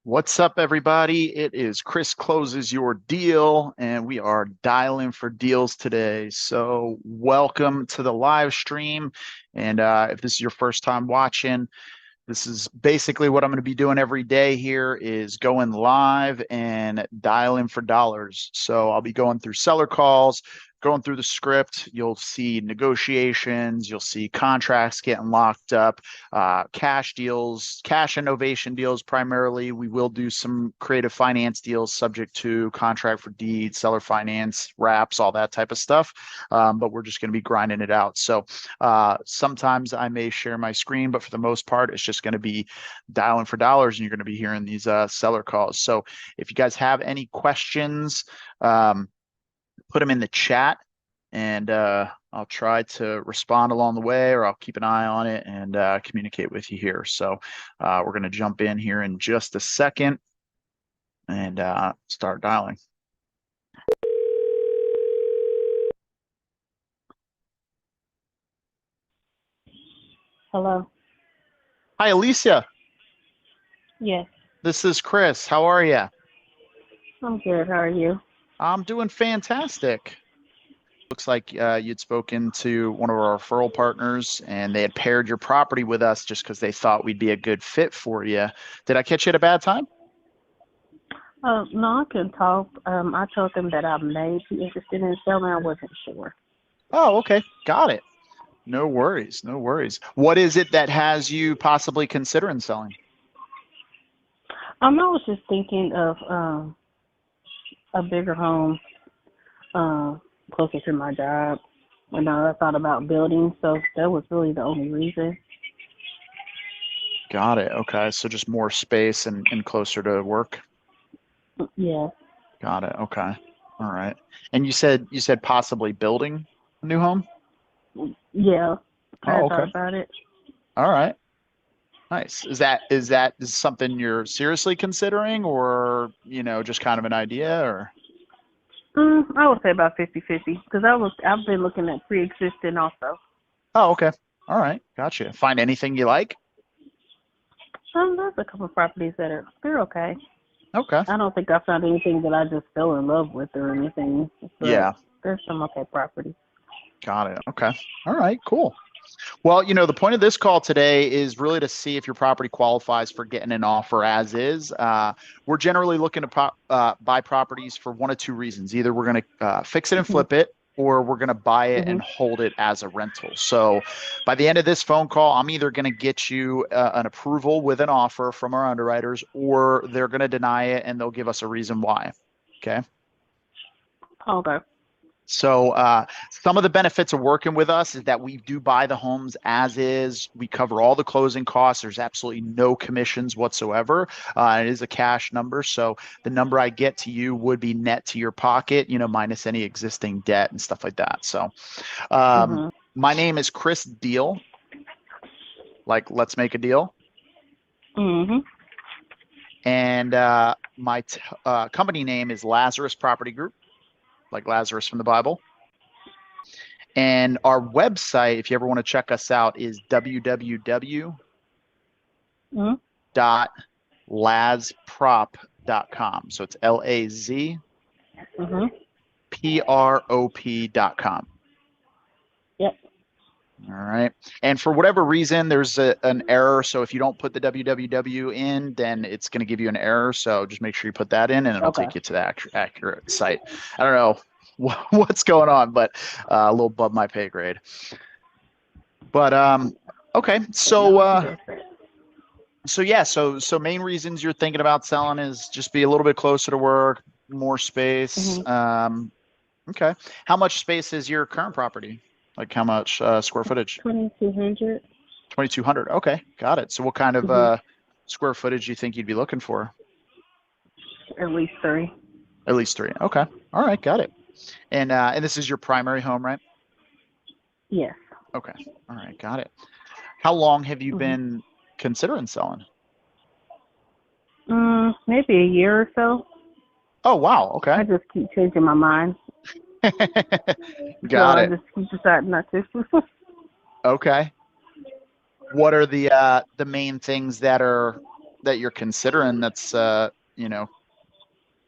What's up, everybody? It is Chris Closes Your Deal, and we are dialing for deals today. So, welcome to the live stream. And if this is your first time watching, this is basically what I'm going to be doing every day here is going live and dialing for dollars. So I'll be going through seller calls, going through the script. You'll see negotiations, you'll see contracts getting locked up, cash deals, cash innovation deals primarily. We will do some creative finance deals subject to contract for deed, seller finance, wraps, all that type of stuff. But we're just going to be grinding it out. So sometimes I may share my screen, but for the most part, it's just going to be dialing for dollars, and you're going to be hearing these seller calls. So if you guys have any questions, put them in the chat, and I'll try to respond along the way, or I'll keep an eye on it and communicate with you here. So we're going to jump in here in just a second and start dialing. Hello. Hi, Alicia. Yes, This is Chris. How are you? I'm good. How are you? I'm doing fantastic. Looks like you'd spoken to one of our referral partners and they had paired your property with us just because they thought we'd be a good fit for you. Did I catch you at a bad time? No, I can talk. I told them that I may be interested in selling. I wasn't sure. Oh, okay. Got it. No worries. No worries. What is it that has you possibly considering selling? I was just thinking of a bigger home, closer to my job. And I thought about building, so that was really the only reason. Got it. Okay. So just more space and closer to work. Yeah, Got it. Okay. All right. And you said possibly building a new home? yeah. I Oh, had okay. thought about it. All right. Nice. Is something you're seriously considering, or just kind of an idea, or? I would say about 50-50 because I've been looking at pre-existing also. Oh, okay. All right. Gotcha. Find anything you like? There's a couple of properties they're okay. Okay. I don't think I found anything that I just fell in love with or anything, but Yeah. there's some okay properties. Got it. Okay. All right. Cool. Well, the point of this call today is really to see if your property qualifies for getting an offer as is. We're generally looking to buy properties for one of two reasons. Either we're going to fix it and Mhm. flip it, or we're going to buy it and Mhm. hold it as a rental. So by the end of this phone call, I'm either going to get you an approval with an offer from our underwriters, or they're going to deny it and they'll give us a reason why. Okay. Okay. So some of the benefits of working with us is that we do buy the homes as is. We cover all the closing costs. There's absolutely no commissions whatsoever. It is a cash number. So the number I get to you would be net to your pocket, minus any existing debt and stuff like that. So um, Mhm. my name is Chris Deal, like let's make a deal. Mhm. And my company name is Lazarus Property Group, like Lazarus from the Bible. And our website, if you ever want to check us out, is Mhm. www.lazprop.com. So it's Mhm. LAZPROP.com. Yep. All right. And for whatever reason, there's an error. So if you don't put the www in, then it's going to give you an error. So just make sure you put that in and it'll Okay. take you to the accurate site. I don't know what's going on, but a little above my pay grade. But okay. No, So I can guess that. so main reasons you're thinking about selling is just be a little bit closer to work, more space. Mhm. Okay. How much space is your current property? Like how much square footage? 2,200. 2,200. Okay, got it. So what kind of Mhm. square footage do you think you'd be looking for? At least 3. At least three. Okay. All right, got it. And this is your primary home, right? Yes. Okay. All right, got it. How long have you Mhm. been considering selling? Maybe a year or so. Oh, wow. Okay. I just keep changing my mind, so Got I it. just keep deciding not to. Okay. What are the main things that are that you're considering that's you know,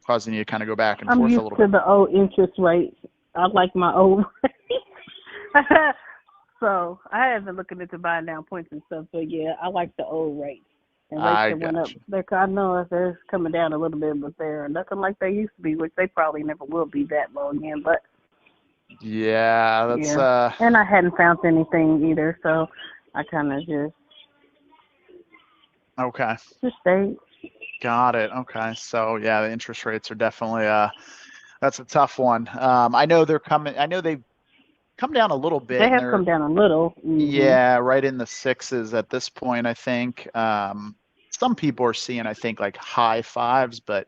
causing you to kind of go back and I'm forth a used little to bit? the old interest rates. I like my old rates. So I have been looking into buying down points and stuff, but yeah, I like the old rates. And rates I that went up. got you. I know they're coming down a little bit, but they're nothing like they used to be, which they probably never will be that low again. But Yeah, that's yeah, and I hadn't found anything either, so I kind of okay. just stayed. Got it. Okay. So yeah, the interest rates are definitely that's a tough one. I know they've come down a little They bit and have they're come down a little. yeah, right in the sixes at this point, I think. Some people are seeing, I think, like high fives, but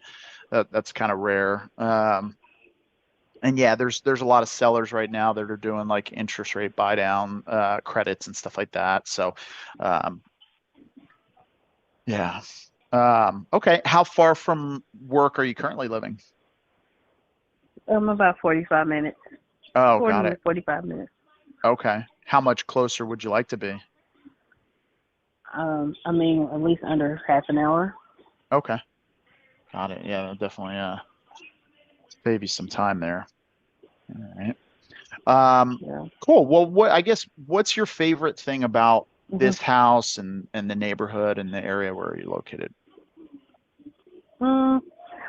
that's kind of rare. And yeah, there's a lot of sellers right now that are doing like interest rate buy down credits and stuff like that. So um, yeah. Okay. How far from work are you currently living? About 45 minutes, Oh, 40 got to it. 45 minutes. Okay. How much closer would you like to be? I mean, at least under half an hour. Okay. Got it. Yeah, that'll definitely save you some time there. All right. Yeah. Cool. Well, I guess what's your favorite thing about hmm this house and the neighborhood and the area where you're located? Mm,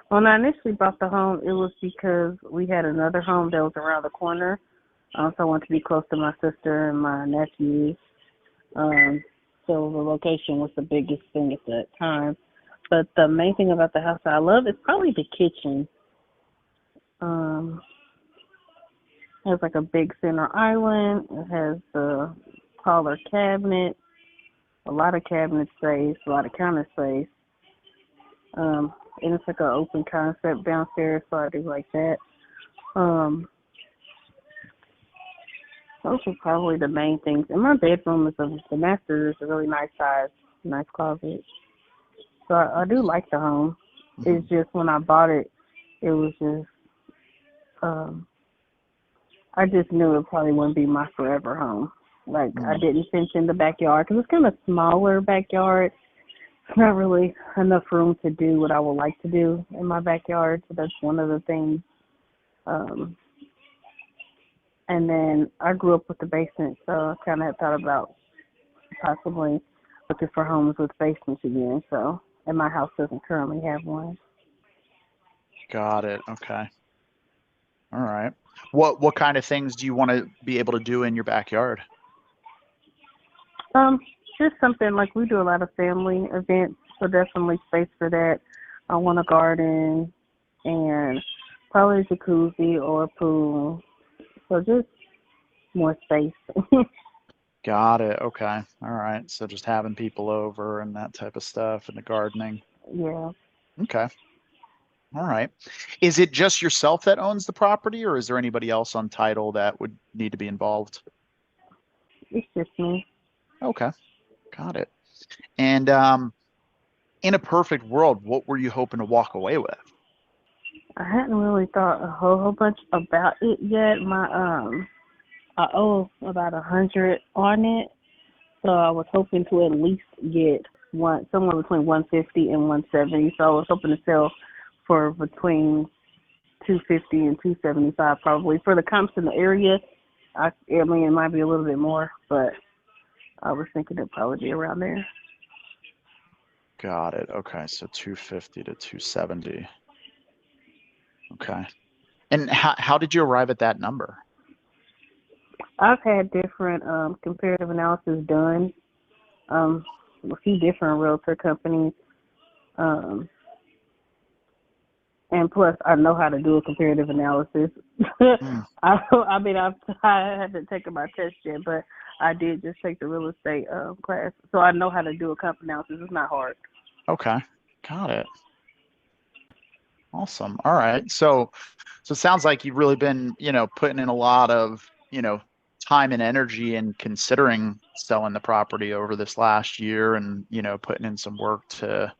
when I initially bought the home, it was because we had another home that was around the corner. So I wanted to be close to my sister and my nephew. Um, so the location was the biggest thing at that time. But the main thing about the house that I love is probably the kitchen. Um, it has like a big center island. It has the taller cabinet, a lot of cabinet space, a lot of counter space. And it's like an open concept downstairs, so I do like that. Um, those are probably the main things. And my bedroom the master is a really nice size, nice closet. So I do like the home. Mhm. It's just when I bought it, it was just um, I just knew it probably wouldn't be my forever home. Like I Mm. didn't fence in the backyard because it's kind of smaller backyard. It's not really enough room to do what I would like to do in my backyard. So that's one of the things. Um, and then I grew up with the basement, so I kind of thought about possibly looking for homes with basements again. So, and my house doesn't currently have one. Got it. Okay. All right. What kind of things do you want to be able to do in your backyard? Um, just something like we do a lot of family events, so definitely space for that. I want a garden and probably a jacuzzi or a pool. So just more space. Got it. Okay. All right. So just having people over and that type of stuff and the gardening. Yeah, Okay. All right. Is it just yourself that owns the property, or is there anybody else on title that would need to be involved? it's just me. Okay. Got it. And in a perfect world, what were you hoping to walk away with? I hadn't really thought a whole bunch about it yet. I owe about 100 on it, so I was hoping to at least get somewhere between 150 and 170. So I was hoping to sell for between 250 and 275 probably. For the comps in the area, I mean it might be a little bit more, but I was thinking it'd probably be around there. Got it. Okay. So 250 to 270. Okay. And how did you arrive at that number? I've had different comparative analysis done. Um, a few different realtor companies. Um, and plus, I know how to do a comparative analysis. Hmm. I mean, I haven't taken my test yet, but I did just take the real estate class, so I know how to do a comp analysis. It's not hard. Okay. Got it. Awesome. All right. So it sounds like you've really been, putting in a lot of, time and energy and considering selling the property over this last year and, putting in some work to,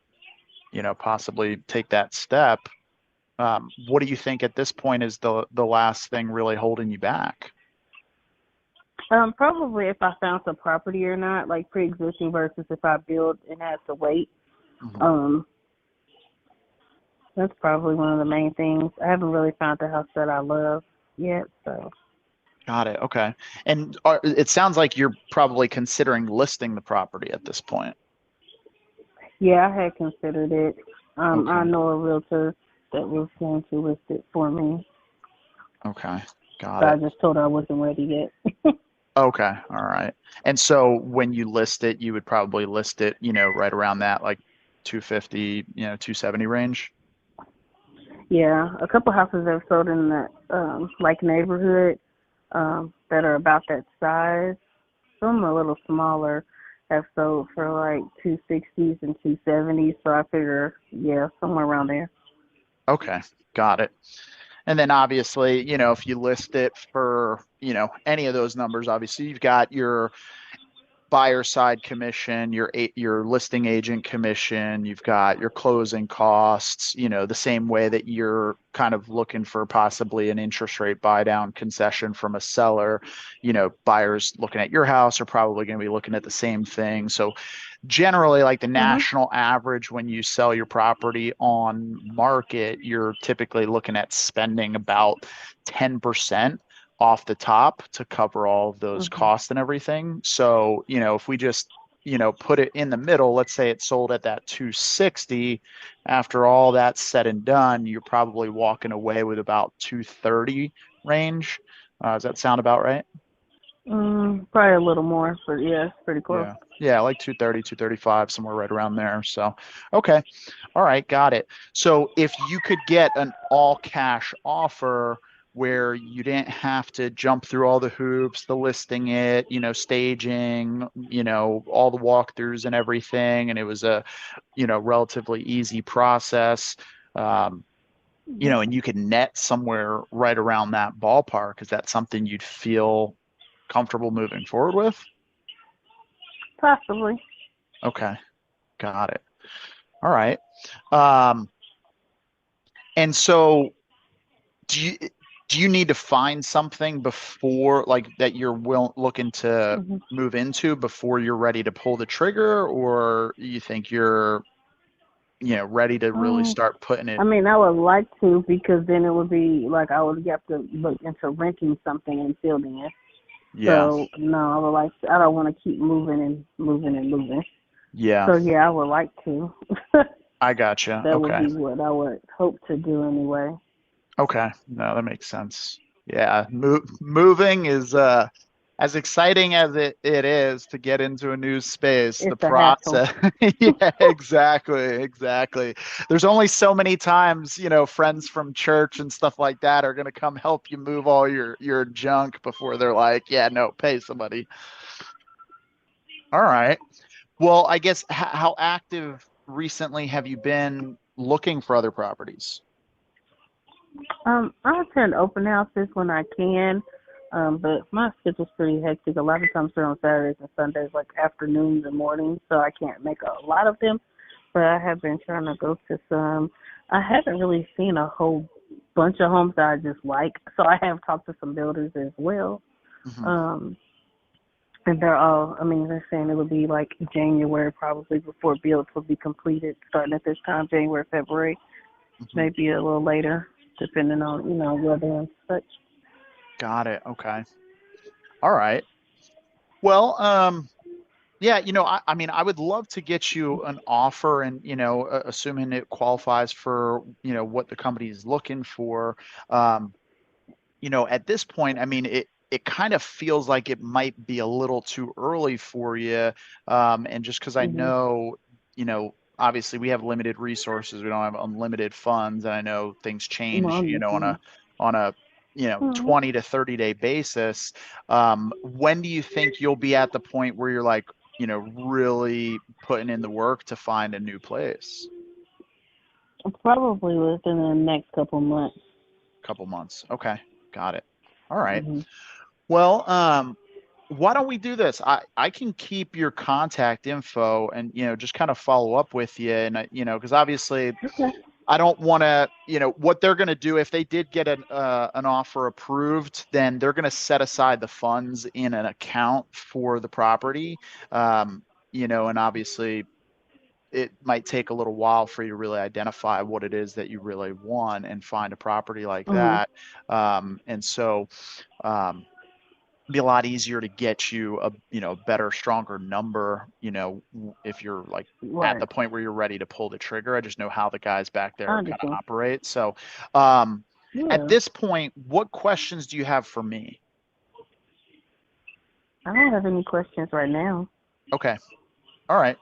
possibly take that step. What do you think at this point is the last thing really holding you back? Probably if I found some property or not, like pre-existing versus if I build and have to wait. Mhm. Um, that's probably one of the main things. I haven't really found the house that I love yet, so Got it. Okay. And it sounds like you're probably considering listing the property at this point. yeah, I had considered it. I Okay. know a realtor that was going to list it for me, Okay. Got but I it. just told her I wasn't ready yet. Okay. All right. And so when you list it, you would probably list it, right around that like 250, 270 range. Yeah, a couple houses have sold in that like neighborhood that are about that size. Some a little smaller have sold for like 260s and 270s. So I figure, yeah, somewhere around there. Okay. Got it. And then obviously, if you list it for, any of those numbers, obviously you've got your buyer side commission, your listing agent commission, you've got your closing costs, the same way that you're kind of looking for possibly an interest rate buy down concession from a seller, buyers looking at your house are probably going to be looking at the same thing. So generally like the Mhm. national average when you sell your property on market, you're typically looking at spending about 10% off the top to cover all of those Mhm. costs and everything. So, if we just, put it in the middle, let's say it sold at that 260, after all that's said and done, you're probably walking away with about 230 range. Does that sound about right? Probably a little more, but yeah, it's pretty close. Yeah. Yeah, like 230, 235, somewhere right around there. So, okay. All right, got it. So, if you could get an all cash offer where you didn't have to jump through all the hoops, the listing it, staging, all the walkthroughs and everything, and it was a, relatively easy process, um, Mhm. and you could net somewhere right around that ballpark, is that something you'd feel comfortable moving forward with? Possibly. Okay. Got it. All right. Um, and so do you do you need to find something before like that you're looking to Mhm. move into before you're ready to pull the trigger, or you think you're, ready to really Um, start putting I it? mean, I would like to because then it would be like I would have to look into renting something until then. Yeah. So no, I would like. I don't want to keep moving and moving and moving. Yeah. So yeah, I would like to. I gotcha. That would Okay. be what I would hope to do anyway. Okay. No, that makes sense. Yeah. Moving is as exciting as it is to get into a new space, the It's a hassle. process. Yeah, exactly, exactly. There's only so many times, friends from church and stuff like that are going to come help you move all your junk before they're like, yeah, no, pay somebody. All right. Well, I guess how active recently have you been looking for other properties? I attend open houses when I can, but my schedule's pretty hectic. A lot of times they're on Saturdays and Sundays, like afternoons and mornings, so I can't make a lot of them. But I have been trying to go to some. I haven't really seen a whole bunch of homes that I just like, so I have talked to some builders as well. Hmm. Um, and they're all, I mean, they're saying it would be like January probably before builds will be completed, starting at this time, January, February, Hmm. maybe a little later, depending on, weather and such. Got it. Okay. All right. Well, yeah, I mean, I would love to get you an offer and, assuming it qualifies for, what the company is looking for. Um, at this point, I mean, it kind of feels like it might be a little too early for you. And just because I Mhm. know, obviously we have limited resources, we don't have unlimited funds, and I know things No, I change, understand. on a, Mhm. 20 to 30 day basis. When do you think you'll be at the point where you're like, really putting in the work to find a new place? Probably within the next couple months. Couple months. Okay, got it. All right. Mhm. Well, why don't we do this? I can keep your contact info and, just kind of follow up with you. And, because obviously Okay. I don't want to, what they're going to do if they did get an offer approved, then they're going to set aside the funds in an account for the property. Um, and obviously it might take a little while for you to really identify what it is that you really want and find a property like Mhm. that. And so be a lot easier to get you a, better, stronger number, if you're like at Right. the point where you're ready to pull the trigger. I just know how the guys back I there kind of understand. operate. So, um, at Yeah. this point, what questions do you have for me? I don't have any questions right now. Okay. All right.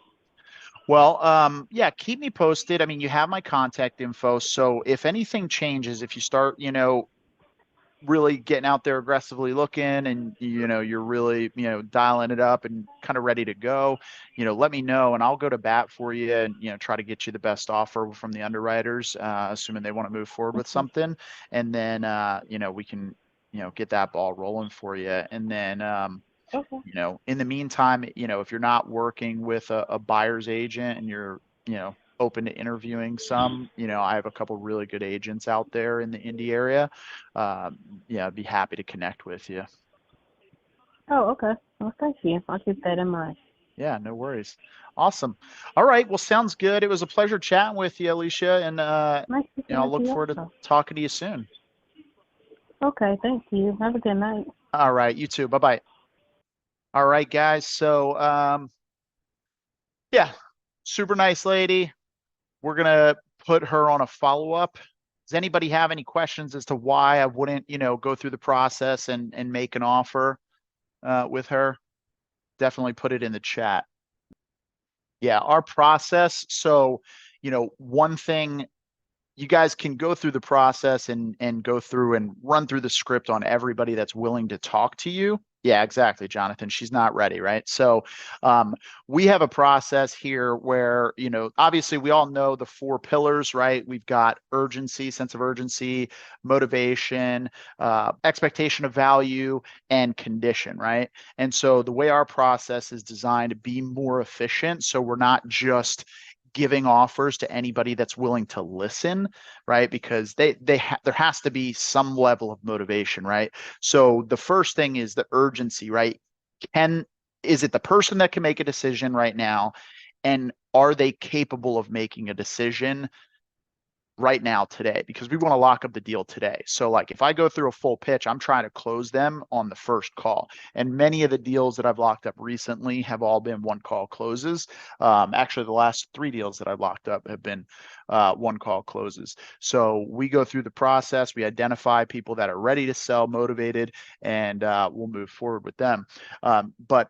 Well, yeah, keep me posted. I mean, you have my contact info. So if anything changes, if you start, really getting out there aggressively looking and you're really dialing it up and kind of ready to go, let me know and I'll go to bat for you and try to get you the best offer from the underwriters, assuming they want to move forward with Okay. something. And then we can get that ball rolling for you. And then Okay. in the meantime, if you're not working with a buyer's agent and you're, open to interviewing some, I have a couple really good agents out there in the Indy area. Um, yeah, I'd be happy to connect with you. Oh, okay. Well, thank you. I'll keep that in mind. Yeah, no worries. Awesome. All right. Well, sounds good. It was a pleasure chatting with you, Alicia, and Nice speaking I'll with look you forward to also. talking to you soon. Okay, thank you. Have a good night. All right, you too. Bye bye. All right, guys. So, yeah, super nice lady. We're gonna put her on a follow-up. Does anybody have any questions as to why I wouldn't, go through the process and make an offer with her? Definitely put it in the chat. Yeah, our process. So, one thing, you guys can go through the process and go through and run through the script on everybody that's willing to talk to you. Yeah, exactly, Jonathan. She's not ready, right? So we have a process here where, obviously we all know the four pillars, right? We've got urgency, sense of urgency, motivation, expectation of value, and condition, right? And so the way our process is designed to be more efficient, so we're not just giving offers to anybody that's willing to listen, right? Because there has to be some level of motivation, right? So the first thing is the urgency, right? Can is it the person that can make a decision right now, and are they capable of making a decision right now today? Because we want to lock up the deal today. So like if I go through a full pitch, I'm trying to close them on the first call. And many of the deals that I've locked up recently have all been one call closes. Actually, the last three deals that I've locked up have been one call closes. So we go through the process, we identify people that are ready to sell, motivated, and we'll move forward with them. But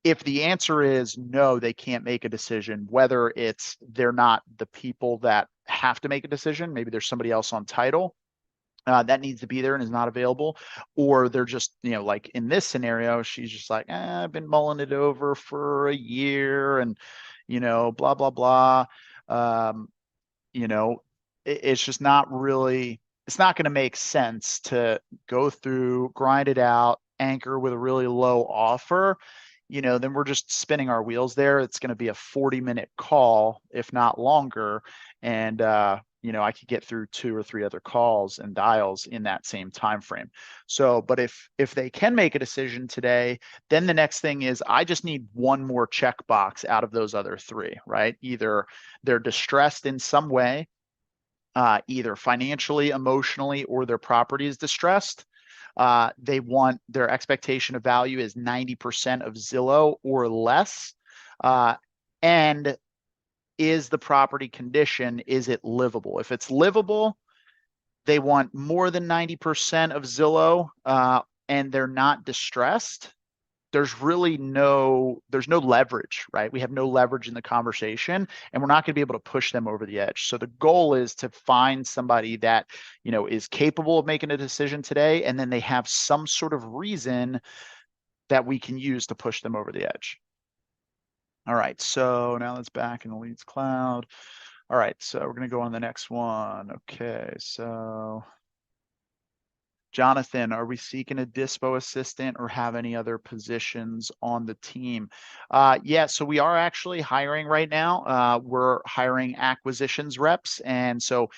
if the answer is no, they can't make a decision, whether it's they're not the people that have to make a decision, maybe there's somebody else on title that needs to be there and is not available, or they're just, like in this scenario, she's just like, I've been mulling it over for a year and, blah, blah, blah. Um, it's just not really, it's not going to make sense to go through, grind it out, anchor with a really low offer. Then we're just spinning our wheels there. It's going to be a 40-minute call, if not longer. And, I could get through two or three other calls and dials in that same time frame. So, but if they can make a decision today, then the next thing is I just need one more checkbox out of those other three, right? Either they're distressed in some way, either financially, emotionally, or their property is distressed. They want their expectation of value is 90% of Zillow or less. And is the property condition, is it livable? If it's livable, they want more than 90% of Zillow, and they're not distressed. There's no leverage, right? We have no leverage in the conversation, and we're not going to be able to push them over the edge. So the goal is to find somebody that, is capable of making a decision today, and then they have some sort of reason that we can use to push them over the edge. All right, so now let's back in the Leads Cloud. All right, so we're going to go on the next one. Okay, so Jonathan, are we seeking a dispo assistant or have any other positions on the team? Yeah, so we are actually hiring right now. We're hiring acquisitions reps. And so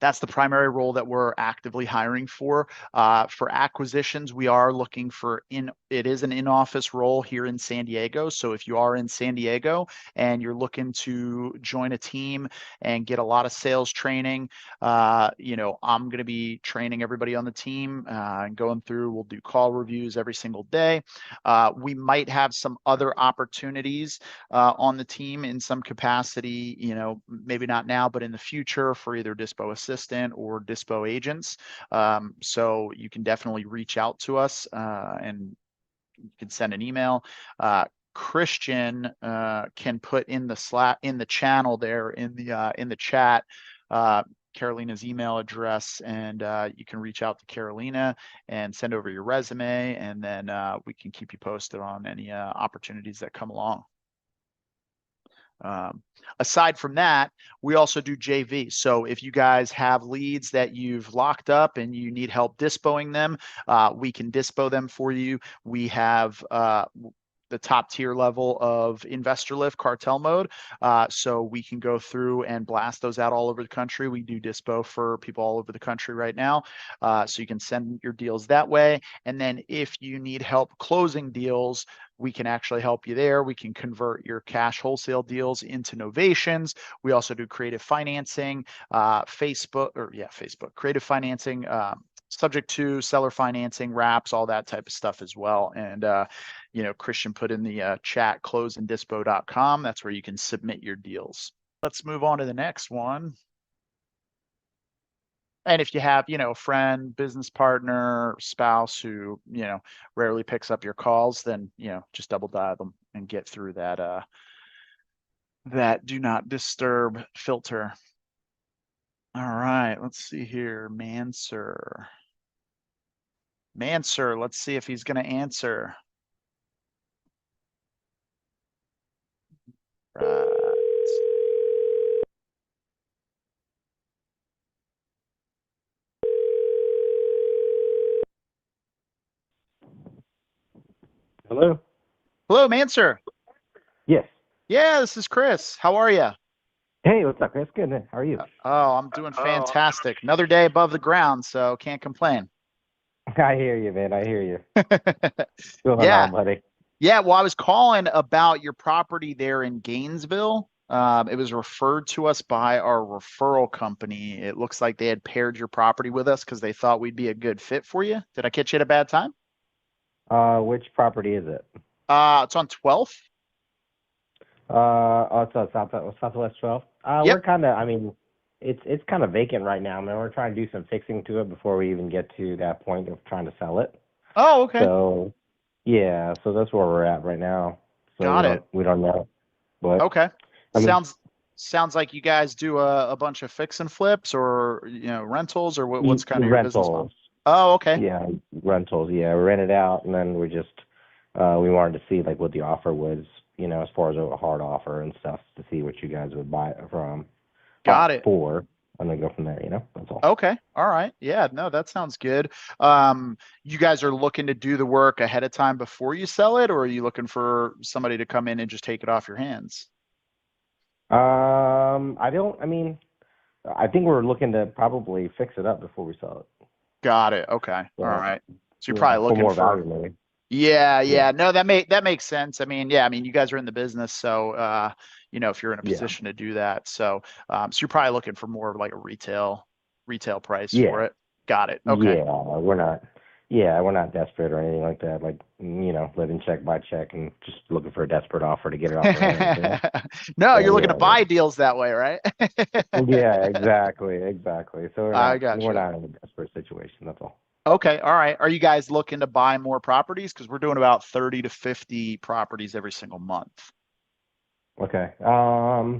that's the primary role that we're actively hiring for. For acquisitions, we are looking for it is an in-office role here in San Diego. So if you are in San Diego and you're looking to join a team and get a lot of sales training, I'm going to be training everybody on the team and going through. We'll do call reviews every single day. We might have some other opportunities on the team in some capacity, maybe not now, but in the future for either Dispo assistant or Dispo agents. So you can definitely reach out to us and you can send an email. Christian can put in the channel there in the chat Carolina's email address, and you can reach out to Carolina and send over your resume, and then we can keep you posted on any opportunities that come along. Aside from that, we also do JV. So if you guys have leads that you've locked up and you need help dispoing them, we can dispo them for you. We have the top tier level of Investor Lift cartel mode. So we can go through and blast those out all over the country. We do dispo for people all over the country right now. So you can send your deals that way. And then if you need help closing deals, we can actually help you there. We can convert your cash wholesale deals into novations. We also do creative financing, Facebook, creative financing, subject to seller financing, wraps, all that type of stuff as well. And, Christian put in the chat closeanddispo.com. That's where you can submit your deals. Let's move on to the next one. And if you have, a friend, business partner, spouse who, rarely picks up your calls, then, just double dial them and get through that, that do not disturb filter. All right, let's see here. Mansur, let's see if he's going to answer. Right. Hello? Hello, Mansur. Yes. Yeah, this is Chris. How are you? Hey, what's up, Chris? Good, man. How are you? Oh, I'm doing fantastic. Another day above the ground, so can't complain. I hear you, man. I hear you. What's going Yeah. on, buddy? Yeah, well, I was calling about your property there in Gainesville. It was referred to us by our referral company. It looks like they had paired your property with us because they thought we'd be a good fit for you. Did I catch you at a bad time? Which property is it? It's on 12th. It's Southwest 12. Yep. We're kind of, it's kind of vacant right now, man. We're trying to do some fixing to it before we even get to that point of trying to sell it. Oh, okay. So, yeah, so that's where we're at right now. So Got it. We don't know. But Okay. I mean, Sounds like you guys do a bunch of fix and flips or, rentals or what's kind of your business model? rentals. Oh, okay. Yeah, rentals. Yeah, we rent it out, and then we just we wanted to see like what the offer was, as far as a hard offer and stuff, to see what you guys would buy it from. Got it. For, and then go from there. That's all. Okay. All right. Yeah. No, that sounds good. You guys are looking to do the work ahead of time before you sell it, or are you looking for somebody to come in and just take it off your hands? I think we're looking to probably fix it up before we sell it. Got it. Okay. So, all right. So you're probably looking more for value, maybe. Yeah. No, that makes sense. You guys are in the business, so if you're in a position to do that. So you're probably looking for more of like a retail price for it. Got it. Okay. Yeah, we're not desperate or anything like that. Like, living check by check and just looking for a desperate offer to get it off our hands. No, you're looking to buy deals that way, right? Yeah, exactly. So we're not in a desperate situation. That's all. Okay. All right. Are you guys looking to buy more properties? Because we're doing about 30 to 50 properties every single month. Okay. We're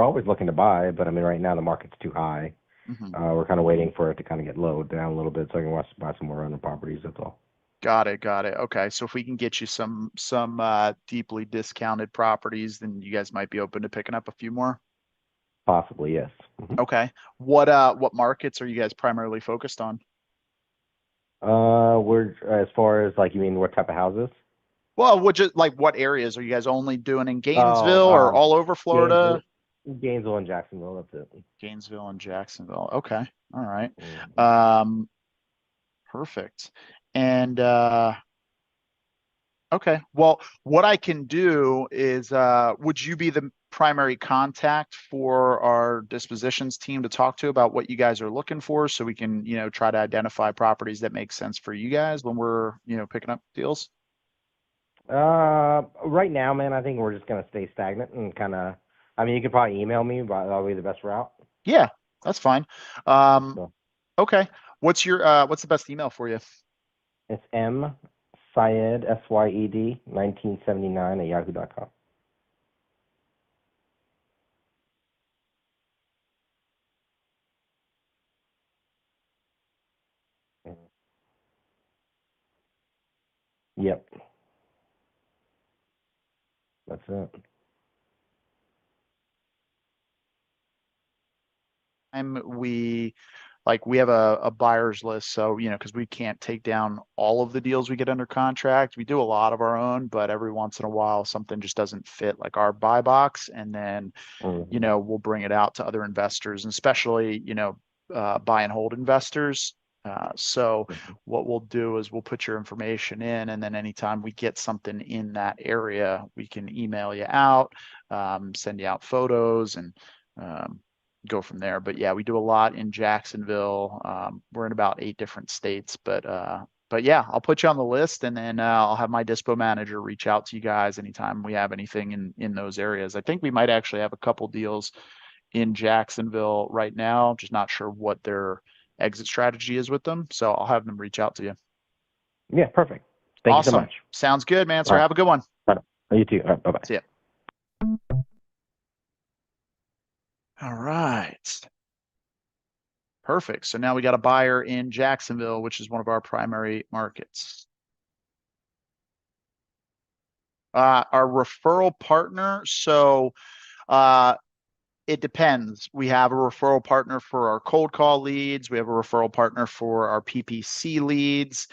always looking to buy, but right now the market's too high. Mm-hmm. We're kind of waiting for it to kind of get low down a little bit so I can buy some more rental properties. That's all. Got it. Okay. So if we can get you some deeply discounted properties, then you guys might be open to picking up a few more. Possibly, yes. Mm-hmm. Okay. What markets are you guys primarily focused on? We're as far as like, you mean what type of houses? Well, what areas are you guys only doing in Gainesville or all over Florida? Gainesville and Jacksonville. That's it. Gainesville and Jacksonville. Okay. All right. Mm-hmm. Perfect. And Okay. Well, what I can do is, would you be the primary contact for our dispositions team to talk to about what you guys are looking for so we can, try to identify properties that make sense for you guys when we're, picking up deals? Right now, man, I think we're just gonna stay stagnant and kind of. I mean, you could probably email me, but that'll be the best route. Yeah, that's fine. Um, So okay. What's the best email for you? it's M Syed SYED 1979 at yahoo.com. Yep, that's it. We have a buyer's list, so because we can't take down all of the deals we get under contract. We do a lot of our own, but every once in a while something just doesn't fit like our buy box, and then Hmm. we'll bring it out to other investors, and especially buy and hold investors. So what we'll do is we'll put your information in, and then anytime we get something in that area, we can email you out, send you out photos, and um, go from there. But yeah, we do a lot in Jacksonville. We're in about 8 different states, but yeah, I'll put you on the list, and then I'll have my dispo manager reach out to you guys anytime we have anything in those areas. I think we might actually have a couple deals in Jacksonville right now. Just not sure what their exit strategy is with them. So I'll have them reach out to you. Yeah, perfect. Thank you so Awesome. much. Sounds good, man. All So right. have a good one. Bye. You too. All right, bye-bye. See ya. All right. Perfect. So now we got a buyer in Jacksonville, which is one of our primary markets. Our referral partner. So it depends. We have a referral partner for our cold call leads. We have a referral partner for our PPC leads.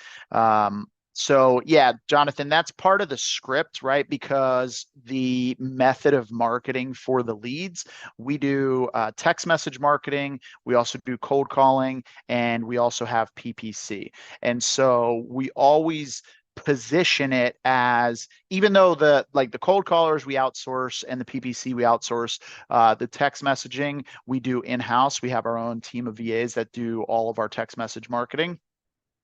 So yeah, Jonathan, that's part of the script, right? Because the method of marketing for the leads, we do text message marketing, we also do cold calling, and we also have PPC. And so we always position it as, even though the cold callers we outsource and the PPC we outsource, the text messaging we do in-house. We have our own team of VAs that do all of our text message marketing.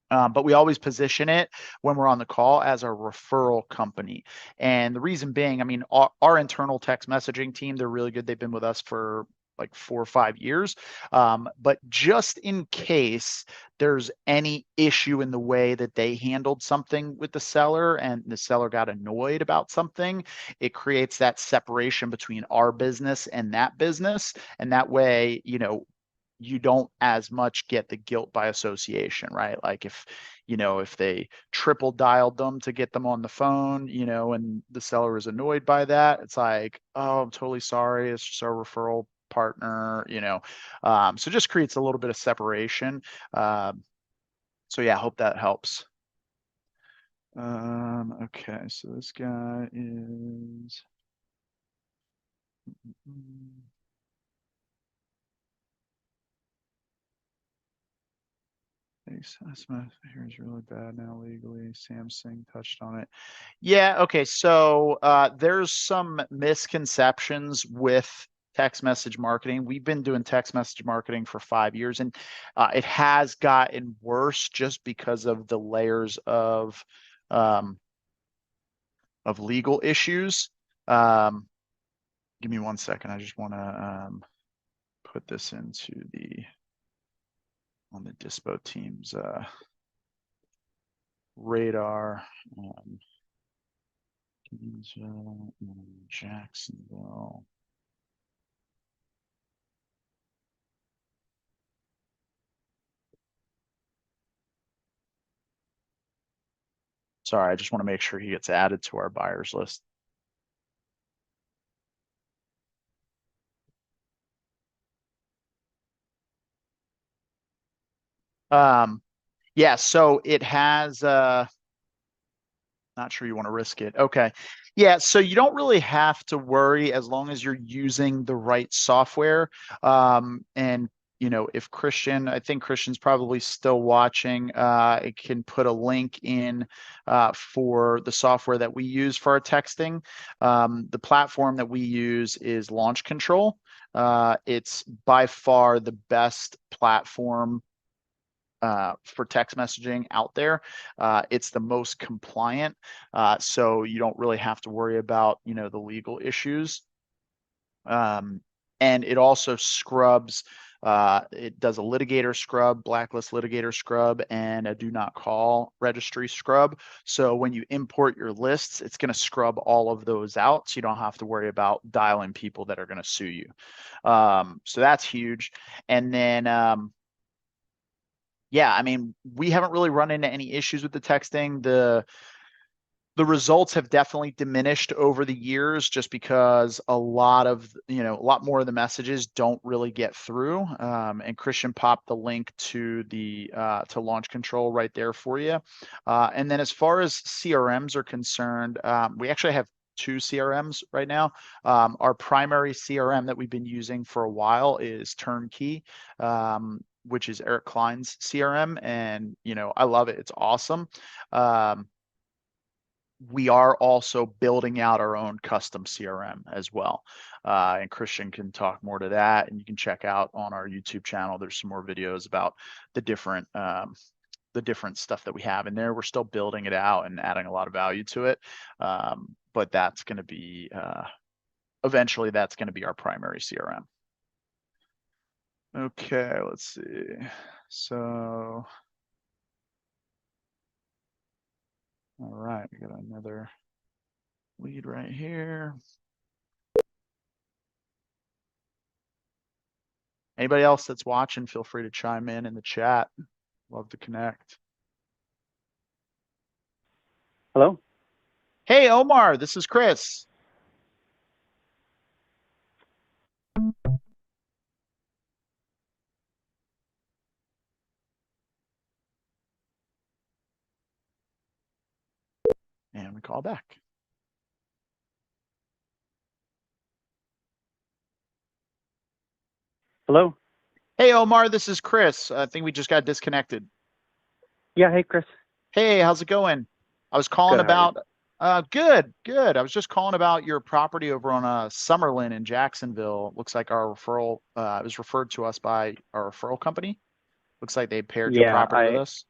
But we always position it when we're on the call as a referral company. And the reason being, I mean, our internal text messaging team, they're really good. They've been with us for like 4 or 5 years. But just in case there's any issue in the way that they handled something with the seller and the seller got annoyed about something, it creates that separation between our business and that business. And that way, you don't as much get the guilt by association, right? Like if they triple dialed them to get them on the phone, and the seller is annoyed by that, it's like, oh, I'm totally sorry. It's just our referral partner. So just creates a little bit of separation. So yeah, I hope that helps. Okay, so this guy is. Here's really bad now legally. Samsung touched on it. Yeah, okay. So there's some misconceptions with text message marketing. We've been doing text message marketing for 5 years, and it has gotten worse just because of the layers um, of legal issues. Give me 1 second. I just want to put this into on the Dispo team's radar. Gainesville and Jacksonville. Sorry, I just want to make sure he gets added to our buyers list. Yeah, so it has not sure you want to risk it. Okay. Yeah, so you don't really have to worry as long as you're using the right software. And you know, if Christian, I think Christian's probably still watching, it can put a link in for the software that we use for our texting. The platform that we use is Launch Control. It's by far the best platform for text messaging out there. It's the most compliant, so you don't really have to worry about, you know, the legal issues. And it also scrubs, it does a litigator scrub, blacklist litigator scrub, and a do not call registry scrub. So when you import your lists, it's going to scrub all of those out, so you don't have to worry about dialing people that are going to sue you. So that's huge. And then, yeah, I mean, we haven't really run into any issues with the texting. The results have definitely diminished over the years just because a lot more of the messages don't really get through. And Christian popped the link to the to Launch Control right there for you. And then as far as CRMs are concerned, we actually have 2 CRMs right now. Our primary CRM that we've been using for a while is Turnkey, which is Eric Klein's CRM, and you know, I love it. It's awesome. We are also building out our own custom CRM as well. And Christian can talk more to that, and you can check out on our YouTube channel. There's some more videos about the different stuff that we have in there. We're still building it out and adding a lot of value to it. But that's going to be, eventually that's going to be our primary CRM. Okay, let's see. So, all right, we got another lead right here. Anybody else that's watching, feel free to chime in the chat. Love to connect. Hello? Hey, Omar, this is Chris. And we call back. Hello? Hey, Omar, this is Chris. I think we just got disconnected. Yeah, hey, Chris. Hey, how's it going? I was calling Good, how are about, good. I was just calling about your property over on Summerlin in Jacksonville. Looks like our referral, it was referred to us by our referral company. Looks like they paired your property with us.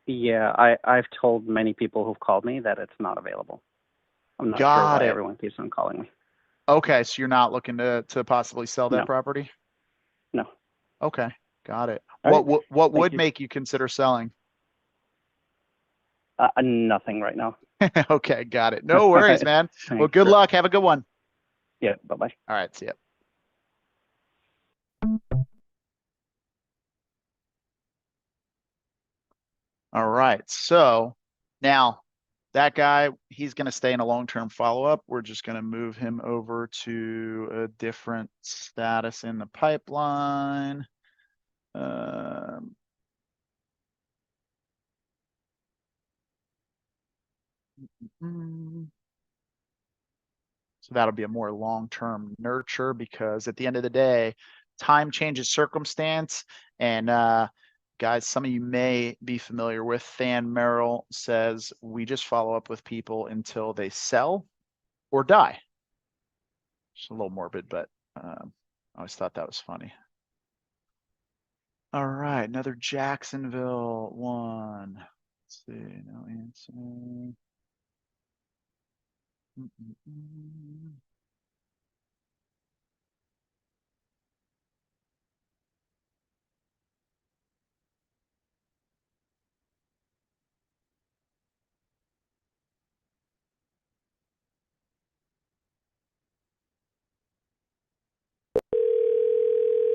I've told many people who've called me that it's not available. I'm not sure why everyone keeps on calling me. Okay, so you're not looking to possibly sell that property? No. Okay, got it. All What would make you consider selling? Nothing right now. Okay, got it. No worries, man. Well, good luck. Have a good one. Yeah, bye-bye. All right, see ya. All right, so now that guy, he's going to stay in a long-term follow-up. We're just going to move him over to a different status in the pipeline. So that'll be a more long-term nurture, because at the end of the day, time changes circumstance. And guys, some of you may be familiar with Than Merrill says, we just follow up with people until they sell or die. It's a little morbid, but I always thought that was funny. All right, another Jacksonville one. Let's see, no answer.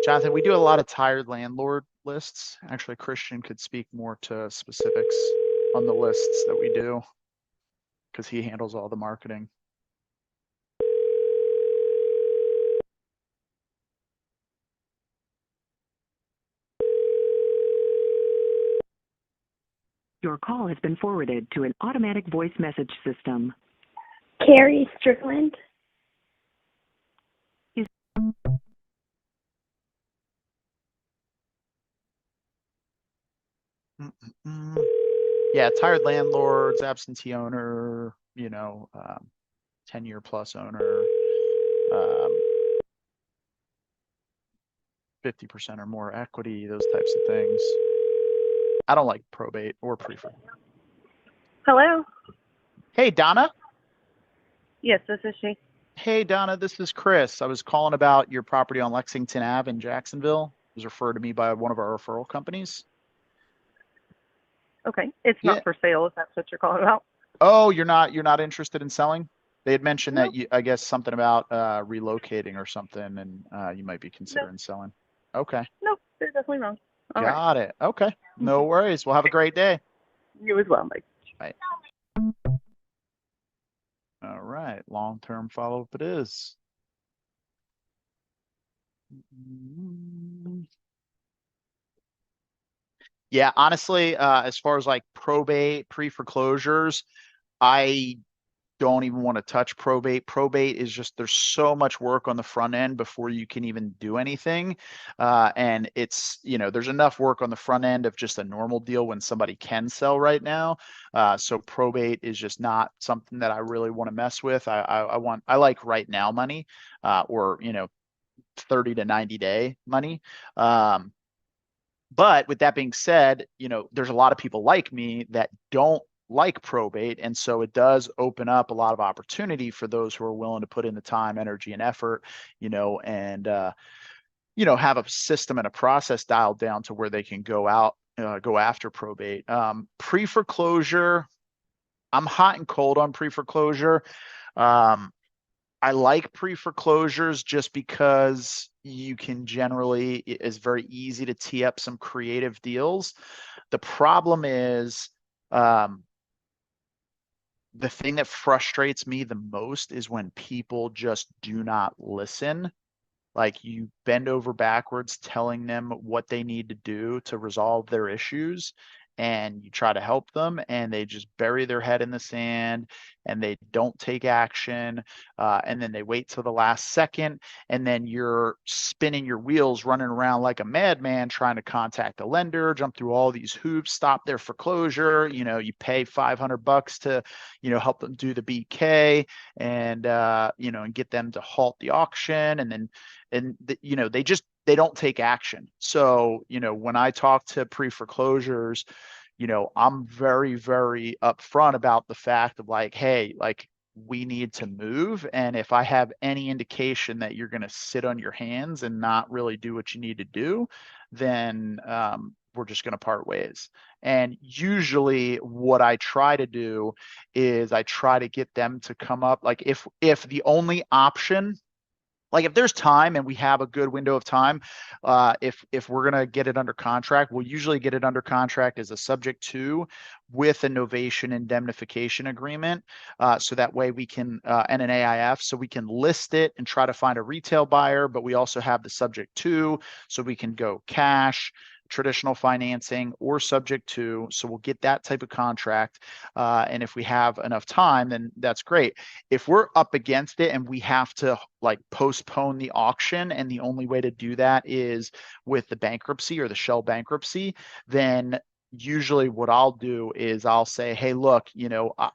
Jonathan, we do a lot of tired landlord lists. Actually, Christian could speak more to specifics on the lists that we do, because he handles all the marketing. Your call has been forwarded to an automatic voice message system. Carrie Strickland. Yeah, tired landlords, absentee owner, 10-year plus owner, 50% or more equity, those types of things. I don't like probate or prefer. Hello? Hey, Donna. Yes, this is she. Hey, Donna, this is Chris. I was calling about your property on Lexington Ave in Jacksonville. It was referred to me by one of our referral companies. Okay. It's Yeah. not for sale if that's what you're calling about. Oh, you're not interested in selling? They had mentioned No. that I guess something about relocating or something, and you might be considering selling. Okay. Nope, they're definitely wrong. All right. Got it. Okay. No worries. Well, have a great day. You as well, Mike. Bye. All right. Long-term follow-up it is. Yeah, honestly, as far as like probate, pre-foreclosures, I don't even want to touch probate. Probate is just, there's so much work on the front end before you can even do anything. And it's, there's enough work on the front end of just a normal deal when somebody can sell right now. So probate is just not something that I really want to mess with. I like right now money, or, 30 to 90 day money. But with that being said, there's a lot of people like me that don't like probate. And so it does open up a lot of opportunity for those who are willing to put in the time, energy, and effort, and, have a system and a process dialed down to where they can go after probate. Pre-foreclosure, I'm hot and cold on pre-foreclosure. I like pre-foreclosures just because you can generally, it's very easy to tee up some creative deals. The problem is, the thing that frustrates me the most is when people just do not listen. Like, you bend over backwards telling them what they need to do to resolve their issues, and you try to help them, and they just bury their head in the sand and they don't take action. And then they wait till the last second, and then you're spinning your wheels, running around like a madman, trying to contact a lender, jump through all these hoops, stop their foreclosure. You pay $500 to, help them do the BK, and, and get them to halt the auction. They don't take action. So, when I talk to pre-foreclosures, I'm very, very upfront about the fact of like, hey, like, we need to move. And if I have any indication that you're going to sit on your hands and not really do what you need to do, then we're just going to part ways. And usually what I try to do is I try to get them to come up, like, if the only option, like, if there's time and we have a good window of time, if we're going to get it under contract, we'll usually get it under contract as a subject to with a novation indemnification agreement. So that way we can, and an AIF, so we can list it and try to find a retail buyer, but we also have the subject to, so we can go cash, traditional financing, or subject to. So we'll get that type of contract. And if we have enough time, then that's great. If we're up against it and we have to like postpone the auction, and the only way to do that is with the bankruptcy or the shell bankruptcy, then usually what I'll do is I'll say, hey, look,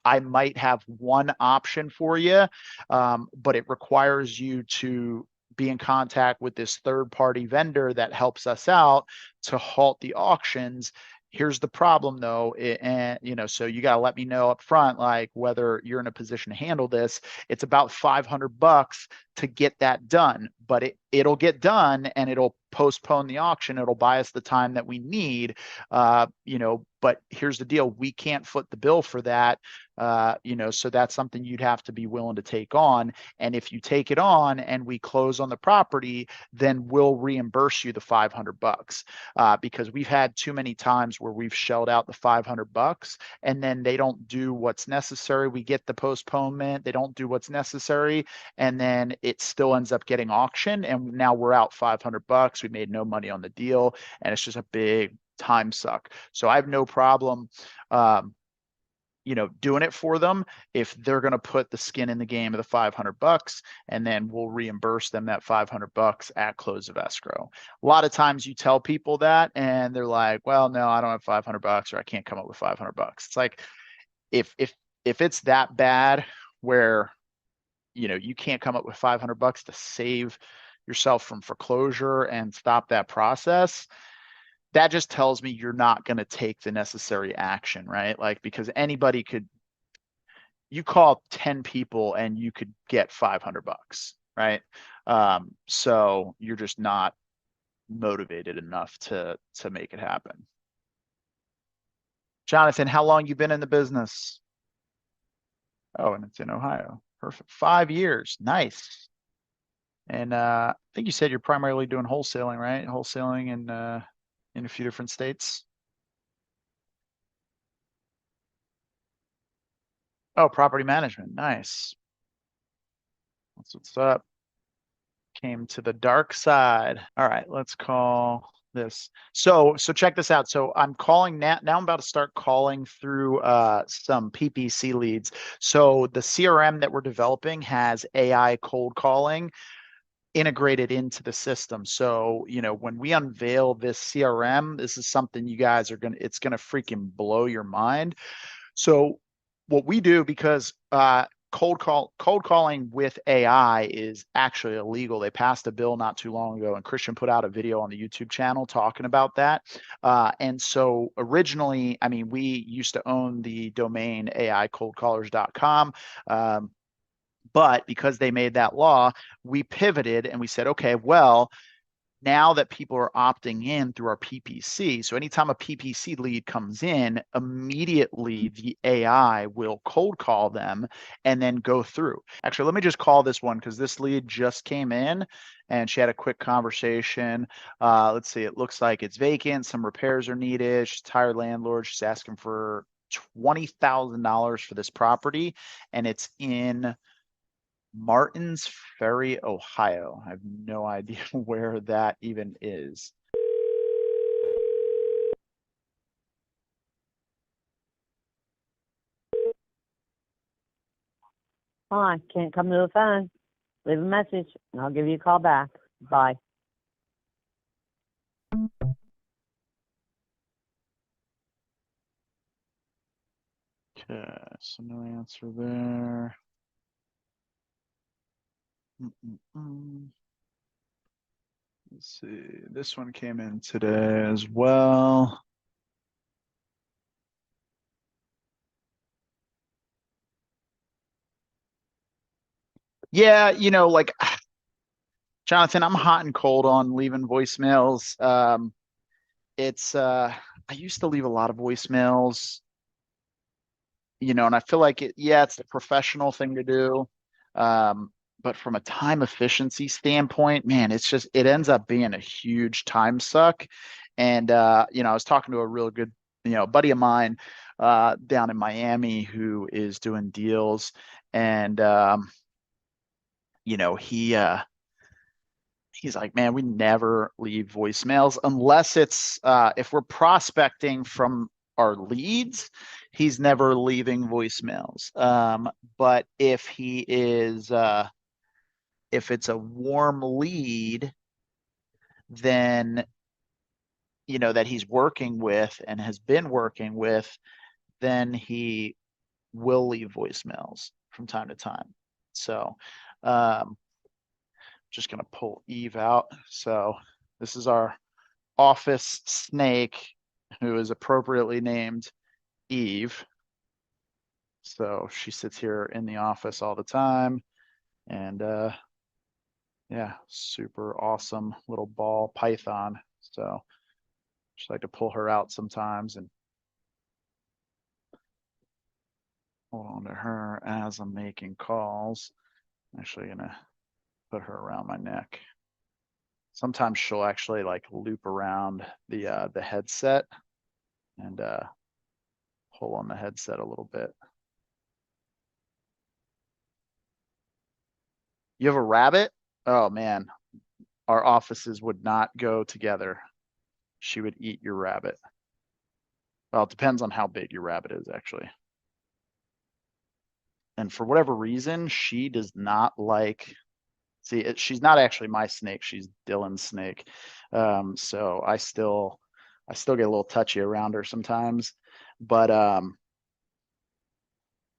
I might have one option for you, but it requires you to be in contact with this third party vendor that helps us out to halt the auctions. Here's the problem though, and so you got to let me know up front, like, whether you're in a position to handle this. It's about $500 to get that done, but it'll get done, and it'll postpone the auction. It'll buy us the time that we need, but here's the deal. We can't foot the bill for that. So that's something you'd have to be willing to take on. And if you take it on and we close on the property, then we'll reimburse you the $500, because we've had too many times where we've shelled out the $500 and then they don't do what's necessary. We get the postponement, they don't do what's necessary, and then it still ends up getting auctioned, and now we're out $500. We made no money on the deal, and it's just a big time suck. So I have no problem doing it for them if they're going to put the skin in the game of the $500, and then we'll reimburse them that $500 at close of escrow. A lot of times you tell people that and they're like, well, no, I don't have $500 or I can't come up with $500. It's like, if it's that bad where, you can't come up with $500 to save yourself from foreclosure and stop that process, that just tells me you're not going to take the necessary action, right? Like, because you call 10 people and you could get $500, right? So you're just not motivated enough to make it happen. Jonathan, how long you been in the business? Oh, and it's in Ohio. Perfect. 5 years. Nice. And I think you said you're primarily doing wholesaling, right? Wholesaling in a few different states. Oh, property management. Nice. That's what's up. Came to the dark side. All right, let's call this. So check this out. So I'm calling now. Now I'm about to start calling through some PPC leads. So the CRM that we're developing has AI cold calling integrated into the system. So, when we unveil this CRM, this is something you guys it's going to freaking blow your mind. So what we do, because cold calling with AI is actually illegal. They passed a bill not too long ago, and Christian put out a video on the YouTube channel talking about that. And so originally, we used to own the domain aicoldcallers.com. But because they made that law, we pivoted and we said, okay, well, now that people are opting in through our PPC, so anytime a PPC lead comes in, immediately the AI will cold call them and then go through. Actually, let me just call this one because this lead just came in and she had a quick conversation. Let's see, it looks like it's vacant. Some repairs are needed. She's a tired landlord. She's asking for $20,000 for this property, and it's in Martins Ferry, Ohio. I have no idea where that even is. Hi, can't come to the phone. Leave a message and I'll give you a call back. Bye. Okay, so no answer there. Let's see, this one came in today as well. Yeah, like Jonathan, I'm hot and cold on leaving voicemails. I used to leave a lot of voicemails, and I feel like it's the professional thing to do. But from a time efficiency standpoint, man, it ends up being a huge time suck. And, I was talking to a real good, buddy of mine down in Miami who is doing deals. And, he's like, man, we never leave voicemails unless it's if we're prospecting from our leads, he's never leaving voicemails. But if it's a warm lead, then that he's working with and has been working with, then he will leave voicemails from time to time. So just gonna pull Eve out. So this is our office snake, who is appropriately named Eve. So she sits here in the office all the time, and yeah, super awesome little ball python. So just like to pull her out sometimes and hold on to her as I'm making calls. I'm actually gonna put her around my neck. Sometimes she'll actually like loop around the headset and pull on the headset a little bit. You have a rabbit? Oh man, our offices would not go together. She would eat your rabbit. Well, it depends on how big your rabbit is, actually. And for whatever reason, she does not like, she's not actually my snake. She's Dylan's snake. So I still get a little touchy around her sometimes, but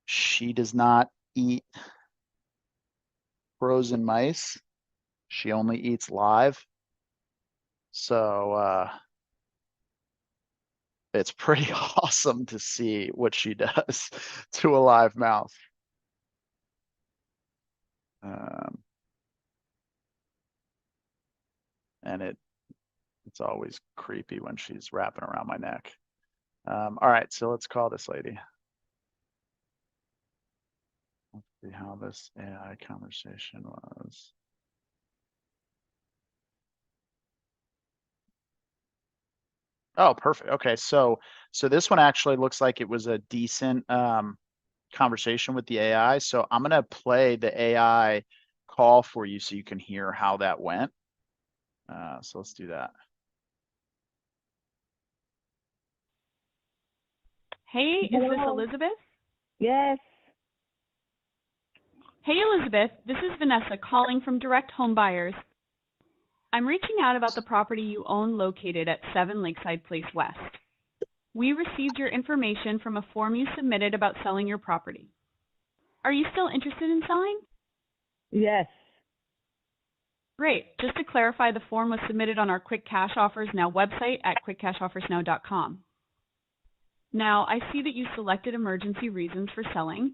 she does not eat frozen mice. She only eats live. So it's pretty awesome to see what she does to a live mouse. And it's always creepy when she's wrapping around my neck. All right, so let's call this lady. Let's see how this AI conversation was. Oh, perfect. Okay, so this one actually looks like it was a decent conversation with the AI. So I'm gonna play the AI call for you so you can hear how that went. So let's do that. Hey, is this Elizabeth? Yes. Hey, Elizabeth, this is Vanessa calling from Direct Home Buyers. I'm reaching out about the property you own located at 7 Lakeside Place West. We received your information from a form you submitted about selling your property. Are you still interested in selling? Yes. Great. Just to clarify, the form was submitted on our Quick Cash Offers Now website at quickcashoffersnow.com. Now, I see that you selected emergency reasons for selling.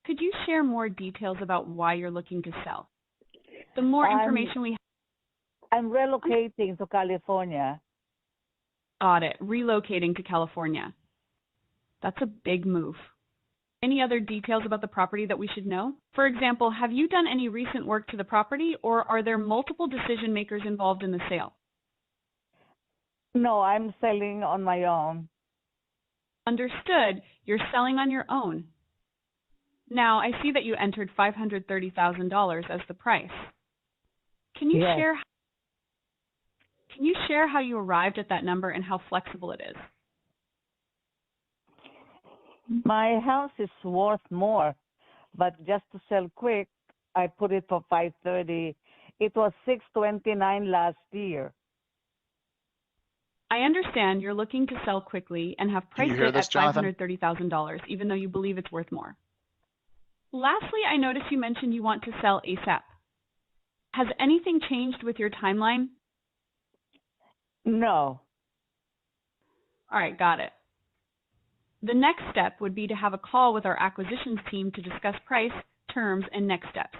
Could you share more details about why you're looking to sell? The more information we have. I'm relocating to California. Got it. Relocating to California. That's a big move. Any other details about the property that we should know? For example, have you done any recent work to the property, or are there multiple decision makers involved in the sale? No, I'm selling on my own. Understood. You're selling on your own. Now, I see that you entered $530,000 as the price. Can you share how you arrived at that number and how flexible it is? My house is worth more, but just to sell quick, I put it for $530. It was $629 last year. I understand you're looking to sell quickly and have priced it at $530,000, even though you believe it's worth more. Lastly, I noticed you mentioned you want to sell ASAP. Has anything changed with your timeline? No. All right, got it. The next step would be to have a call with our acquisitions team to discuss price, terms, and next steps.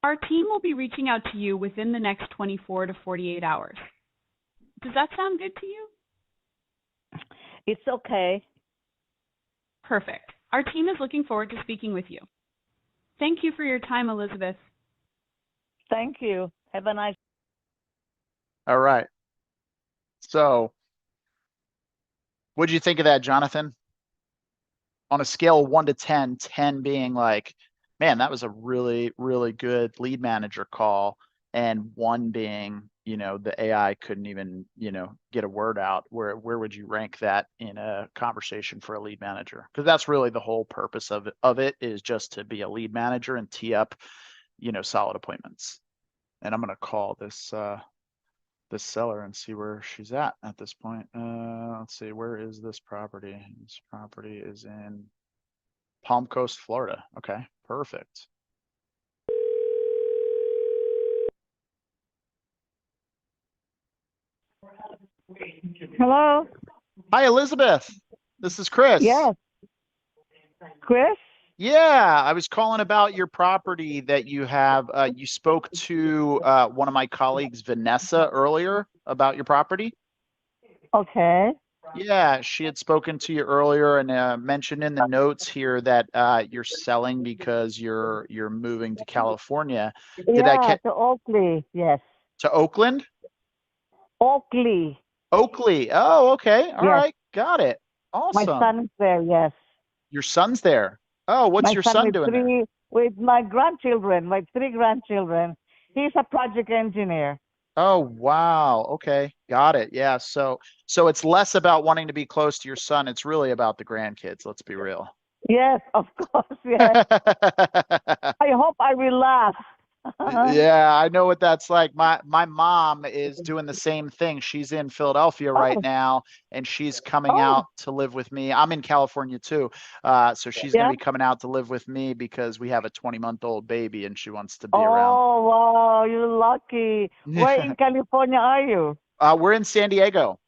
Our team will be reaching out to you within the next 24 to 48 hours. Does that sound good to you? It's okay. Perfect. Our team is looking forward to speaking with you. Thank you for your time, Elizabeth. Thank you. Have a nice. All right. So, what did you think of that, Jonathan? On a scale of 1 to 10, 10 being like, man, that was a really, really good lead manager call, and 1 being, the AI couldn't even, get a word out. Where would you rank that in a conversation for a lead manager? Because that's really the whole purpose of it is just to be a lead manager and tee up, solid appointments. And I'm going to call this seller and see where she's at this point. Let's see, where is this property? This property is in Palm Coast, Florida. Okay, perfect. Hello. Hi, Elizabeth. This is Chris. Yes. Chris? Yeah, I was calling about your property that you have. You spoke to one of my colleagues, Vanessa, earlier about your property. Okay. Yeah, she had spoken to you earlier and mentioned in the notes here that you're selling because you're moving to California. To Oakley, yes. To Oakland? Oakley. Oakley. Oh, okay. All right. Got it. Awesome. My son's there, yes. Your son's there. Oh, what's your son doing there? With my grandchildren, my 3 grandchildren. He's a project engineer. Oh, wow. Okay. Got it. Yeah. So it's less about wanting to be close to your son. It's really about the grandkids. Let's be real. Yes, of course. Yes. I hope I will laugh. Yeah, I know what that's like. My mom is doing the same thing. She's in Philadelphia right Oh, now, and she's coming oh, out to live with me. I'm in California too. So she's going yeah. to be coming out to live with me because we have a 20-month-old baby and she wants to be around. Oh, wow, you're lucky. Where in California are you? We're in San Diego.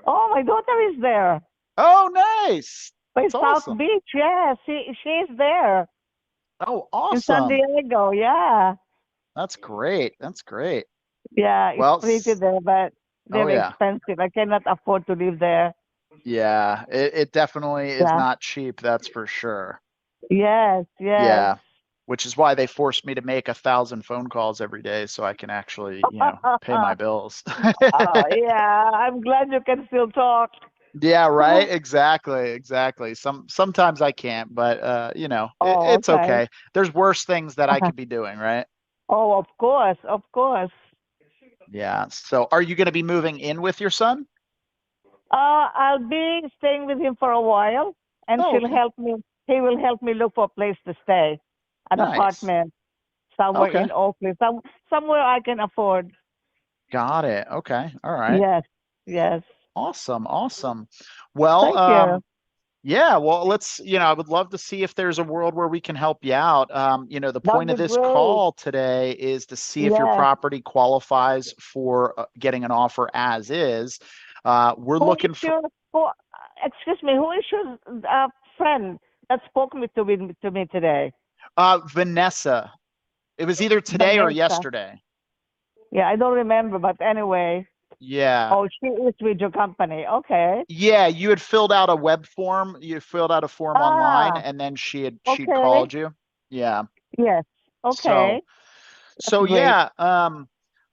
Oh, my daughter is there. Oh, nice. By That's South awesome. Beach. Yeah, she's there Oh, in San awesome. Diego. Yeah. That's great. That's great. Yeah, it's Well, pretty there, but oh they're yeah. expensive. I cannot afford to live there. Yeah, it definitely is Yeah. not cheap, that's for sure. Yes, yes. Yeah, which is why they forced me to make 1,000 phone calls every day so I can actually, pay my bills. Yeah, I'm glad you can still talk. Yeah, right. Exactly. Sometimes I can't, but Oh, it's okay. okay. There's worse things that I could be doing, right? Oh, of course, of course. Yeah. So, are you going to be moving in with your son? I'll be staying with him for a while, and Oh, she'll okay. help me. He will help me look for a place to stay, an Nice. apartment somewhere Okay. in Oakley, somewhere I can afford. Got it. Okay. All right. Yes, yes. Awesome. Well, Thank you. yeah, well, I would love to see if there's a world where we can help you out. The That'd point of be this great. call today is to see if your Yes. property qualifies for getting an offer as is. We're Who looking is for your, who, excuse me, who is your friend that spoke to me today? Vanessa. It was either today or Vanessa. yesterday. Yeah, I don't remember, but anyway. Yeah. Oh, she is with your company. Okay. Yeah, you had filled out a web form. You filled out a form online, Ah, and then she'd okay. called you. Yeah. Yes. So Okay. That's So great. yeah,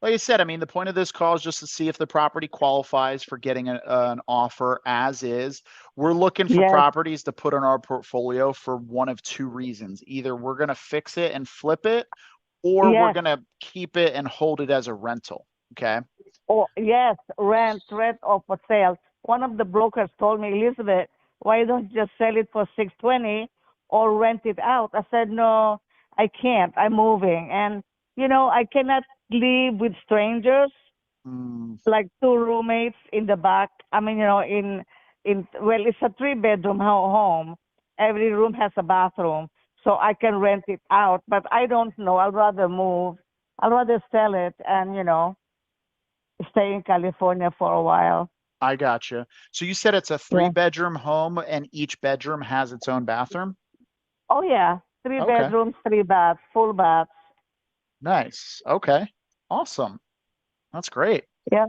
like I said, I mean, the point of this call is just to see if the property qualifies for getting an offer as is. We're looking for Yes. properties to put in our portfolio for one of two reasons. Either we're going to fix it and flip it, or we're Yes. going to keep it and hold it as a rental. Okay. Oh, yes. Rent or for sale. One of the brokers told me, Elizabeth, why don't you just sell it for 620 or rent it out? I said, no, I can't. I'm moving. And, I cannot live with strangers, Mm, like two roommates in the back. I mean, well, it's a three-bedroom home. Every room has a bathroom, so I can rent it out. But I don't know. I'd rather move. I'd rather sell it and, stay in California for a while. I gotcha. So you said it's a Yeah. three-bedroom home and each bedroom has its own bathroom? Oh, yeah. Three Okay. bedrooms, three baths, full baths. Nice. Okay. Awesome. That's great. Yeah.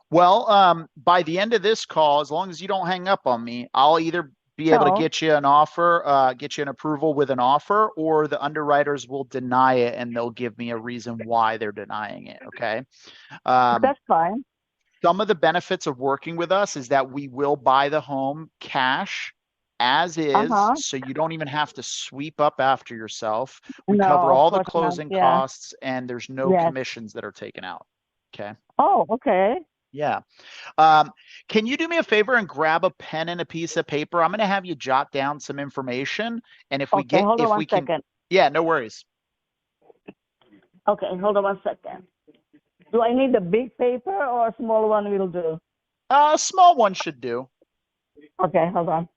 Well, by the end of this call, as long as you don't hang up on me, I'll either be able to No, get you an offer, get you an approval with an offer, or the underwriters will deny it and they'll give me a reason why they're denying it. Okay. that's fine. Some of the benefits of working with us is that we will buy the home cash as is, Uh-huh. so you don't even have to sweep up after yourself. We No, cover of all the course not. closing Yeah. costs and there's no Yes. commissions that are taken out. Okay. Oh, okay. Yeah. Can you do me a favor and grab a pen and a piece of paper? I'm going to have you jot down some information. And Okay, hold on if one we can, second. yeah, no worries. Okay, hold on one second. Do I need a big paper or a small one will do? A small one should do. Okay, hold on.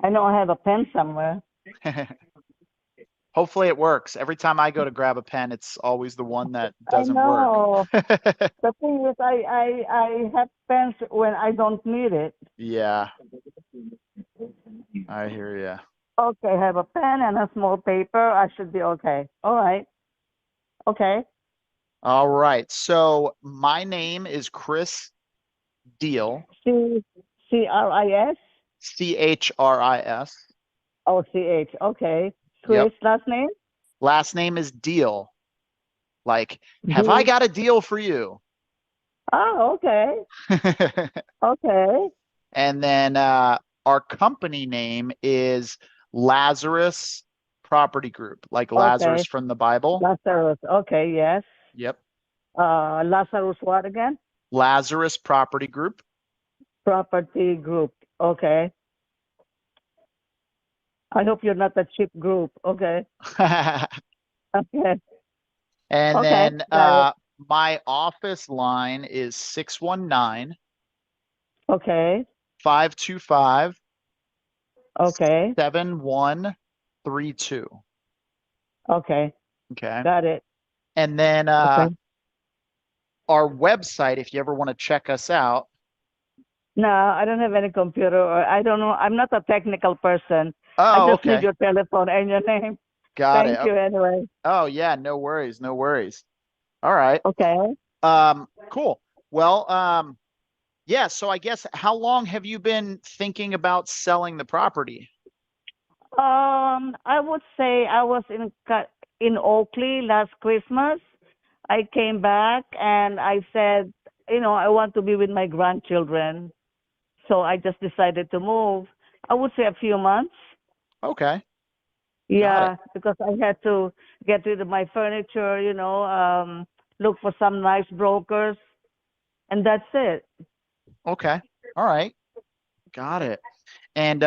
I know I have a pen somewhere. Hopefully it works. Every time I go to grab a pen, it's always the one that I doesn't work. know. The thing is, I have pens when I don't need it. Yeah, I hear you. Okay, I have a pen and a small paper. I should be okay. All right. Okay. All right. So my name is Chris Deal, CRIS? CHRIS. Oh, CH. Okay. Yep. Chris, last name? Last name is Deal. Like, have I D. got a deal for you? Oh, okay. Okay. And then our company name is Lazarus Property Group, like Lazarus Okay. from the Bible. Lazarus. Okay, yes. Yep. Lazarus what again? Lazarus Property Group. Property Group. Okay. I hope you're not a cheap group. Okay. Okay. And Okay. then Got it. my office line is 619 Okay. 525 Okay. 7132. Okay. Okay. Got it. And then Okay. our website, if you ever want to check us out. No, I don't have any computer, or I don't know. I'm not a technical person. I Oh, just need okay. your telephone and your name. Got it. Thank you anyway. Oh, yeah, no worries, no worries. All right. Okay. Cool. Well, yeah, so I guess how long have you been thinking about selling the property? I would say I was in Oakley last Christmas. I came back and I said, I want to be with my grandchildren. So I just decided to move. I would say a few months. Okay. Got Yeah, it. because I had to get rid of my furniture, look for some nice brokers, and that's it. Okay. All right. Got it. And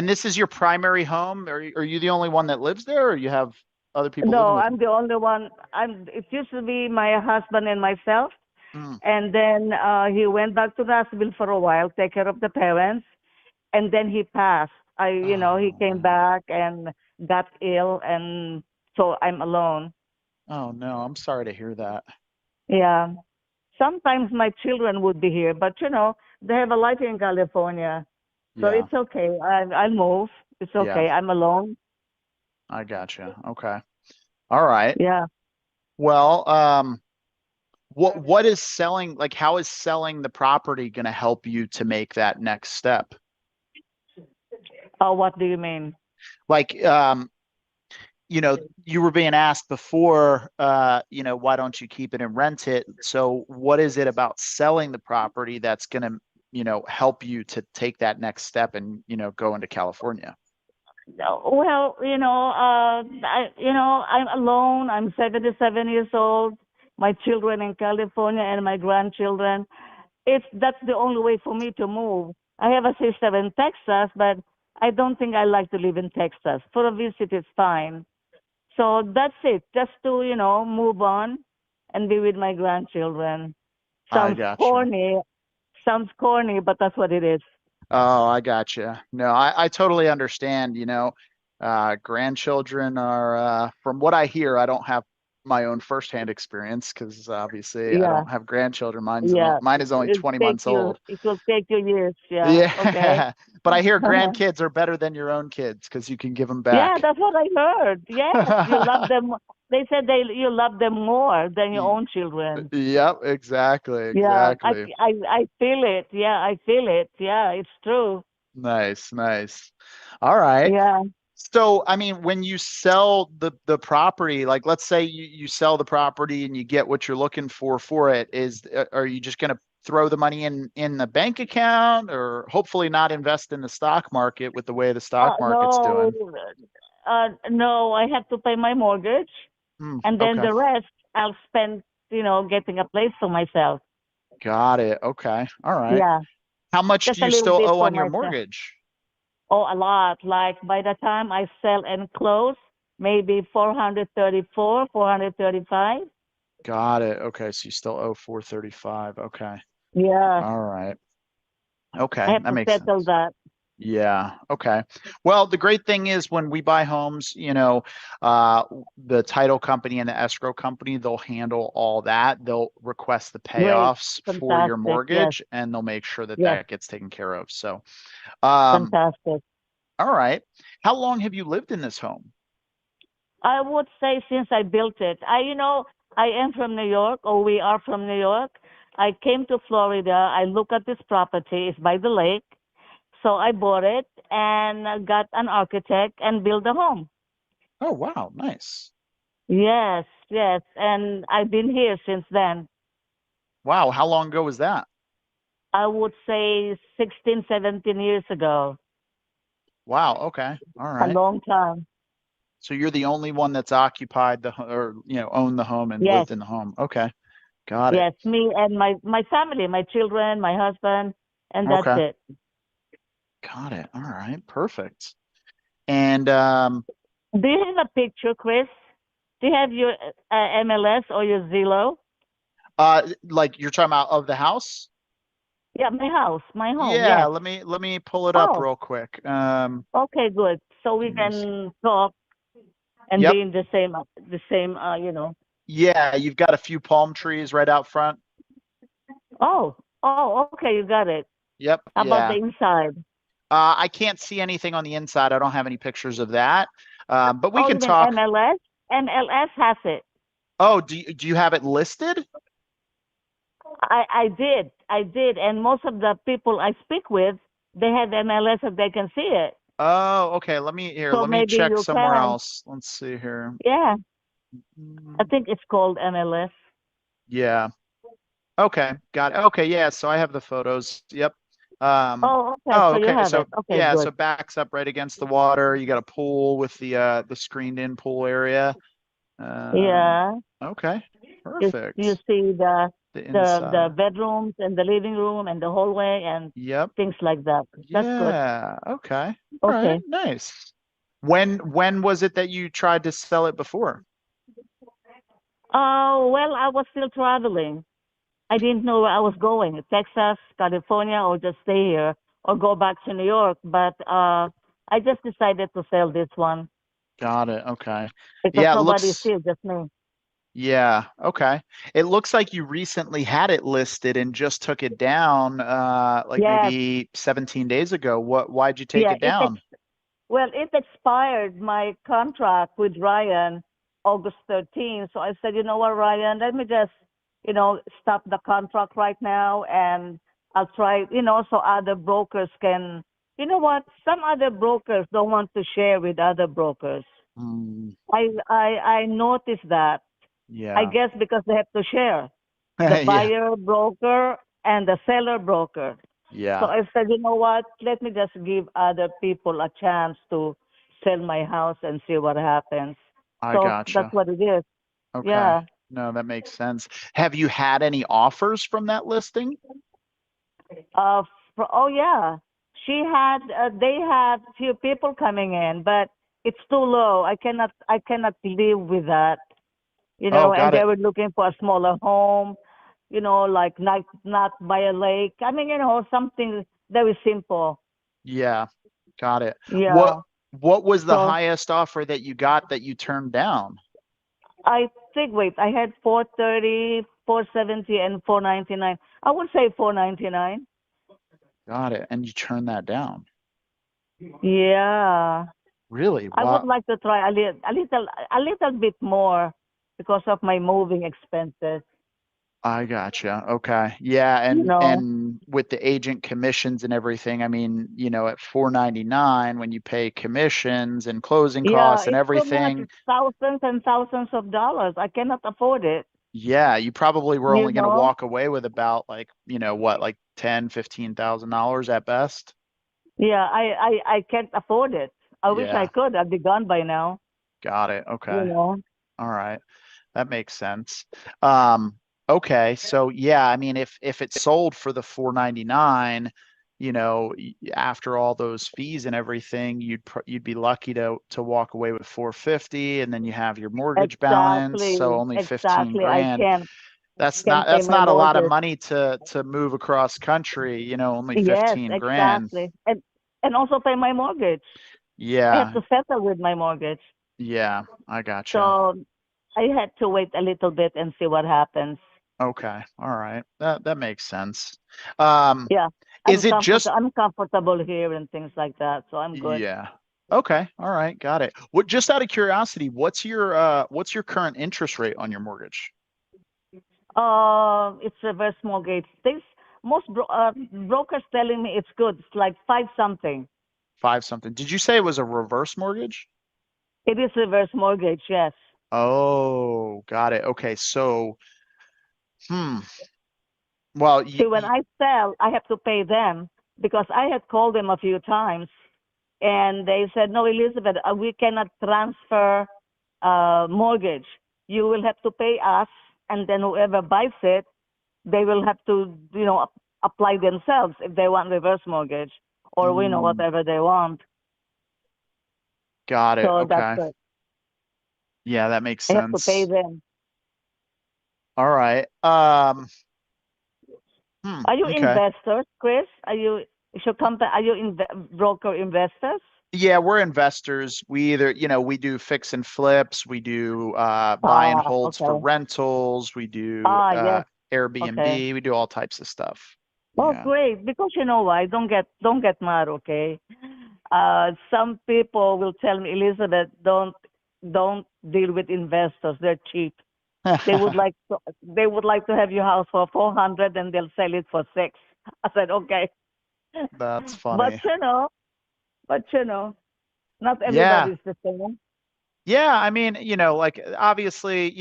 this is your primary home? Are you the only one that lives there, or you have other people living No, with I'm the only one. It used to be my husband and myself, you? and then he went back to Nashville for a while, take care of the parents, and then he passed. He Oh, came back and got ill, and so I'm alone. oh no, I'm sorry to hear that. Yeah. Sometimes my children would be here, but they have a life in California, so Yeah. it's okay. I'll move. It's Yeah. okay. I'm alone. I gotcha. Okay. All right. Yeah. Well, what is selling, like, how is selling the property going to help you to make that next step? Oh, what do you mean? Like, you were being asked before, why don't you keep it and rent it? So what is it about selling the property that's going to, help you to take that next step and, go into California? Well, I'm alone. I'm 77 years old. My children in California and my grandchildren. That's the only way for me to move. I have a sister in Texas, but I don't think I like to live in Texas. For a visit, it's fine. So that's it. Just to, move on and be with my grandchildren. I Sounds gotcha. corny. Sounds corny, but that's what it is. Oh, I gotcha. No, I totally understand. Grandchildren are, from what I hear, I don't have my own firsthand experience because obviously I Yeah, don't have grandchildren. yeah. Mine is only 20 months old. It will take you years. Yeah. Okay. Yeah, but I hear grandkids are better than your own kids because you can give them Yeah, back. that's what I heard. Yes, you love them. They said you love them more than your own children. Yep, exactly, Yeah, exactly. I feel it. Yeah, I feel it. Yeah, it's true. Nice, nice. All right. Yeah. So, I mean, when you sell the property, like let's say you sell the property and you get what you're looking for it, are you just going to throw the money in the bank account, or hopefully not invest in the stock market with the way the stock market's No, doing? no, I have to pay my mortgage, and then Okay. the rest I'll spend, getting a place for myself. Got it. Okay. All right. Yeah, How much just do a you little still bit owe for on your myself. mortgage? Oh, a lot. Like by the time I sell and close, maybe 434, 435. Got it. Okay. So you still owe 435. Okay. Yeah, All right. I Okay. have That to makes settle sense. that. Yeah. Okay. Well, the great thing is when we buy homes, uh, the title company and the escrow company, they'll handle all that. They'll request the Great, payoffs for your fantastic. Yes, mortgage and they'll make sure that yes, that gets taken care of. So, um, fantastic. all right. How long have you lived in this home? I would say since I built it. I am from New York, or we are from New York. I came to Florida. I look at this property. It's by the lake. So I bought it and got an architect and built a home. Oh, wow. Nice. Yes, yes. And I've been here since then. Wow. How long ago was that? I would say 16, 17 years ago. Wow. Okay. All A right. long time. So you're the only one that's occupied or, owned the home and Yes, lived in the home. Okay. Got it. yes. Me and my family, my children, my husband. and that's Okay. it. Got it. All right. Perfect. And Do you have a picture, Chris? Do you have your MLS or your Zillow? like you're talking about of the house? Yeah, my house, my home. Yeah, Yes. let me pull it up Oh, real quick. okay, good. So we Let me see. can talk and Yep. be in the same, you know. Yeah, you've got a few palm trees right out front. Oh, okay, you got it. Yep. How about Yeah. the inside? I can't see anything on the inside. I don't have any pictures of that. But we Oh, can you mean talk. MLS? MLS has it. Oh, do you have it listed? I did, and most of the people I speak with, they have MLS and they can see it. Oh, okay. So Let me maybe check you somewhere can. else. Let's see here. Yeah, I Mm, think it's called MLS. Yeah. Okay. Got it. Okay, yeah. So I have the photos. Yep. Oh, okay, Oh, so you okay. have So it. Okay, yeah, so good. it backs up right against the water. You got a pool with the screened in pool area. Um, Yeah, okay. you Perfect. see The the inside. bedrooms and the living room and the hallway and Yep. things like that. That's good. Yeah. Okay. All right. Okay. Nice. When was it that you tried to sell it before? Oh, well, I was still traveling. I didn't know where I was going, Texas, California, or just stay here or go back to New York. But I just decided to sell this one Got it. Okay. because Yeah, it nobody's looks, here, just me. yeah, okay. It looks like you recently had it listed and just took it down like Yes, maybe 17 days ago. Why'd you take yeah. it down? Well, it expired my contract with Ryan August 13th. So I said, you know what, Ryan, let me just, stop the contract right now and I'll try, so other brokers can, you know what, some other brokers don't want to share with other brokers. Mm, I noticed that. I yeah. guess because they have to share the Yeah. buyer broker and the seller broker. So Yeah. I said, you know what? Let me just give other people a chance to sell my house and see what happens. I So that's gotcha. what it is. Okay. Yeah. No, that makes sense. Have you had any offers from that listing? Oh yeah. They had few people coming in, but it's too low. I cannot live with that. Oh, And got they it. were looking for a smaller home, like not by a lake. I mean, something very simple. Yeah, got it. What Yeah. what was the So highest offer that you got that you turned down? I think, wait, I had 430, 470, and 499. I would say 499. Got it. And you turned that down. Yeah. Really? I would Wow. like to try a little bit more because of my moving expenses. I gotcha. Okay. Yeah, You know. and with the agent commissions and everything, I mean, at 499 when you pay commissions and closing Yeah, costs and it's too much. everything, It's thousands and thousands of dollars. I cannot afford it. yeah, you probably were You only going to know. walk away with about like, what, like 10, $15,000 at best? Yeah, I can't afford it. I wish I Yeah, could. I'd be gone by now. got it. You Okay. know. All right. That makes sense. Um, okay, so yeah, I mean, if it sold for the 499, after all those fees and everything, you'd be lucky to walk away with 450, and then you have your mortgage balance, so Exactly. only 15 Exactly. I grand. can't pay That's my not a lot of mortgage. money to move across country, only Yes, 15 grand. exactly. And also pay my mortgage. I have Yeah, to settle with my mortgage. yeah, I gotcha. So I had to wait a little bit and see what happens. Okay, all right. That makes sense. Um, Yeah. is it just I'm comfortable here and things like that, so I'm good. Yeah. Okay. All right. Got it. What, just out of curiosity, what's your current interest rate on your mortgage? It's reverse mortgage. Brokers telling me it's good. It's like five something. Five something. Did you say it was a reverse mortgage? It is reverse mortgage, yes. Oh, got it. Okay. So, well, See, when I sell, I have to pay them because I had called them a few times and they said, no, Elizabeth, we cannot transfer mortgage. You will have to pay us, and then whoever buys it, they will have to, apply themselves if they want reverse mortgage or whatever they want. Got it. So that's Okay. it. Yeah, that makes I have to pay sense. them. All right. Are you Okay. investors, Chris? Are you broker investors? Yeah, we're investors. We either, we do fix and flips, we do buy and holds for Okay. rentals, we do Yes. Airbnb, Okay. we do all types of stuff. Oh, Yeah. great! Because you know why? Don't get mad, okay? Some people will tell me, Elizabeth, don't deal with investors. They're cheap. They would like to have your house for 400 and they'll sell it for 6. I said, okay. That's But funny. not Yeah. everybody's the same. Yeah, I mean, like obviously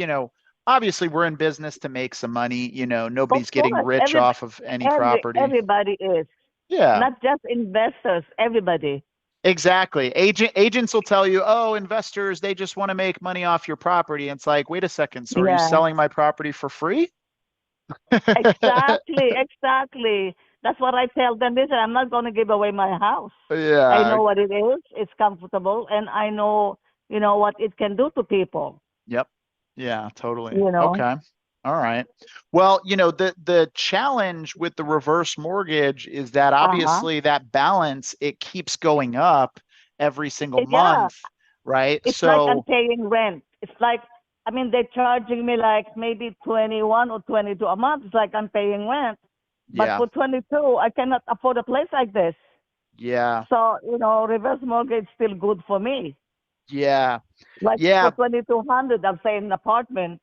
we're in business to make some money, nobody's Of getting course, rich off of any property. everybody is. Yeah. Not just investors, everybody. Exactly. Agents will tell you, oh, investors, they just want to make money off your property. And it's like, wait a second, so are you Yeah. selling my property for free? Exactly. That's what I tell them. Listen, I'm not going to give away my house. I Yeah. know what it is. It's comfortable, and I know, what it can do to people. Yep. Yeah, totally. You know. Okay. All right. Well, the challenge with the reverse mortgage is that obviously that balance, it keeps going up every single Yeah. month, right? It's like I'm paying rent. It's like, I mean, they're charging me like maybe 21 or 22 a month. It's like I'm paying rent. But yeah. for 22, I cannot afford a place like this. Yeah. So, reverse mortgage is still good for me. Yeah. Like Yeah. for 2,200, I'll say an apartment.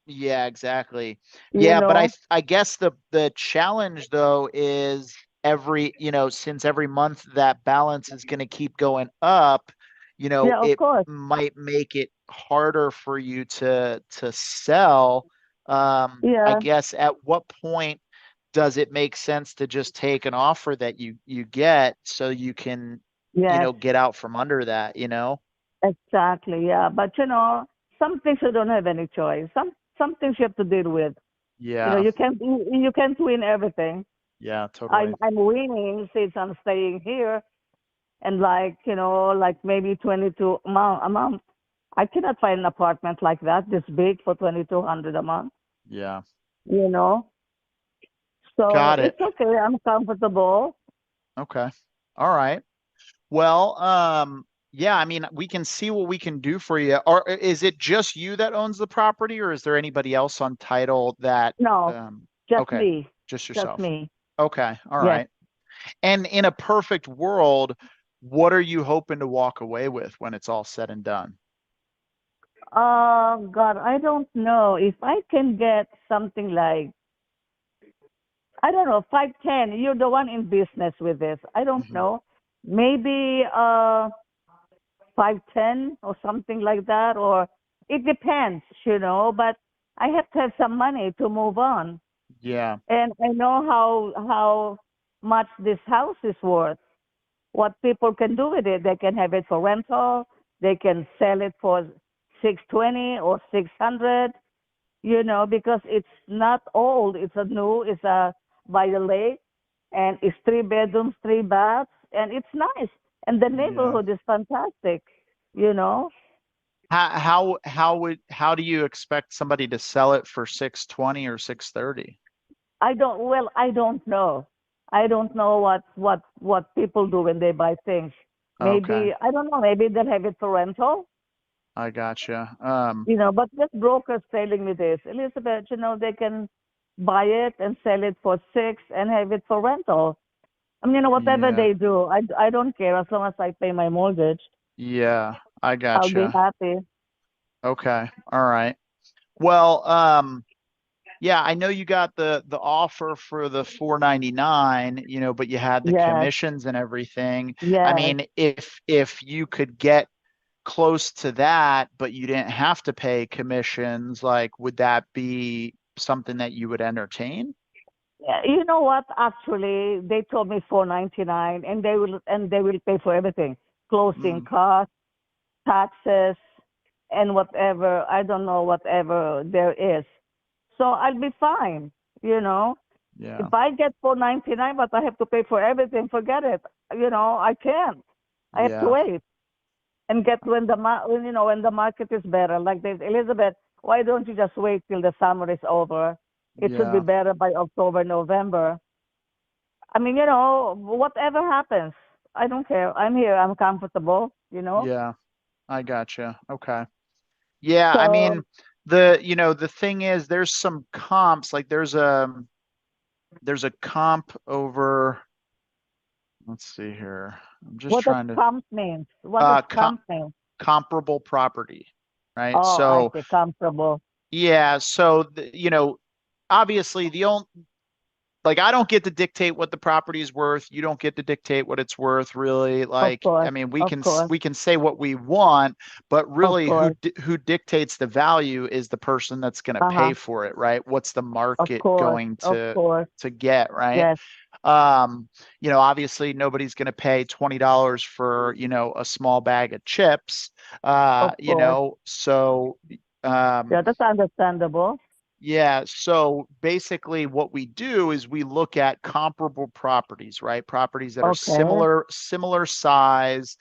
Yeah, exactly. Yeah, but I guess the challenge though is since every month that balance is going to keep going up, Yeah, of it course. might make it harder for you to sell. I Yeah. guess at what point does it make sense to just take an offer that you get so you can, Yes. get out from under that, Exactly. Yeah. But some things you don't have any choice. Some things you have to deal with. Yeah. You can't win everything. Yeah, totally. I'm winning since I'm staying here, and like maybe 22 a month. I cannot find an apartment like that this big for 2,200 a month. Yeah. So Got it. it's okay. I'm comfortable. Okay. All right. Well, yeah, I mean, we can see what we can do for you. Or is it just you that owns the property, or is there anybody else on title that? No, just Okay, me. just yourself. Just me. Okay. All Yes. right. And in a perfect world, what are you hoping to walk away with when it's all said and done? God, I don't know if I can get something like, I don't know, 510. You're the one in business with this. I don't know. Maybe 510 or something like that, or it depends, but I have to have some money to move on. Yeah. And I know how much this house is worth. What people can do with it, they can have it for rental, they can sell it for 620 or 600, because it's not old. It's a by the lake, and it's 3 bedrooms, 3 baths, and it's nice. And the neighborhood is fantastic, How do you expect somebody to sell it for 620 or 630? I don't know. I don't know what people do when they buy things. Maybe Okay. I don't know. Maybe they'll have it for rental. I gotcha. But just brokers telling me this, Elizabeth, they can buy it and sell it for 6 and have it for rental. I mean, whatever Yeah. they do, I don't care as long as I pay my mortgage. Yeah, I I'll be gotcha. happy. Okay. All right. Well, yeah, I know you got the offer for the 499, but you had the Yes. commissions and everything. I Yes. mean, if you could get close to that, but you didn't have to pay commissions, like, would that be something that you would entertain? Yeah, you know what? Actually, they told me 499, and they will pay for everything, closing costs, taxes, and whatever. I don't know whatever there is. So I'll be fine. Yeah. If I get $499, but I have to pay for everything, forget it. I can't. I have to Yeah. wait and get when when the market is better. Like this, Elizabeth, why don't you just wait till the summer is over? It should be Yeah. better by October, November. I mean, whatever happens, I don't care. I'm here. I'm comfortable. Yeah. I gotcha. Okay. Yeah, I So mean, the thing is there's some comps, like there's a comp over, let's see here. I'm just what does trying to comp mean? What does uh com comp mean? comparable property, right? Oh, I So, see. Comfortable. yeah, so obviously the only, like, I don't get to dictate what the property is worth. You don't get to dictate what it's worth, really. Of Like, I course. mean, we Of can course. we can say what we want, but Of really, course. who dictates the value is the person that's going to Uh-huh. pay for it, right? What's the Of market course. going Of course. to get, right? Yes. Obviously nobody's going to pay $20 for, a small bag of chips. Of course. So Yeah, that's understandable. yeah, so basically what we do is we look at comparable properties, right? Properties that are Okay. similar size,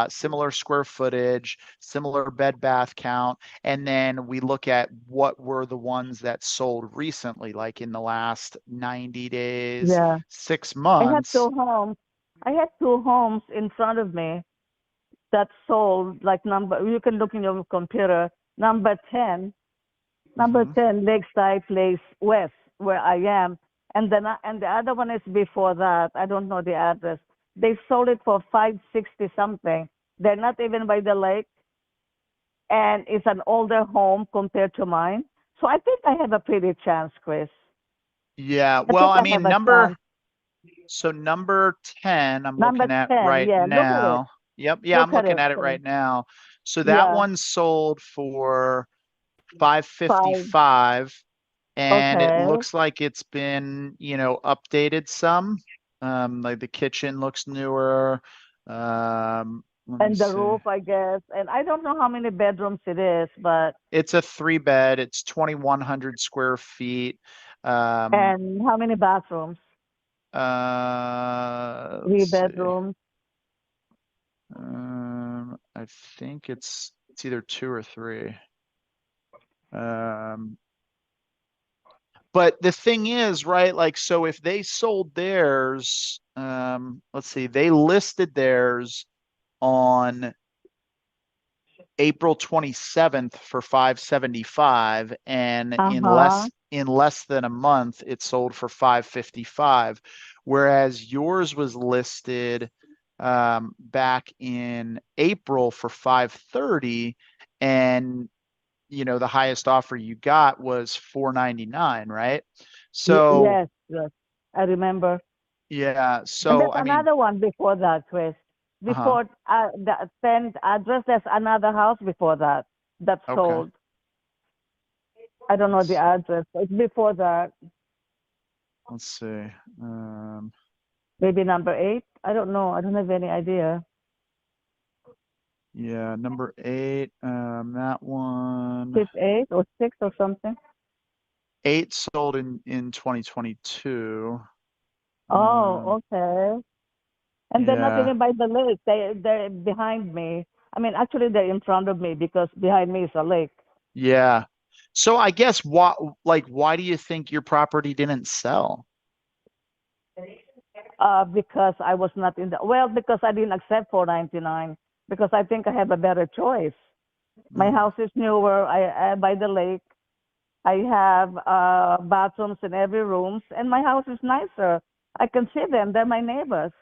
similar square footage, similar bed bath count, and then we look at what were the ones that sold recently, like in the last 90 days, Yeah. 6 I had months. two homes. I had two homes in front of me that sold like you can look in your computer, number 10, number Mhm. 10 Lakeside Place West, where I am. And the other one is before that. I don't know the address. They sold it for 560 something. They're not even by the lake, and it's an older home compared to mine. So I think I have a pretty chance, Chris. Yeah, I well, think I I have mean, a chance. number 10, I'm Number looking at 10, right yeah. Look at it. now. Yep, yeah, I'm Look at looking it. at it right now. So that Yeah. one sold for Five. 555, and it Okay. looks like it's been, updated some. Like the kitchen looks newer. Let me And the see. roof, I guess. And I don't know how many bedrooms it is, but It's a 3 bed. It's 2,100 square feet. Um, and how many bathrooms? Three let's see. bedrooms. I think it's either 2 or 3. Um, but the thing is, right? Like, so if they sold theirs, let's see, they listed theirs on April 27th for 575, and in Uh-huh. less than a month, it sold for 555, whereas yours was listed back in April for 530, and the highest offer you got was 499, right? So Yes, yes. I remember. yeah, And so there's I mean, another one before that, Chris. uh-huh. Before the 10th address, there's another house before that Okay. sold. I don't know the address. It's before that. Let's see. Um, Maybe number 8. I don't know. I don't have any idea. yeah, number 8, that one. 8 or 6 or something. 8 sold in 2022. Oh, okay. And they're not Yeah. even by the lake. They're behind me. I mean, actually, they're in front of me because behind me is a lake. Yeah. So I guess why do you think your property didn't sell? Because I was not in the because I didn't accept 499 because I think I have a better choice. My Mm. house is newer. I by the lake. I have bathrooms in every room, and my house is nicer. I can see them. They're my neighbors.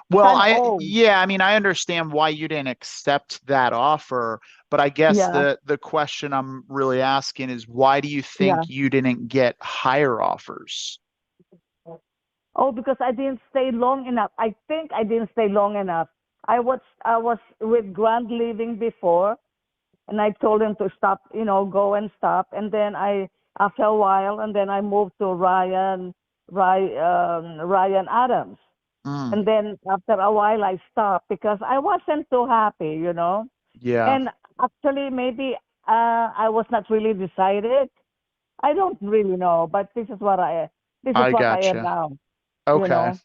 Well, Kind of old. I mean, I understand why you didn't accept that offer, but I guess Yeah, the question I'm really asking is why do you yeah. think you didn't get higher offers? Oh, because I didn't stay long enough. I think I didn't stay long enough. I was with Grand Living before, and I told him to stop, go and stop. And then after a while, and then I moved to Ryan Adams. Mm, And then after a while, I stopped because I wasn't too happy, yeah. And actually, maybe I was not really decided. I don't really know, but this is what This is I what I am gotcha. now, you Okay. know.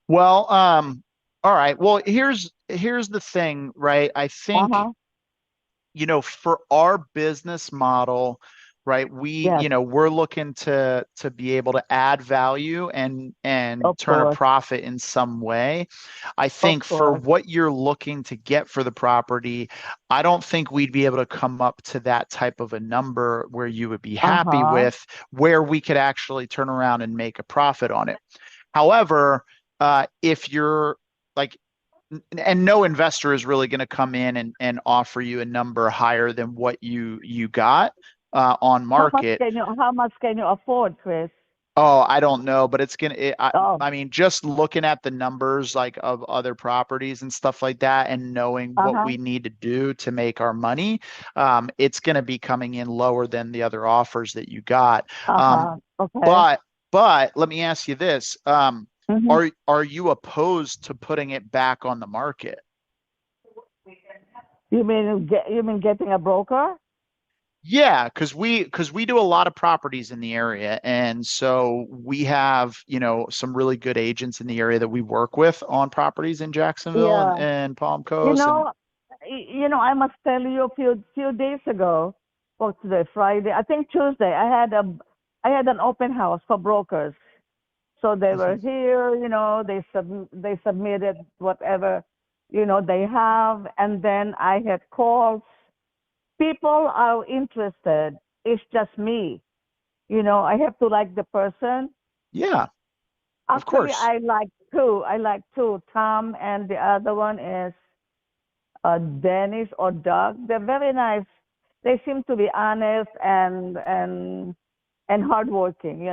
Well, all right. Well, here's the thing, right? I think, Uh-huh. for our business model, right, Yes, we're looking to be able to add value and of turn a course. profit in some way. I Of think for course. what you're looking to get for the property, I don't think we'd be able to come up to that type of a number where you would be happy Uh-huh. with, where we could actually turn around and make a profit on it. However, if you're like, and no investor is really going to come in and offer you a number higher than what you got on market. How much can you afford, Chris? Oh, I don't know, but it's gonna. Oh, I mean, just looking at the numbers like of other properties and stuff like that, and knowing what uh-huh. we need to do to make our money, it's gonna be coming in lower than the other offers that you got. Um, Uh-huh. Okay. but let me ask you this: Mm-hmm. are you opposed to putting it back on the market? You mean getting a broker? Yeah, because we do a lot of properties in the area, and so we have some really good agents in the area that we work with on properties in Jacksonville and, Yeah. and Palm You Coast. And know, I must tell you a few days ago, or today, Friday, I think Tuesday, I had an open house for brokers. So they were Mhm. here, they submitted whatever, they have, and then I had calls. People are interested. It's just me. I have to like the person. Yeah, of Actually, course. I like two. I like two. Tom and the other one is Dennis or Doug. They're very nice. They seem to be honest and hardworking.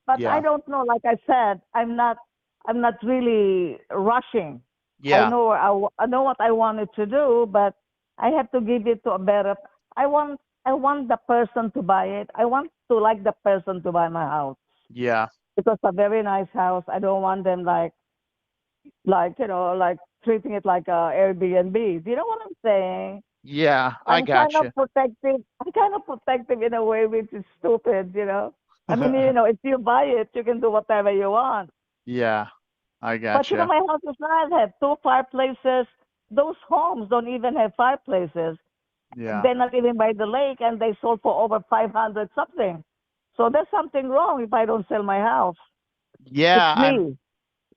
But I Yeah, don't know. Like I said, I'm not really rushing. I yeah, know I know what I wanted to do, but I have to give it to a better. I want the person to buy it. I want to like the person to buy my house yeah, because a very nice house. I don't want them like treating it like a Airbnb. You know what I'm saying? yeah. I I'm kind of gotcha. protective. I'm kind of protective in a way which is stupid. I mean, if you buy it, you can do whatever you want. Yeah, I But gotcha. my house does not have two fireplaces. Those homes don't even have fireplaces. Yeah, They're not even by the lake, and they sold for over 500 something. So there's something wrong if I don't sell my house. It's yeah. I'm. me.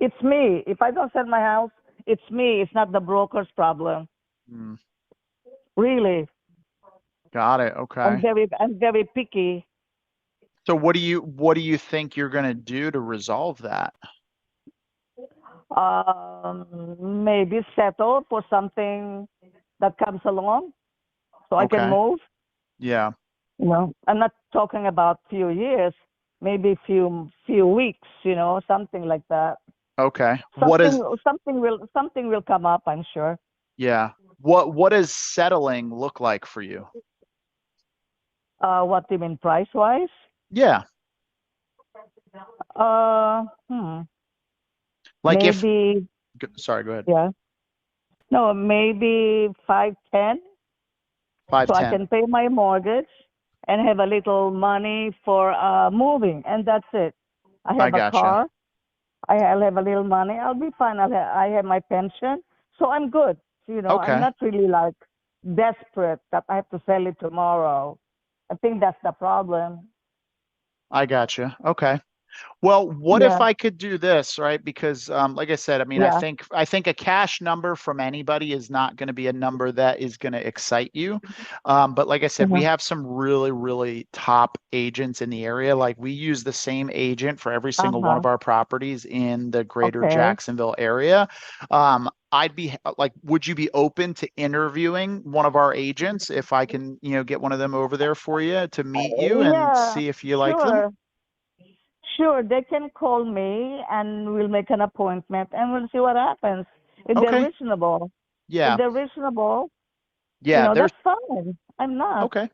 It's me. If I don't sell my house, it's me. It's not the broker's problem. mm, Really. Got it. Okay. I'm very picky. So what do you think you're gonna do to resolve that? Maybe settle for something that comes along so I can Okay. move. Yeah. I'm not talking about few years, maybe few weeks, something like that. Okay. What is Something will come up, I'm sure. Yeah. What does settling look like for you? What do you mean price wise? Yeah. Uh, hmm, Like if maybe sorry, go ahead. yeah. No, maybe 510, so I 510. can pay my mortgage and have a little money for moving, and that's it. I I have a gotcha. car. I'll have a little money. I'll be fine. I have my pension, so I'm good. I'm Okay. not really like desperate that I have to sell it tomorrow. I think that's the problem. I gotcha. Okay. Well, what if Yeah, I could do this, right? Because like I said, I mean, I yeah. think I think a cash number from anybody is not going to be a number that is going to excite you. But like I said, we Uh-huh. have some really, really top agents in the area. Like we use the same agent for every single one Uh-huh. of our properties in the greater Okay. Jacksonville area. I'd be like, would you be open to interviewing one of our agents if I can, get one of them over there for you to meet you and Yeah, see if you like them? sure. Sure, they can call me and we'll make an appointment and we'll see what happens. If they're Okay. reasonable, if Yeah. they're reasonable, Yeah, there's that's fine. I'm not. okay.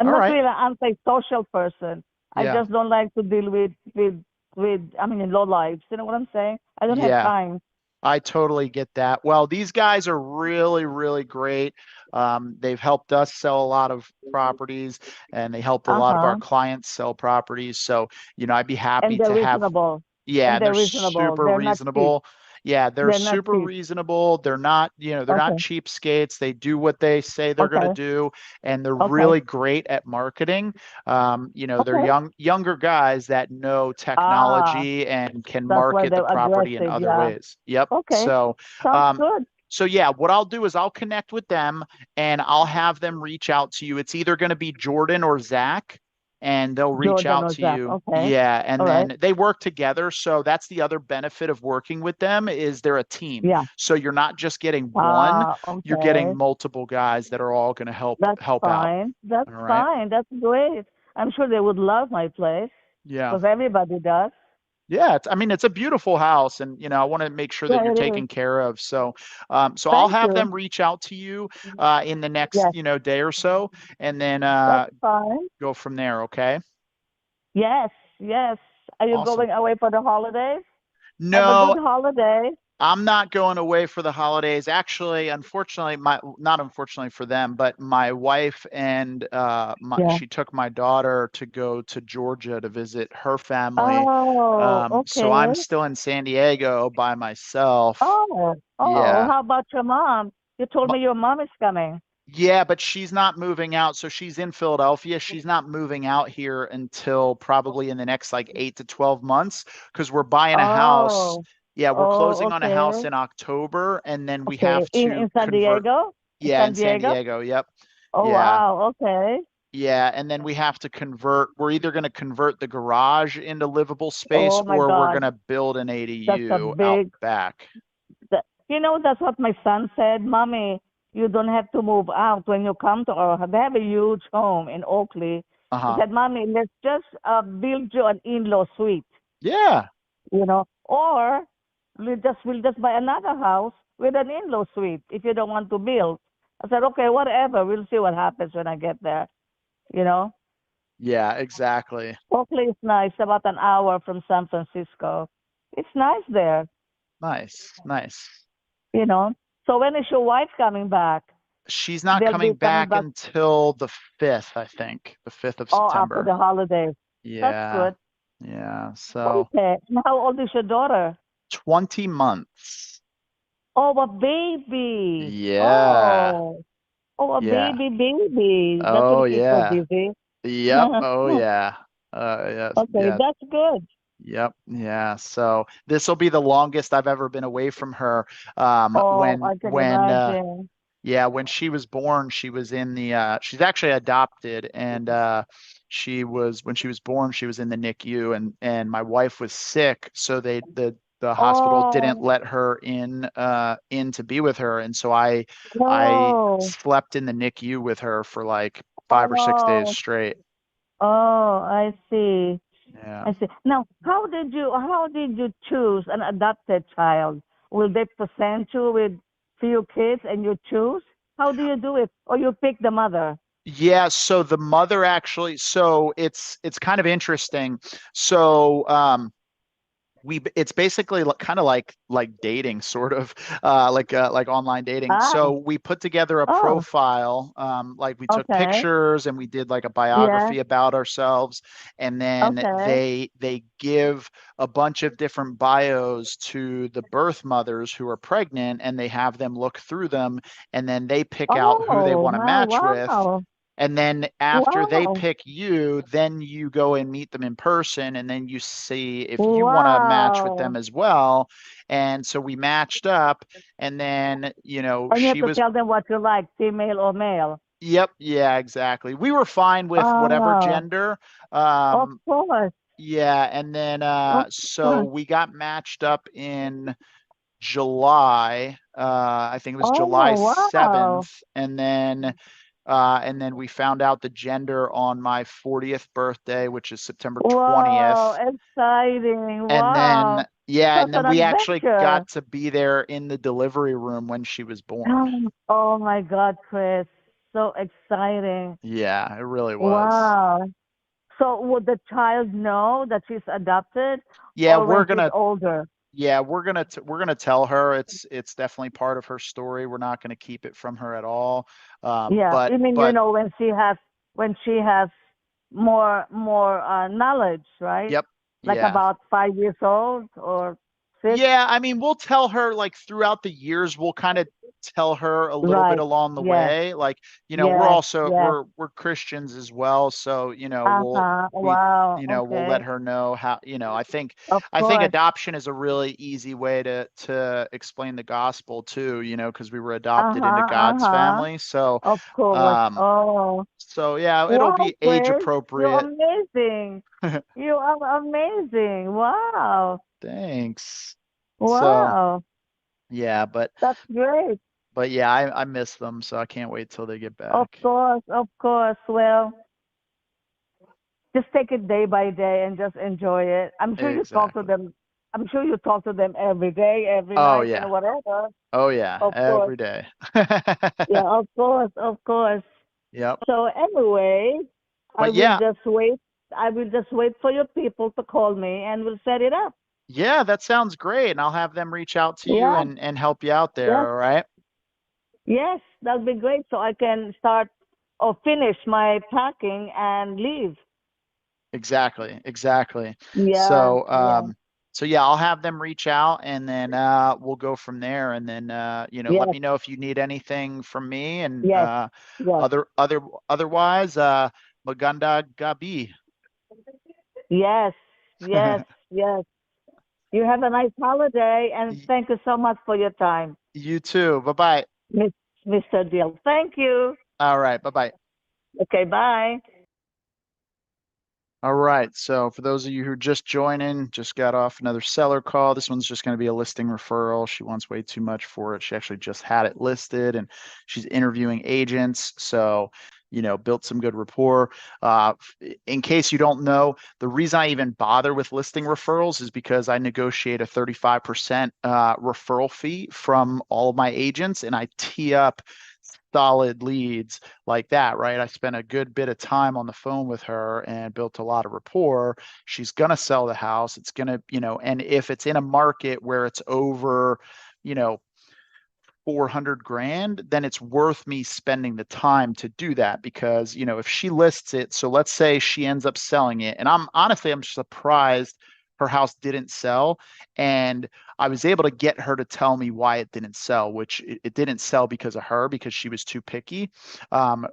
I'm All not right. really an antisocial person. I Yeah. just don't like to deal with I mean, low lives. You know what I'm saying? I don't have Yeah. time. I totally get that. Well, these guys are really, really great. They've helped us sell a lot of properties, and they helped a lot of our Uh-huh. clients sell properties. So, I'd be And happy they're to have, reasonable. yeah, And and they're they're reasonable. super They're not cheap. reasonable. Yeah, they're They're not super cheap. reasonable. They're not, they're not Okay. cheapskates. They do what they say they're going to Okay. do, and they're Okay. really great at marketing. They're Okay. younger guys that know Ah, technology and can that's why market the they're property in aggressive. other Yeah. ways. Yep. Okay. So, Sounds um, good. so yeah, what I'll do is I'll connect with them and I'll have them reach out to you. It's either going to be Jordan or Zach, and they'll reach Jordan out or to Zach. you. Okay. Yeah, and All right. then they work together. So that's the other benefit of working with them is they're a team. Yeah. So you're not just getting one, Ah, you're getting okay. multiple guys that are all going to That's help out. fine. That's All right. fine. That's great. I'm sure they would love my place Yeah. because everybody does. Yeah, it's a beautiful house, and I want to make sure that Yeah, you're it is. taken care of. So I'll Thank have you. them reach out to you in the next, Yes, day or so, and then that's fine. go from there. Okay. Yes, yes. Are you Awesome. going away for the holidays? Have a No, good holiday. I'm not going away for the holidays. Actually, unfortunately, not unfortunately for them, but my wife and Yeah. she took my daughter to go to Georgia to visit her family. Oh, So I'm okay. still in San Diego by myself. Oh, oh, Yeah. how about your mom? You told me your mom is coming. Yeah, but she's not moving out. So she's in Philadelphia. She's not moving out here until probably in the next like 8 to 12 months because we're buying a house. Oh, Yeah, we're oh, closing on a house okay. in October and then we Okay. have In to San convert. Diego? In Yeah, in San San Diego? Diego. Yep. Oh, Yeah. wow. Okay. Yeah, and then we have to convert. We're either going to convert the garage into livable space Oh my or we're going God. to build an That's a ADU out big, back. that's what my son said. Mommy, you don't have to move out when you come to our house. They have a huge home in Oakley. He Uh-huh. said, Mommy, let's just build you an in-law suite, Yeah. or we'll just buy another house with an in-law suite if you don't want to build. I said, okay, whatever. We'll see what happens when I get there. You know, Yeah, exactly. Oakley is nice, about an hour from San Francisco. It's nice there. Nice. Nice. So when is your wife coming back? She's not They'll be coming coming back back, until the 5th, I think. The 5th of after September. the holidays. That's Yeah. good. Yeah. So Okay. And how old is your daughter? 20 months. Oh, a baby. Yeah. Oh, a Yeah. baby. That Oh will keep her yeah. busy. Yep. Oh yeah. Yes. Okay, Yeah. that's good. Yep. Yeah. So this will be the longest I've ever been away from her. Oh, I can imagine. Yeah, when she was born, she was in the she's actually adopted and when she was born, she was in the NICU and my wife was sick, so the hospital didn't Oh, let her in to be with her. And so I no. slept in the NICU with her for like Oh, 5 or 6 days no. straight. Oh, I see. Yeah. I see. Now, how did you choose an adopted child? Will they present you with few kids and you choose? How do you do it? Or you pick the mother? Yeah, so the mother actually, so it's kind of interesting. So it's basically kind of like dating sort of like online dating. Ah, So we put together a oh, profile, like we took okay. pictures and we did like a Yeah, biography about ourselves, and then okay. they give a bunch of different bios to the birth mothers who are pregnant, and they have them look through them, and then they pick out who they Oh, want to my, match with. wow. And then after they Wow. pick you, then you go and meet them in person, and then you see if you want to match with Wow. them as well. And so we matched up, and then, And you have she to was, tell them what you like, female or male. yep, yeah, exactly. We were fine with whatever Oh, gender. of Um, course. yeah, and then Of so course. we got matched up in July. I think it was July Oh, wow. 7th, and then we found out the gender on my 40th birthday, which is September Wow, 20th. exciting. And then, Wow. yeah, Such and then an we actually adventure. got to be there in the delivery room when she was born. Oh my God, Chris. So exciting. Yeah, it really was. Wow. So would the child know that she's adopted Yeah, or when she's older? Yeah, we're gonna tell her it's definitely part of her story. We're not gonna keep it from her at all. Yeah, But I mean, when she has more knowledge, right? yep, Like yeah. about 5 years old or 6. Yeah, I mean, we'll tell her like throughout the years, we'll kind of tell her a little bit Right. along the Yes. way. Like, we're Yes. also Yes. we're Christians as well, so Uh-huh. Wow. we'll let Okay. her know how, Of I think course. adoption is a really easy way to explain the gospel too, because we were adopted into Uh-huh. God's Uh-huh. family. So, Of course. um, Oh. so yeah, it'll Wow, be age Chris. You're appropriate. amazing. You are amazing. Wow. Thanks. So, Wow. yeah, That's great. but yeah, I miss them, so I can't wait till they get Of back. course. Of course. Well, just take it day by day and just enjoy it. I'm sure you talk to Exactly. them. I'm sure you talk to them every day, every Oh night, yeah. and whatever. Oh yeah. Of course. Every day. Yeah, of course, of course. Yep. So anyway, I But will yeah, just wait. I will just wait for your people to call me and we'll set it up. yeah, that sounds great. And I'll have them reach out to you Yeah, and help you out there, yes, all right? yes, that'll be great. So I can start or finish my packing and leave. Exactly. Exactly. Yeah, So yeah, so yeah, I'll have them reach out and then we'll go from there. And then let yes, me know if you need anything from me and yes, yes, otherwise Maganda Gabi. yes, yes, yes. You have a nice holiday and Y- thank you so much for your time, You too. Bye-bye. Miss, Mr. Deal. Thank you. All right. Bye-bye. Okay, bye. All right. So for those of you who are just joining, just got off another seller call. This one's just going to be a listing referral. She wants way too much for it. She actually just had it listed and she's interviewing agents. So, built some good rapport. In case you don't know, the reason I even bother with listing referrals is because I negotiate a 35% referral fee from all of my agents and I tee up solid leads like that, right? I spent a good bit of time on the phone with her and built a lot of rapport. She's going to sell the house. It's going to, and if it's in a market where it's over, you know, 400 grand, then it's worth me spending the time to do that because, if she lists it, so let's say she ends up selling it, and I'm surprised her house didn't sell. And I was able to get her to tell me why it didn't sell, which it didn't sell because of her, because she was too picky.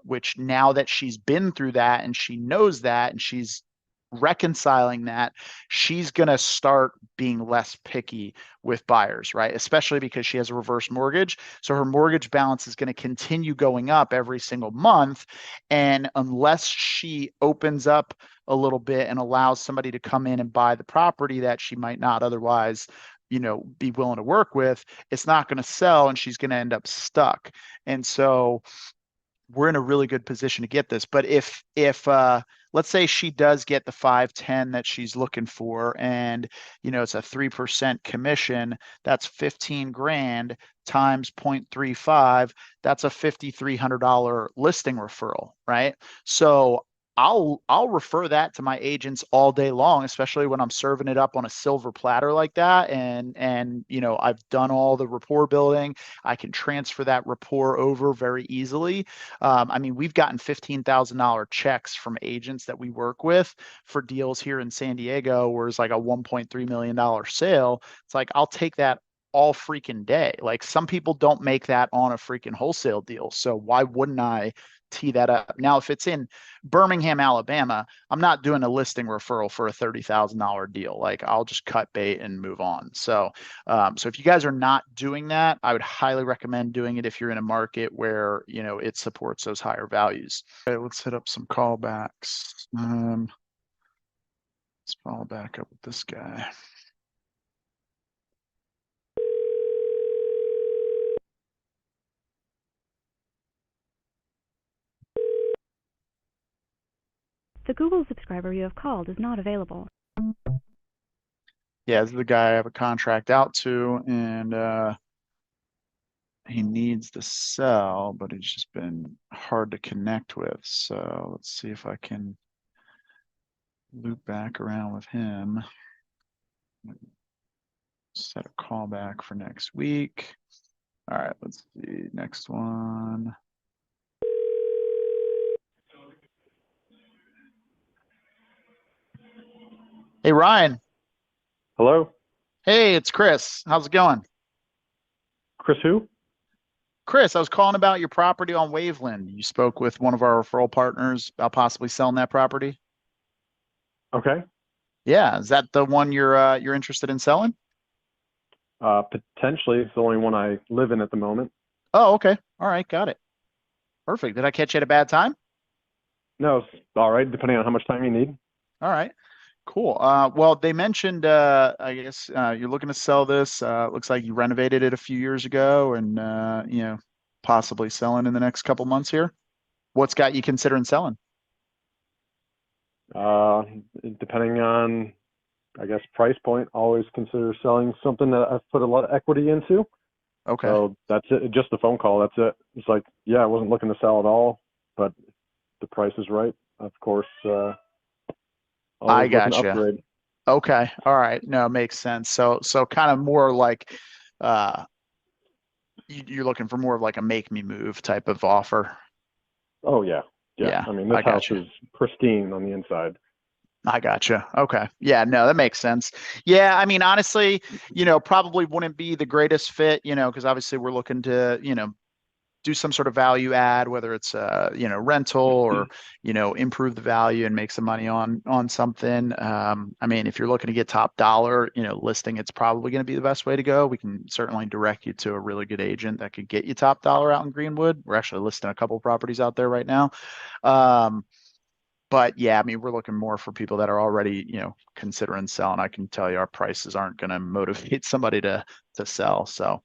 Which now that she's been through that and she knows that and she's reconciling that, she's going to start being less picky with buyers, right? Especially because she has a reverse mortgage. So her mortgage balance is going to continue going up every single month. And unless she opens up a little bit and allows somebody to come in and buy the property that she might not otherwise, be willing to work with, it's not going to sell and she's going to end up stuck. And so we're in a really good position to get this. But if let's say she does get the 510 that she's looking for, and it's a 3% commission, that's 15 grand times 0.35, that's a $5,300 listing referral, right? So I'll refer that to my agents all day long, especially when I'm serving it up on a silver platter like that. And I've done all the rapport building. I can transfer that rapport over very easily. I mean, we've gotten $15,000 checks from agents that we work with for deals here in San Diego, where it's like a $1.3 million sale. It's like, I'll take that all freaking day. Like, some people don't make that on a freaking wholesale deal. So why wouldn't I tee that up? Now, if it's in Birmingham, Alabama, I'm not doing a listing referral for a $30,000 deal. Like, I'll just cut bait and move on. So if you guys are not doing that, I would highly recommend doing it if you're in a market where, it supports those higher values. Okay, let's hit up some callbacks. Let's follow back up with this guy. The Google subscriber you have called is not available. Yeah, this is the guy I have a contract out to, and he needs to sell, but he's just been hard to connect with. So let's see if I can loop back around with him. Set a call back for next week. All right, let's see, next one. Hey, Ryan. Hello? Hey, it's Chris. How's it going? Chris who? Chris, I was calling about your property on Waveland. You spoke with one of our referral partners about possibly selling that property. Okay. Yeah, is that the one you're interested in selling? Potentially. It's the only one I live in at the moment. Oh, okay. All right, got it. Perfect. Did I catch you at a bad time? No, it's all right, depending on how much time you need. All right. Cool. Well, they mentioned, I guess, you're looking to sell this. Looks like you renovated it a few years ago and, possibly selling in the next couple months here. What's got you considering selling? Depending on, I guess, price point, always consider selling something that I've put a lot of equity into. Okay. So that's it. Just a phone call. That's it. It's like, yeah, I wasn't looking to sell at all, but if the price is right, of course. I Always looking to gotcha. upgrade. Okay. All right. No, it makes sense. So kind of more like, you're looking for more of like a make me move type of offer. Oh yeah. Yeah, I mean, this I house gotcha. is pristine on the inside. I gotcha. Okay. Yeah, no, that makes sense. Yeah, I mean, honestly, probably wouldn't be the greatest fit, because obviously we're looking to, do some sort of value add, whether it's rental or, improve the value and make some money on something. I mean, if you're looking to get top dollar, listing, it's probably going to be the best way to go. We can certainly direct you to a really good agent that could get you top dollar out in Greenwood. We're actually listing a couple of properties out there right now. But yeah, I mean, we're looking more for people that are already, considering selling. I can tell you our prices aren't going to motivate somebody to sell. So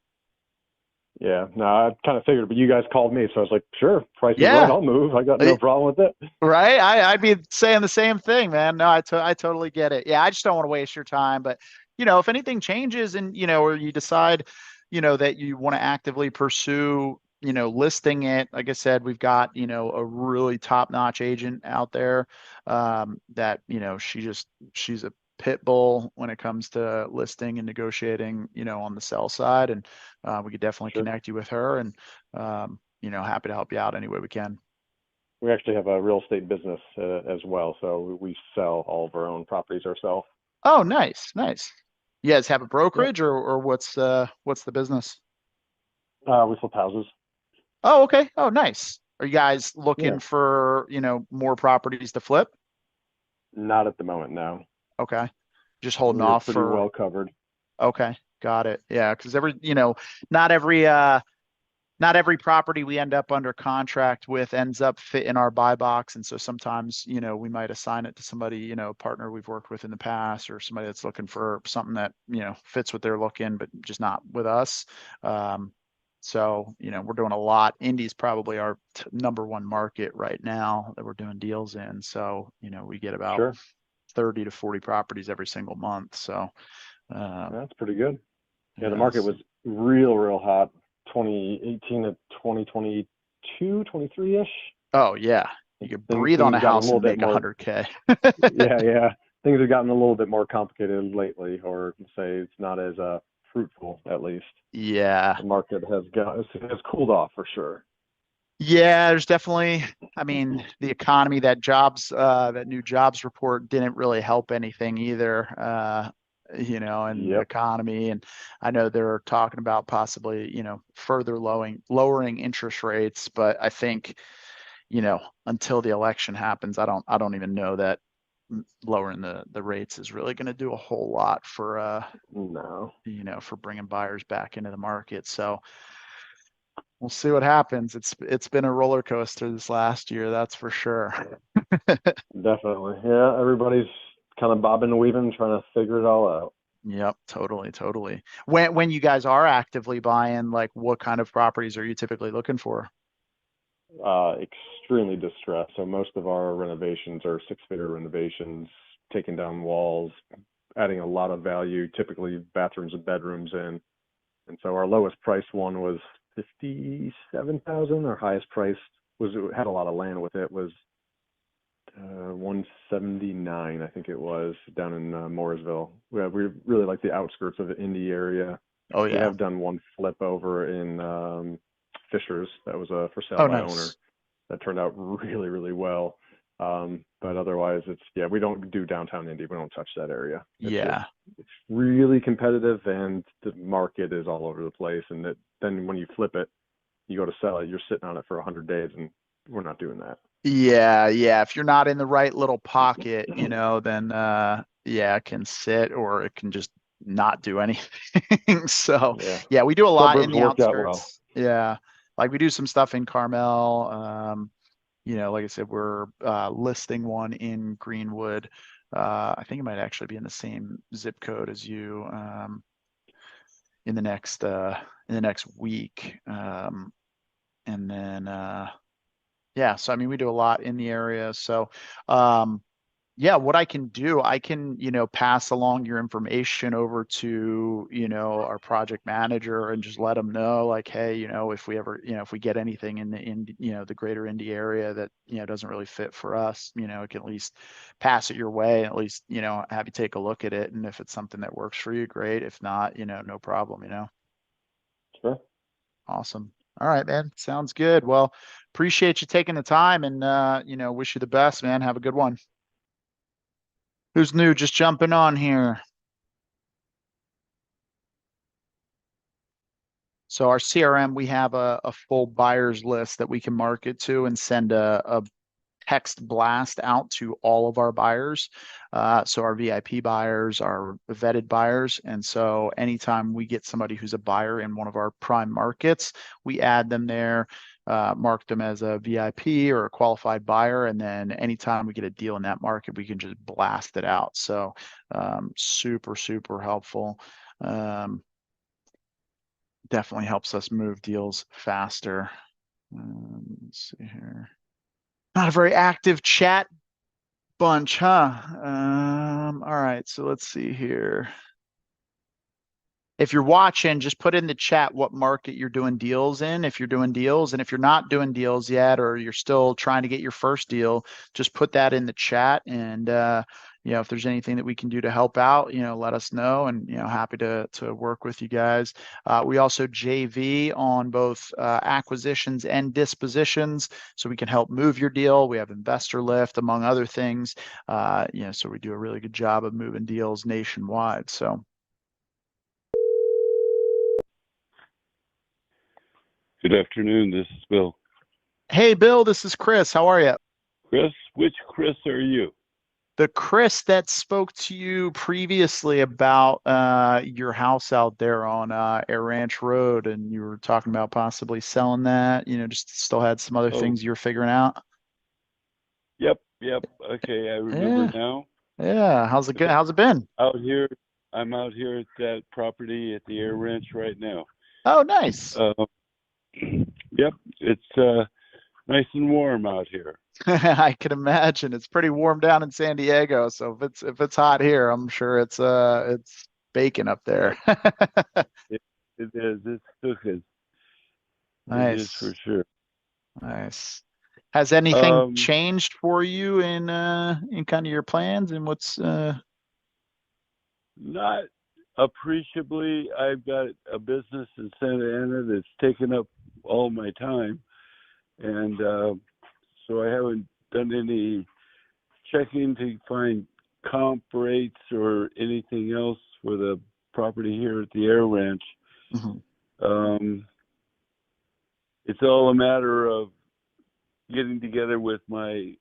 Yeah, no, I kind of figured, but you guys called me, so I was like, sure, price is right, yeah, I'll move. I got no problem with it. right. I'd be saying the same thing, man. No, I totally get it. Yeah, I just don't want to waste your time. But if anything changes and or you decide, that you want to actively pursue, listing it, like I said, we've got a really top-notch agent out there, that she's a pit bull when it comes to listing and negotiating, on the sell side, and we could definitely Sure. connect you with her, and happy to help you out any way we can. We actually have a real estate business as well, so we sell all of our own properties ourselves. Oh, nice. You guys have a Yeah. brokerage or what's the business? We flip houses. Oh, okay. Oh, nice. Are you guys Yeah. looking for, more properties to flip? Not at the moment, no. Okay. Just holding We're off pretty for, well covered. okay. Got it. Yeah. Cause not every, not every property we end up under contract with ends up fit in our buy box. And so sometimes, we might assign it to somebody, a partner we've worked with in the past, or somebody that's looking for something that, fits what they're looking, but just not with us. So, we're doing a lot. Indy's probably our number one market right now that we're doing deals in. So, we get about Sure. 30 to 40 properties every single month. So, That's pretty good. Yeah, the yes. market was real hot 2018 to 2022, 23-ish. Oh yeah. You could breathe Things on a got house little and bit make more. 100K. Yeah. Things have gotten a little bit more complicated lately, or say it's not as fruitful, at least. Yeah. The market has cooled off for sure. Yeah, there's definitely, I mean, the economy, that new jobs report didn't really help anything either, and the Yep. economy. And I know they're talking about possibly, further lowering interest rates, but I think, until the election happens, I don't even know that lowering the rates is really going to do a whole lot for, No. for bringing buyers back into the market. So we'll see what happens. It's been a roller coaster this last year, that's for sure. Definitely. Yeah, everybody's kind of bobbing and weaving, trying to figure it all out. Yep, totally. When you guys are actively buying, like what kind of properties are you typically looking for? Extremely distressed. So most of our renovations are six-figure renovations, taking down walls, adding a lot of value, typically bathrooms and bedrooms in. And so our lowest price one was 57,000. Our highest price had a lot of land with it, was 179, I think it was, down in Mooresville. We really like the outskirts of the Indy area. Oh We yeah. have done one flip over in Fishers. That was a for sale Oh by nice. owner. That turned out really, really well. But otherwise, we don't do downtown Indy. We don't touch that area. Yeah. It's really competitive, and the market is all over the place. And then when you flip it, you go to sell it, you're sitting on it for 100 days, and we're not doing that. Yeah, yeah. If you're not in the right little pocket, then it can sit or it can just not do anything. So yeah, we do a lot in Suburbs the worked out outskirts. well. Yeah. Like we do some stuff in Carmel. Like I said, we're listing one in Greenwood. I think it might actually be in the same zip code as you in the next week. And then so I mean we do a lot in the area. So what I can do, I can, pass along your information over to, our project manager and just let them know like, hey, if we ever, if we get anything in the greater Indy area that, doesn't really fit for us, I can at least pass it your way and at least, have you take a look at it. And if it's something that works for you, great. If not, no problem, Sure. Awesome. All right, man. Sounds good. Well, appreciate you taking the time and, wish you the best, man. Have a good one. Who's new? Just jumping on here. So our CRM, we have a full buyers list that we can market to and send a text blast out to all of our buyers. So our VIP buyers, our vetted buyers. And so anytime we get somebody who's a buyer in one of our prime markets, we add them there, mark them as a VIP or a qualified buyer. And then anytime we get a deal in that market, we can just blast it out. So super, super helpful. Definitely helps us move deals faster. Let's see here. Not a very active chat bunch, huh? All right, so let's see here. If you're watching, just put in the chat what market you're doing deals in, if you're doing deals. And if you're not doing deals yet, or you're still trying to get your first deal, just put that in the chat. And, if there's anything that we can do to help out, let us know. And, happy to work with you guys. We also JV on both acquisitions and dispositions, so we can help move your deal. We have Investor Lift, among other things. So we do a really good job of moving deals nationwide. So. Good afternoon. This is Bill. Hey, Bill, this is Chris. How are you? Chris? Which Chris are you? The Chris that spoke to you previously about your house out there on Air Ranch Road, and you were talking about possibly selling that, just still had some other things you were figuring out. Yep. Okay, I remember now. Yeah. How's it been? I'm out here at that property at the Air Ranch right now. Oh, nice. Yep, it's nice and warm out here. I can imagine. It's pretty warm down in San Diego, so if it's hot here, I'm sure it's baking up there. It is. It's cooking. Nice. It is for sure. Nice. Has anything changed for you in kind of your plans and what's Not appreciably. I've got a business in Santa Ana that's taken up all my time, and so I haven't done any checking to find comp rates or anything else for the property here at the Air Ranch. Mm-hmm. It's all a matter of getting together with my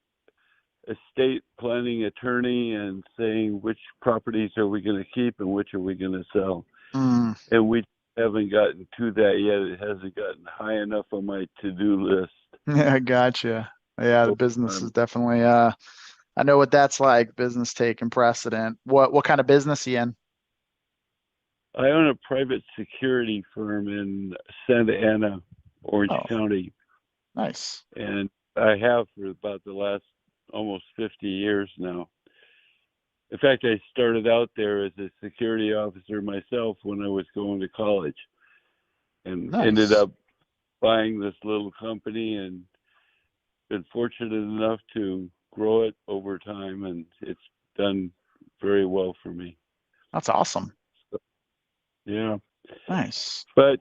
estate planning attorney and saying which properties are we going to keep and which are we going to sell. And we haven't gotten to that yet. It hasn't gotten high enough on my to-do list. Yeah, gotcha. Yeah, the business is definitely I know what that's like, business taking precedent. What kind of business are you in? I own a private security firm in Santa Ana, Orange County. Nice. And I have for about the last almost 50 years now. In fact, I started out there as a security officer myself when I was going to college, and ended up buying this little company and been fortunate enough to grow it over time, and it's done very well for me. That's awesome. So, yeah. Nice. But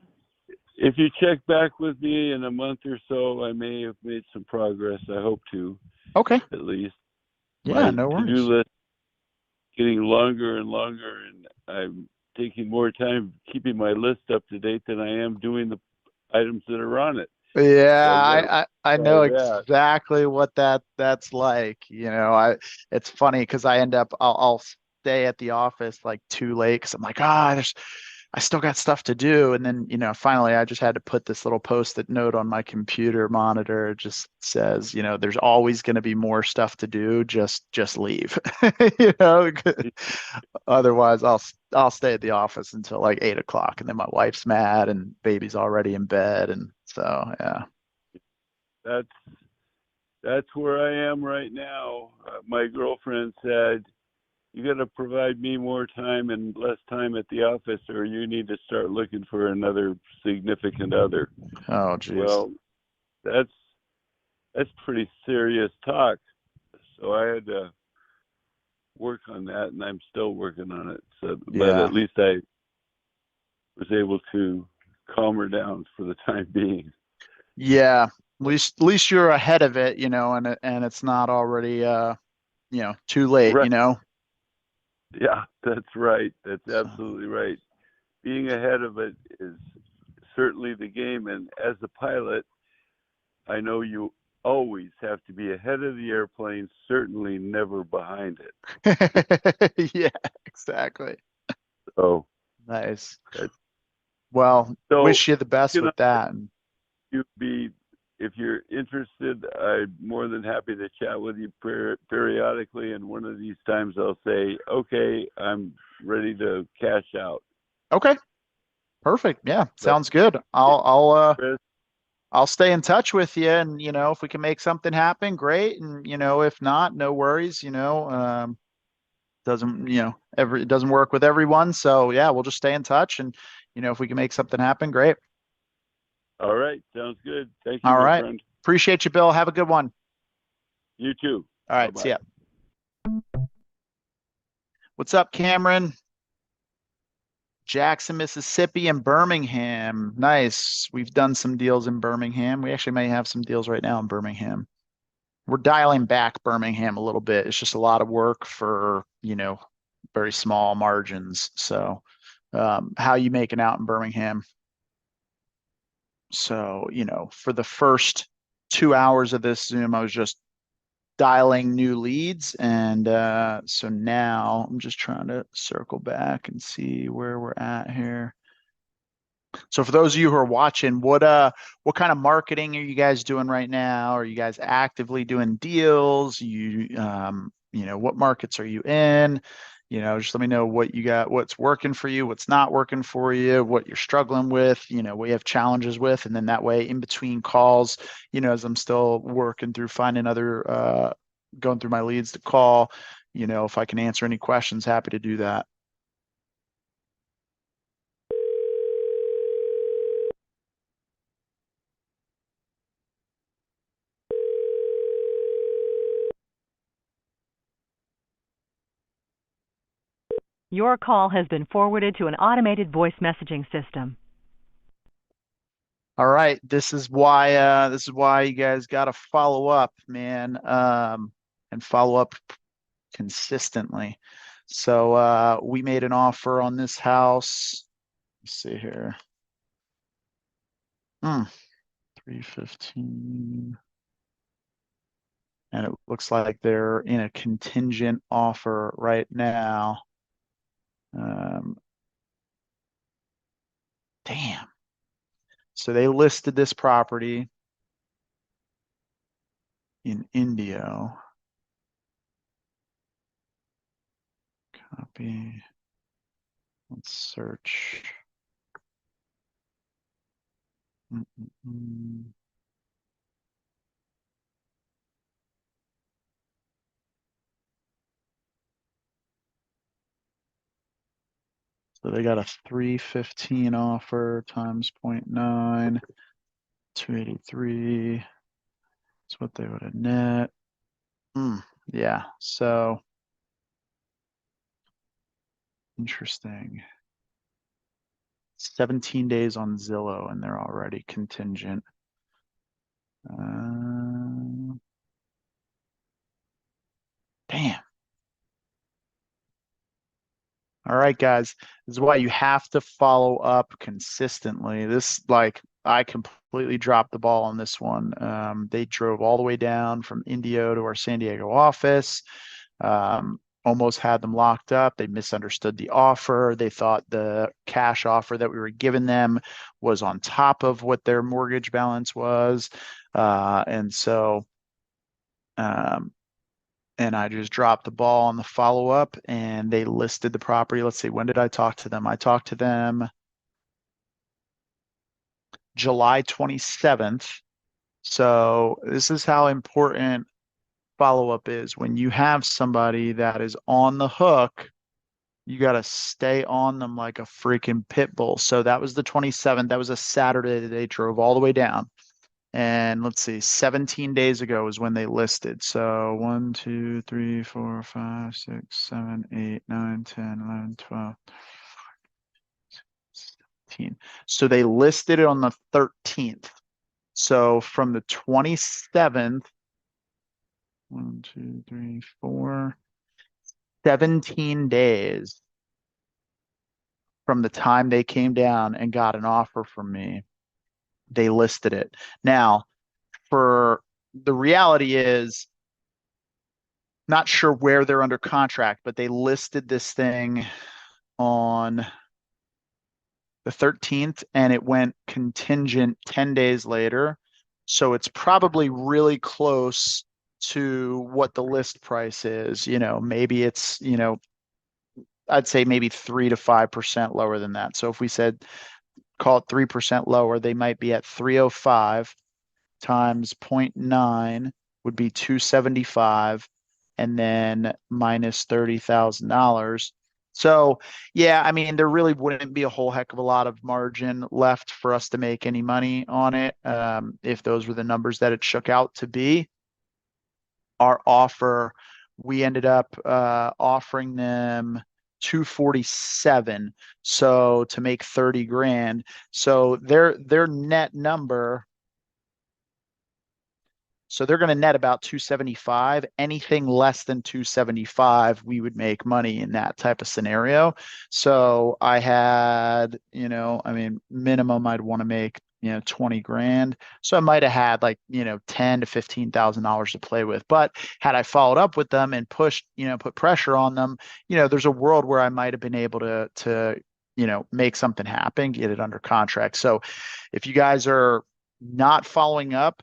if you check back with me in a month or so, I may have made some progress. I hope to. Okay. At least. Yeah, My no worries. to-do list getting longer and longer, and I'm taking more time keeping my list up to date than I am doing the items that are on it. Yeah, I know that. exactly what that's like. It's funny because I'll stay at the office like too late because I'm like, I still got stuff to do. And then, finally I just had to put this little post-it note on my computer monitor. It just says, there's always going to be more stuff to do. Just leave, otherwise I'll stay at the office until like 8 o'clock, and then my wife's mad and baby's already in bed. And so, yeah. That's where I am right now. My girlfriend said, you got to provide me more time and less time at the office, or you need to start looking for another significant other. Oh, geez. Well, that's pretty serious talk. So I had to work on that, and I'm still working on it. So, but at least I was able to calm her down for the time being. Yeah, at least you're ahead of it, and it's not already too late, Right. Yeah, that's right. That's absolutely right. Being ahead of it is certainly the game. And as a pilot, I know you always have to be ahead of the airplane, certainly never behind it. Yeah, exactly. Oh, nice. Well, wish you the best with that. If you're interested, I'm more than happy to chat with you periodically. And one of these times I'll say, okay, I'm ready to cash out. Okay. Perfect. Yeah. Sounds good. I'll stay in touch with you, and, if we can make something happen, great. And, if not, no worries, it doesn't work with everyone. So yeah, we'll just stay in touch, and, if we can make something happen, great. All right. Sounds good. Thank you, All my right. friend. Appreciate you, Bill. Have a good one. You too. All right. Bye-bye. See ya. What's up, Cameron? Jackson, Mississippi, and Birmingham. Nice. We've done some deals in Birmingham. We actually may have some deals right now in Birmingham. We're dialing back Birmingham a little bit. It's just a lot of work for, very small margins. So, how you making out in Birmingham? So, for the first 2 hours of this Zoom, I was just dialing new leads. And so now I'm just trying to circle back and see where we're at here. So for those of you who are watching, what kind of marketing are you guys doing right now? Are you guys actively doing deals? What markets are you in? Just let me know what you got, what's working for you, what's not working for you, what you're struggling with, what you have challenges with. And then that way, in between calls, as I'm still working through finding going through my leads to call, if I can answer any questions, happy to do that. Your call has been forwarded to an automated voice messaging system. All right, this is why you guys got to follow up, man, and follow up consistently. So we made an offer on this house. Let's see here. 315. And it looks like they're in a contingent offer right now. Damn. So they listed this property in Indio. Copy. Let's search. So they got a 315 offer times 0.9, 283. That's what they would have net. Yeah. So interesting. 17 days on Zillow and they're already contingent. Damn. All right, guys. This is why you have to follow up consistently. I completely dropped the ball on this one. They drove all the way down from Indio to our San Diego office. Almost had them locked up. They misunderstood the offer. They thought the cash offer that we were giving them was on top of what their mortgage balance was. And I just dropped the ball on the follow-up and they listed the property. Let's see, when did I talk to them? I talked to them July 27th. So this is how important follow-up is. When you have somebody that is on the hook, you got to stay on them like a freaking pit bull. So that was the 27th. That was a Saturday that they drove all the way down. And let's see, 17 days ago is when they listed. So 1, 2, 3, 4, 5, 6, 7, 8, 9, 10, 11, 12, 17. So they listed it on the 13th. So from the 27th, 1, 2, 3, 4, 17 days from the time they came down and got an offer from me, they listed it. Now, for the reality is, not sure where they're under contract, but they listed this thing on the 13th and it went contingent 10 days later. So it's probably really close to what the list price is. Maybe it's, I'd say maybe 3 to 5% lower than that. So if we said, call it 3% lower, they might be at 305 times 0.9 would be 275, and then minus $30,000. So yeah, I mean, there really wouldn't be a whole heck of a lot of margin left for us to make any money on it, if those were the numbers that it shook out to be. Our offer, we ended up offering them 247, so to make 30 grand. So their net number, so they're going to net about 275. Anything less than 275, we would make money in that type of scenario. So I had, minimum I'd want to make, 20 grand. So I might have had like, $10,000 to $15,000 to play with. But had I followed up with them and pushed, put pressure on them, there's a world where I might have been able to make something happen, get it under contract. So if you guys are not following up,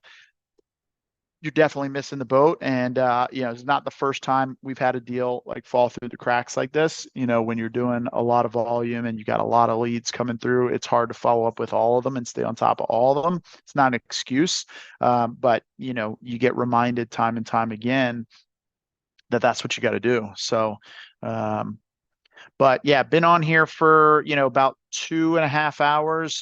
you're definitely missing the boat. And, it's not the first time we've had a deal like fall through the cracks like this. When you're doing a lot of volume and you got a lot of leads coming through, it's hard to follow up with all of them and stay on top of all of them. It's not an excuse. But you get reminded time and time again that that's what you got to do. So, but yeah, been on here for, about 2.5 hours.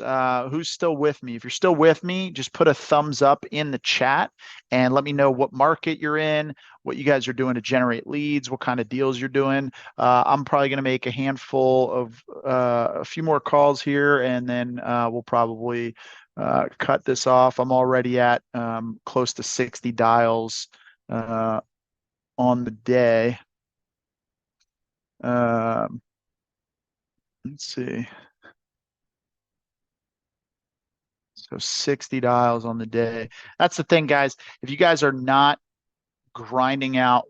Who's still with me? If you're still with me, just put a thumbs up in the chat and let me know what market you're in, what you guys are doing to generate leads, what kind of deals you're doing. I'm probably going to make a handful of a few more calls here, and then we'll probably cut this off. I'm already at close to 60 dials on the day. Let's see. So 60 dials on the day. That's the thing, guys. If you guys are not grinding out,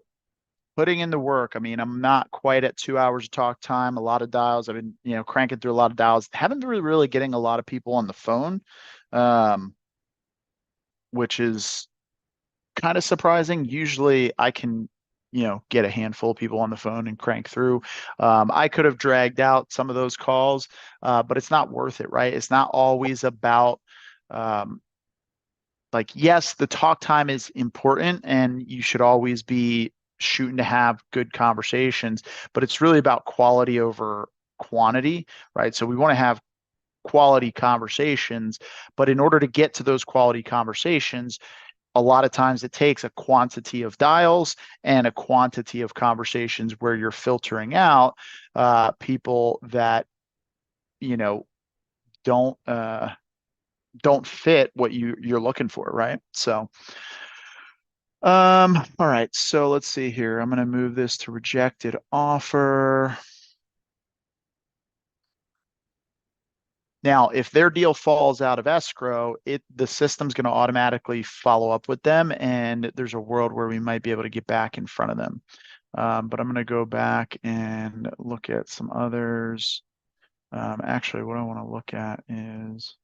putting in the work, I mean, I'm not quite at 2 hours of talk time, a lot of dials. I've been, cranking through a lot of dials. Haven't really getting a lot of people on the phone, which is kind of surprising. Usually I can, get a handful of people on the phone and crank through. I could have dragged out some of those calls, but it's not worth it, right? It's not always about, yes, the talk time is important and you should always be shooting to have good conversations, but it's really about quality over quantity, right? So we want to have quality conversations, but in order to get to those quality conversations, a lot of times it takes a quantity of dials and a quantity of conversations where you're filtering out people that, you know, don't fit what you're looking for, right? So, all right, so let's see here. I'm going to move this to rejected offer. Now, if their deal falls out of escrow, the system's going to automatically follow up with them, and there's a world where we might be able to get back in front of them. But I'm going to go back and look at some others. Actually, what I want to look at is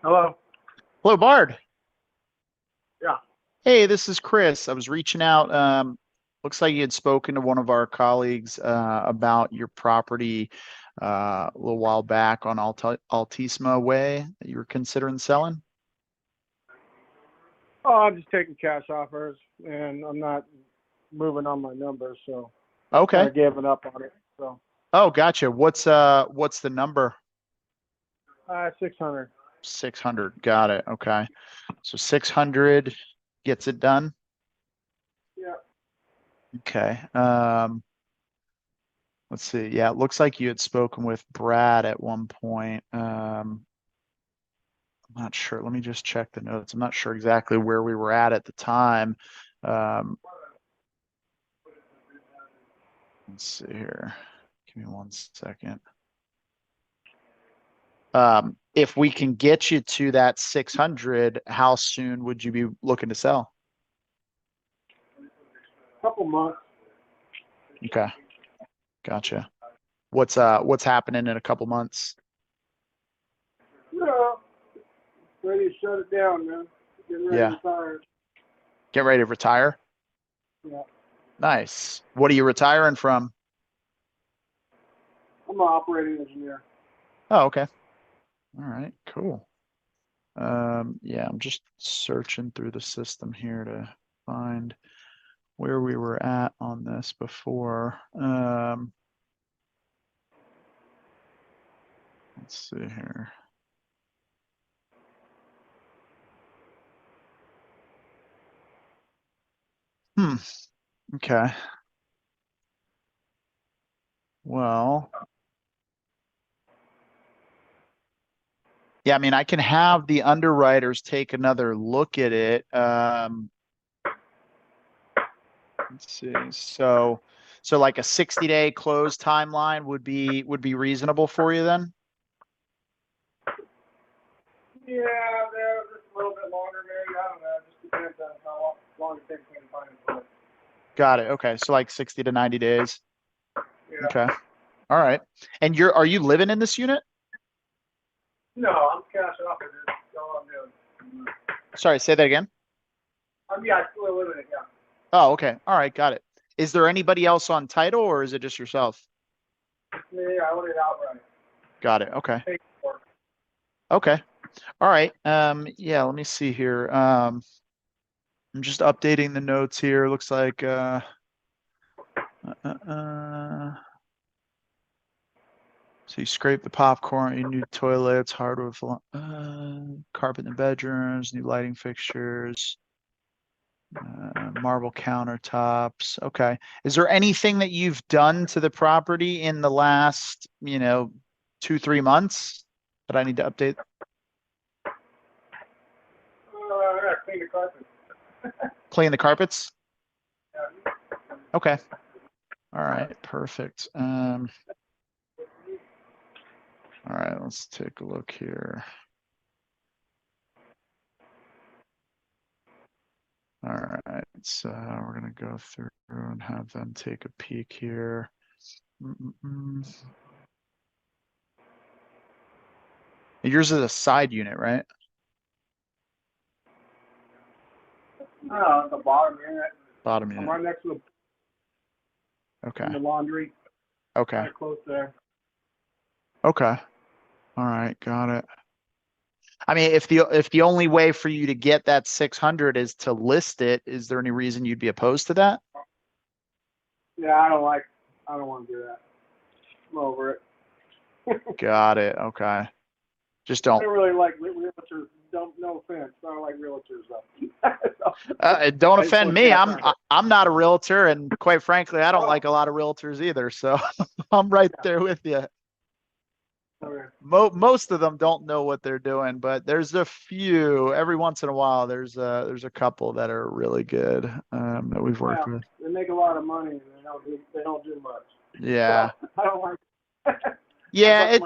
Hello. Hello, Bard. Yeah. Hey, this is Chris. I was reaching out. Looks like you had spoken to one of our colleagues about your property a little while back on Altisma Way that you were considering selling. Oh, I'm just taking cash offers, and I'm not moving on my numbers, so Okay. I'm giving up on it. So. Oh, gotcha. What's the number? 600. 600. Got it. Okay. So 600 gets it done. Yeah. Okay. Let's see. Yeah, it looks like you had spoken with Brad at one point. I'm not sure. Let me just check the notes. I'm not sure exactly where we were at the time. Let's see here. Give me 1 second. If we can get you to that 600, how soon would you be looking to sell? Couple months. Okay. Gotcha. What's happening in a couple months? Yeah. Ready to shut it down, man. Getting ready to retire. Get ready to retire? Yeah. Nice. What are you retiring from? I'm an operating engineer. Oh, okay. All right, cool. Yeah, I'm just searching through the system here to find where we were at on this before. Let's see here. Okay. Well, yeah, I mean, I can have the underwriters take another look at it. Let's see. So like a 60-day close timeline would be reasonable for you then? Yeah, just a little bit longer, maybe. I don't know. It just depends on how long it takes me to find it. Got it. Okay, so like 60 to 90 days. Yeah. Okay. All right. And are you living in this unit? No, I'm cash offer. That's all I'm doing. Sorry, say that again. Yeah, I still live in it. Yeah. Oh, okay. All right, got it. Is there anybody else on title, or is it just yourself? It's me. I own it outright. Got it. Okay. Pay for it. Okay. All right. Yeah, let me see here. I'm just updating the notes here. Looks like so you scrape the popcorn, you new toilets, hardwood carpet in the bedrooms, new lighting fixtures, marble countertops. Okay. Is there anything that you've done to the property in the last, 2-3 months that I need to update? Yeah, clean the carpet. Clean the carpets? Yeah. Okay. All right, perfect. All right, let's take a look here. All right, so we're gonna go through and have them take a peek here. Yours is a side unit, right? No, the bottom unit. Bottom I'm unit. right next to Okay. the laundry. Okay. Right close there. Okay. All right, got it. I mean, if the only way for you to get that 600 is to list it, is there any reason you'd be opposed to that? Yeah, I don't want to do that. I'm over it. Got it. Okay. Just I don't. don't really like realtors. No offense. I don't like realtors though. Don't I just offend want me. cash I'm on it. I'm not a realtor, and quite frankly, I don't Oh. like a lot of realtors either. So I'm right there with you. Okay. Most of them don't know what they're doing, but there's a few. Every once in a while, there's a couple that are really good that we've worked Well, with. they make a lot of money and they don't do much. Yeah. So, I don't like. Yeah.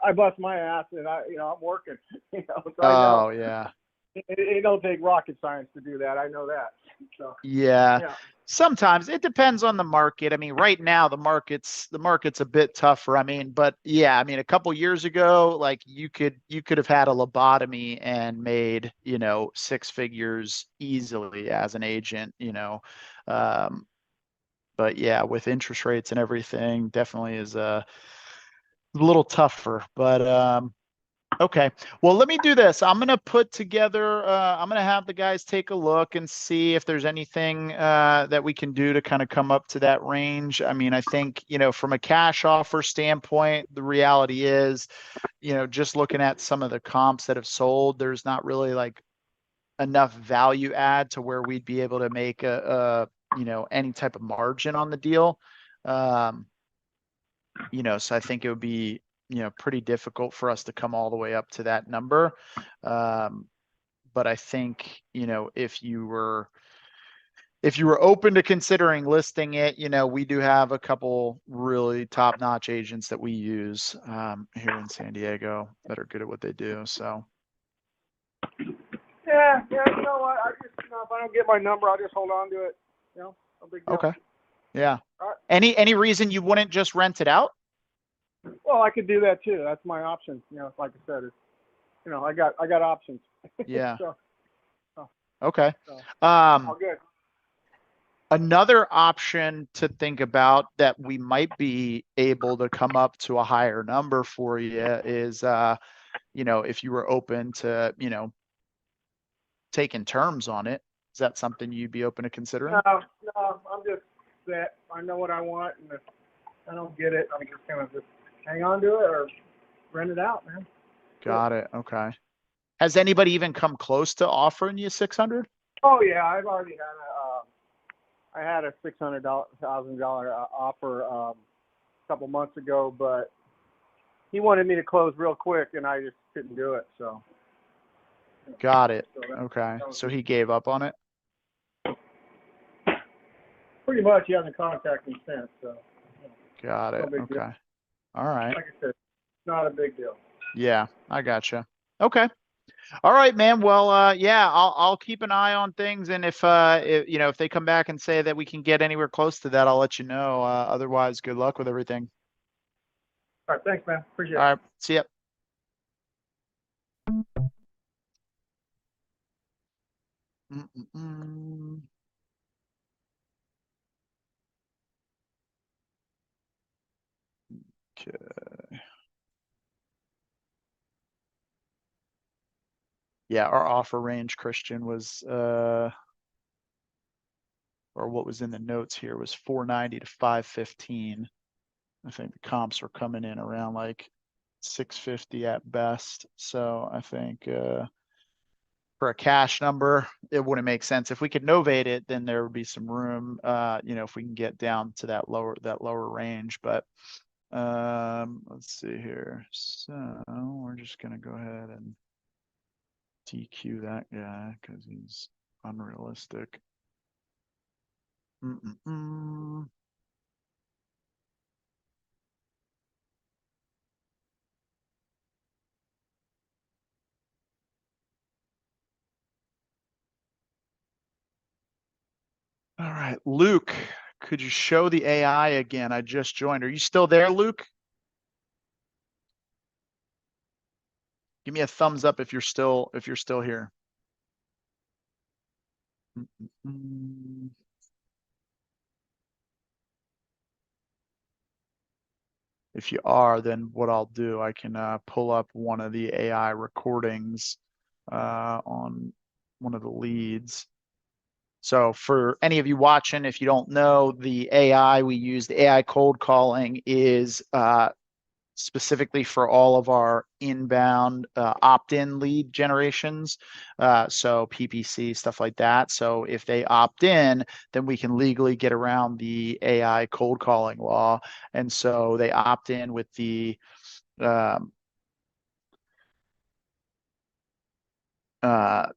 I bust my ass, and I'm working. So I Oh know yeah. it don't take rocket science to do that. I know that. So Yeah. Sometimes it depends on the market. I mean, right now the market's a bit tougher. I mean, but yeah, I mean, a couple years ago, like you could have had a lobotomy and made, 6 figures easily as an agent, but yeah, with interest rates and everything, definitely is a little tougher. But okay. Well, let me do this. I'm going to put together, I'm going to have the guys take a look and see if there's anything that we can do to kind of come up to that range. I mean, I think, from a cash offer standpoint, the reality is, just looking at some of the comps that have sold, there's not really like enough value add to where we'd be able to make any type of margin on the deal. So I think it would be, pretty difficult for us to come all the way up to that number. But I think, if you were open to considering listing it, we do have a couple really top-notch agents that we use here in San Diego that are good at what they do. So. yeah. You know what? I just if I don't get my number, I'll just hold on to it. No big deal. Okay. Yeah. All right. Any reason you wouldn't just rent it out? Well, I could do that too. That's my option. Like I said, I got options. Yeah. So, okay. all good. Another option to think about that we might be able to come up to a higher number for you is, if you were open to, taking terms on it. Is that something you'd be open to considering? No, I'm just set. I know what I want, and if I don't get it, I'm just gonna hang on to it or rent it out, man. Got it. Okay. Has anybody even come close to offering you 600? Oh yeah, I've already had I had a $600,000 offer a couple months ago, but he wanted me to close real quick, and I just couldn't do it. So. Got it. Okay. So he gave up on it? Pretty much, he hasn't contacted me since. So. Got it. Okay. Deal. All right. Like I said, not a big deal. Yeah, I gotcha. Okay. All right, man. Well, yeah, I'll keep an eye on things, and if they come back and say that we can get anywhere close to that, I'll let you know. Otherwise, good luck with everything. All right, thanks, man. Appreciate it. All right, see ya. Okay. Yeah, our offer range, Christian, was or what was in the notes here was 490 to 515. I think the comps were coming in around like 650 at best. So I think for a cash number, it wouldn't make sense. If we could novate it, then there would be some room, if we can get down to that lower range. But let's see here. So we're just gonna go ahead and DQ that guy because he's unrealistic. All right, Luke, could you show the AI again? I just joined. Are you still there, Luke? Give me a thumbs up if you're still here. If you are, then what I'll do, I can pull up one of the AI recordings on one of the leads. So for any of you watching, if you don't know, the AI we use, the AI cold calling is specifically for all of our inbound opt-in lead generations. So PPC, stuff like that. So if they opt in, then we can legally get around the AI cold calling law. And so they opt in with the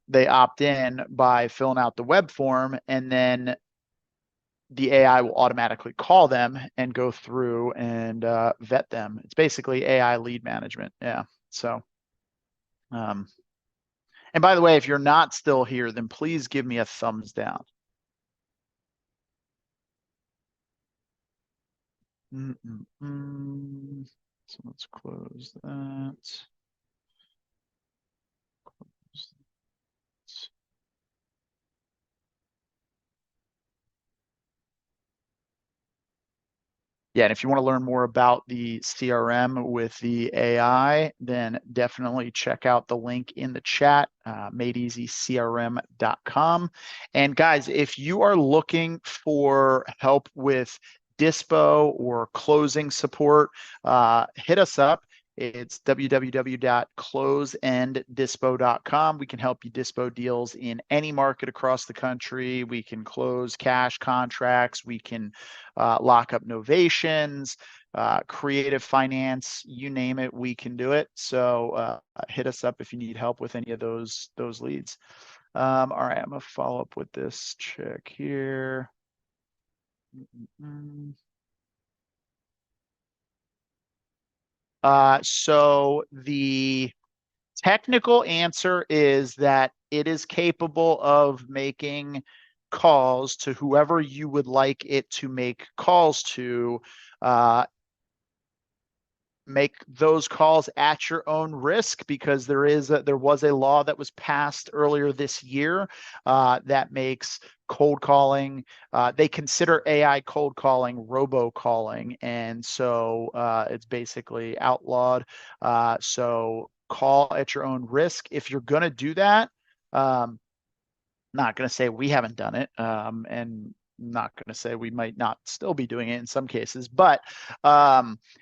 they opt in by filling out the web form, and then the AI will automatically call them and go through and vet them. It's basically AI lead management. Yeah. So, and by the way, if you're not still here, then please give me a thumbs down. So let's close that. Close that. Yeah, and if you want to learn more about the CRM with the AI, then definitely check out the link in the chat, madeeasycrm.com. And guys, if you are looking for help with dispo or closing support, hit us up. It's www.closeanddispo.com. We can help you dispo deals in any market across the country. We can close cash contracts. We can lock up novations, creative finance, you name it, we can do it. So hit us up if you need help with any of those leads. All right, I'm gonna follow up with this chick here. So the technical answer is that it is capable of making calls to whoever you would like it to make calls to. Make those calls at your own risk, because there was a law that was passed earlier this year that makes cold calling, they consider AI cold calling robocalling, and so it's basically outlawed. So call at your own risk. If you're going to do that, not going to say we haven't done it, and not going to say we might not still be doing it in some cases, but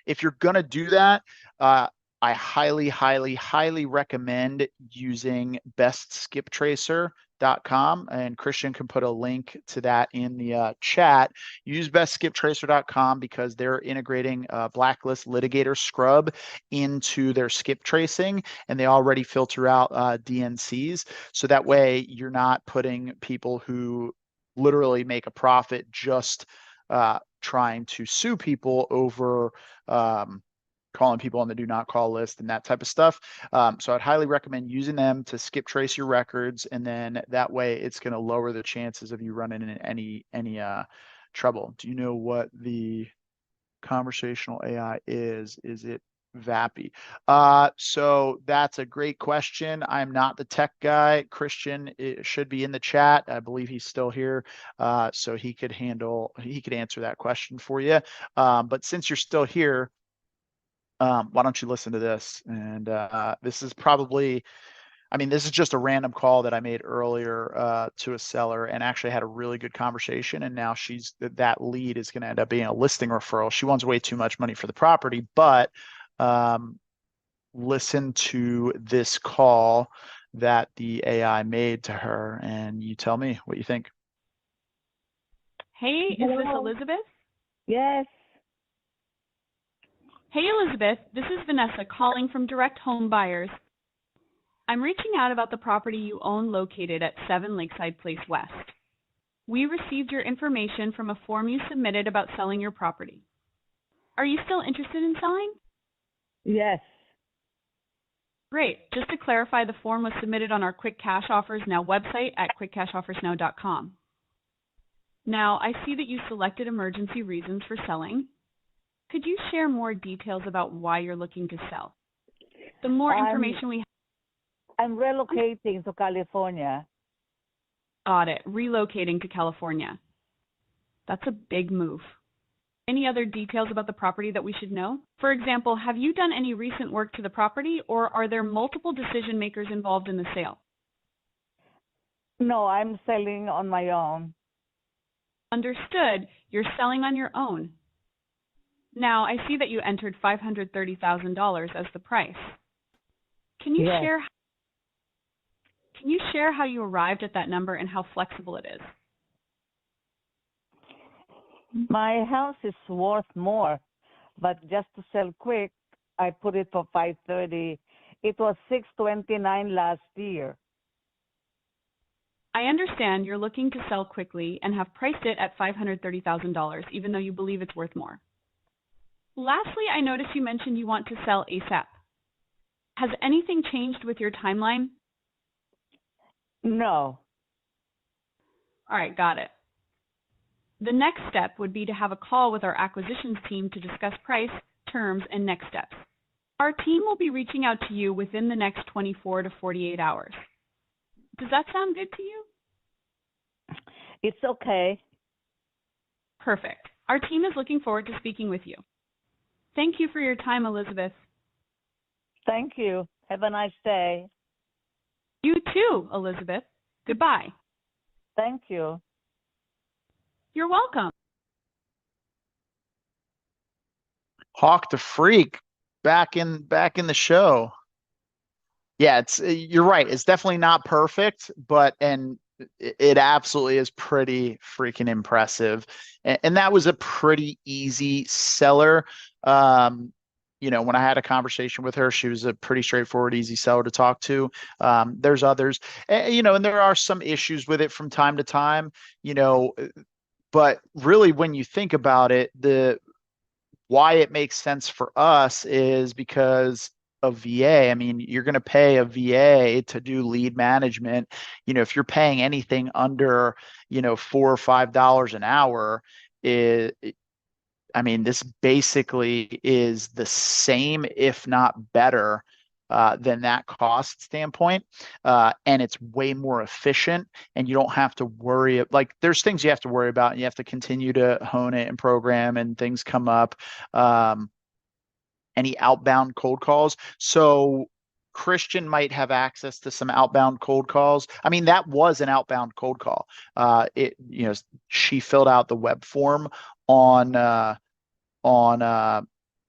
if you're going to do that, I highly, highly, highly recommend using bestskiptracer.com, and Christian can put a link to that in the chat. Use bestskiptracer.com because they're integrating Blacklist Litigator Scrub into their skip tracing, and they already filter out DNCs. So that way you're not putting people who literally make a profit just trying to sue people over calling people on the do not call list and that type of stuff. So I'd highly recommend using them to skip trace your records, and then that way it's going to lower the chances of you running into any trouble. Do you know what the conversational AI is? Is it VAPI? So that's a great question. I'm not the tech guy. Christian should be in the chat. I believe he's still here, so he could answer that question for you. But since you're still here, why don't you listen to this? And this is probably, I mean, this is just a random call that I made earlier to a seller, and actually had a really good conversation. And now that lead is going to end up being a listing referral. She wants way too much money for the property, but listen to this call that the AI made to her, and you tell me what you think. Hey, is this Elizabeth? Yes. Hey, Elizabeth, this is Vanessa calling from Direct Home Buyers. I'm reaching out about the property you own located at 7 Lakeside Place West. We received your information from a form you submitted about selling your property. Are you still interested in selling? Yes. Great. Just to clarify, the form was submitted on our Quick Cash Offers Now website at quickcashoffersnow.com. Now, I see that you selected emergency reasons for selling. Could you share more details about why you're looking to sell? The more information we have. I'm relocating to California. Got it. Relocating to California. That's a big move. Any other details about the property that we should know? For example, have you done any recent work to the property, or are there multiple decision makers involved in the sale? No, I'm selling on my own. Understood. You're selling on your own. Now, I see that you entered $530,000 as the price. Can you Yes. share how you arrived at that number and how flexible it is? My house is worth more, but just to sell quick, I put it for 530. It was 629 last year. I understand you're looking to sell quickly and have priced it at $530,000, even though you believe it's worth more. Lastly, I noticed you mentioned you want to sell ASAP. Has anything changed with your timeline? No. All right, got it. The next step would be to have a call with our acquisitions team to discuss price, terms, and next steps. Our team will be reaching out to you within the next 24 to 48 hours. Does that sound good to you? It's okay. Perfect. Our team is looking forward to speaking with you. Thank you for your time, Elizabeth. Thank you. Have a nice day. You too, Elizabeth. Goodbye. Thank you. You're welcome. Hawk the Freak back in the show. Yeah, you're right. It's definitely not perfect, but it absolutely is pretty freaking impressive. And that was a pretty easy seller. When I had a conversation with her, she was a pretty straightforward, easy seller to talk to. There's others, and there are some issues with it from time to time, but really when you think about it, why it makes sense for us is because of VA. I mean, you're going to pay a VA to do lead management. If you're paying anything under, $4 or $5 an hour, this basically is the same, if not better, than that cost standpoint. And it's way more efficient, and you don't have to worry. Like, there's things you have to worry about, and you have to continue to hone it and program, and things come up. Any outbound cold calls. So Christian might have access to some outbound cold calls. I mean, that was an outbound cold call. She filled out the web form on the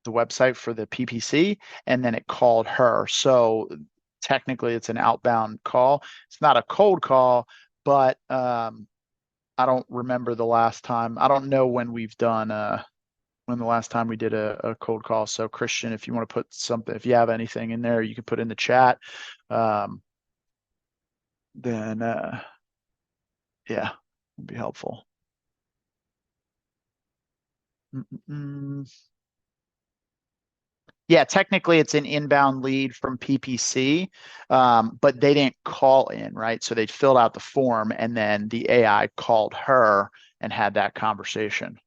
website for the PPC, and then it called her. So technically it's an outbound call. It's not a cold call, but I don't remember the last time. I don't know when we've done when the last time we did a cold call. So Christian, if you want to put something, if you have anything in there, you can put in the chat. Then yeah, it'd be helpful. Yeah, technically it's an inbound lead from PPC, but they didn't call in, right? So they filled out the form, and then the AI called her and had that conversation.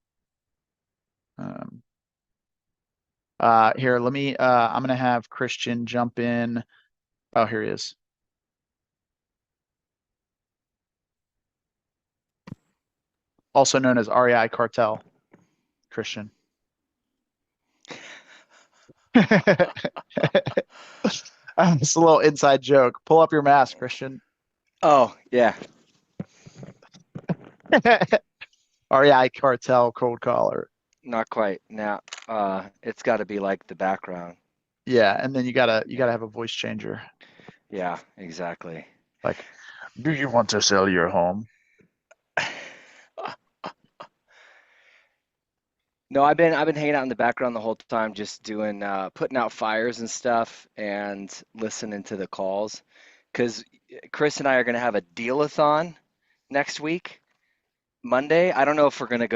Here, let me, I'm going to have Christian jump in. Oh, here he is. Also known as REI Cartel, Christian. It's a little inside joke. Pull up your mask, Christian. Oh, yeah. REI Cartel cold caller. Not quite. Now, it's got to be like the background. Yeah, and then you gotta have a voice changer. Yeah, exactly. Like, do you want to sell your home? No, I've been hanging out in the background the whole time, just doing putting out fires and stuff, and listening to the calls. Because Chris and I are going to have a deal-a-thon next week, Monday. I don't know if we're going to be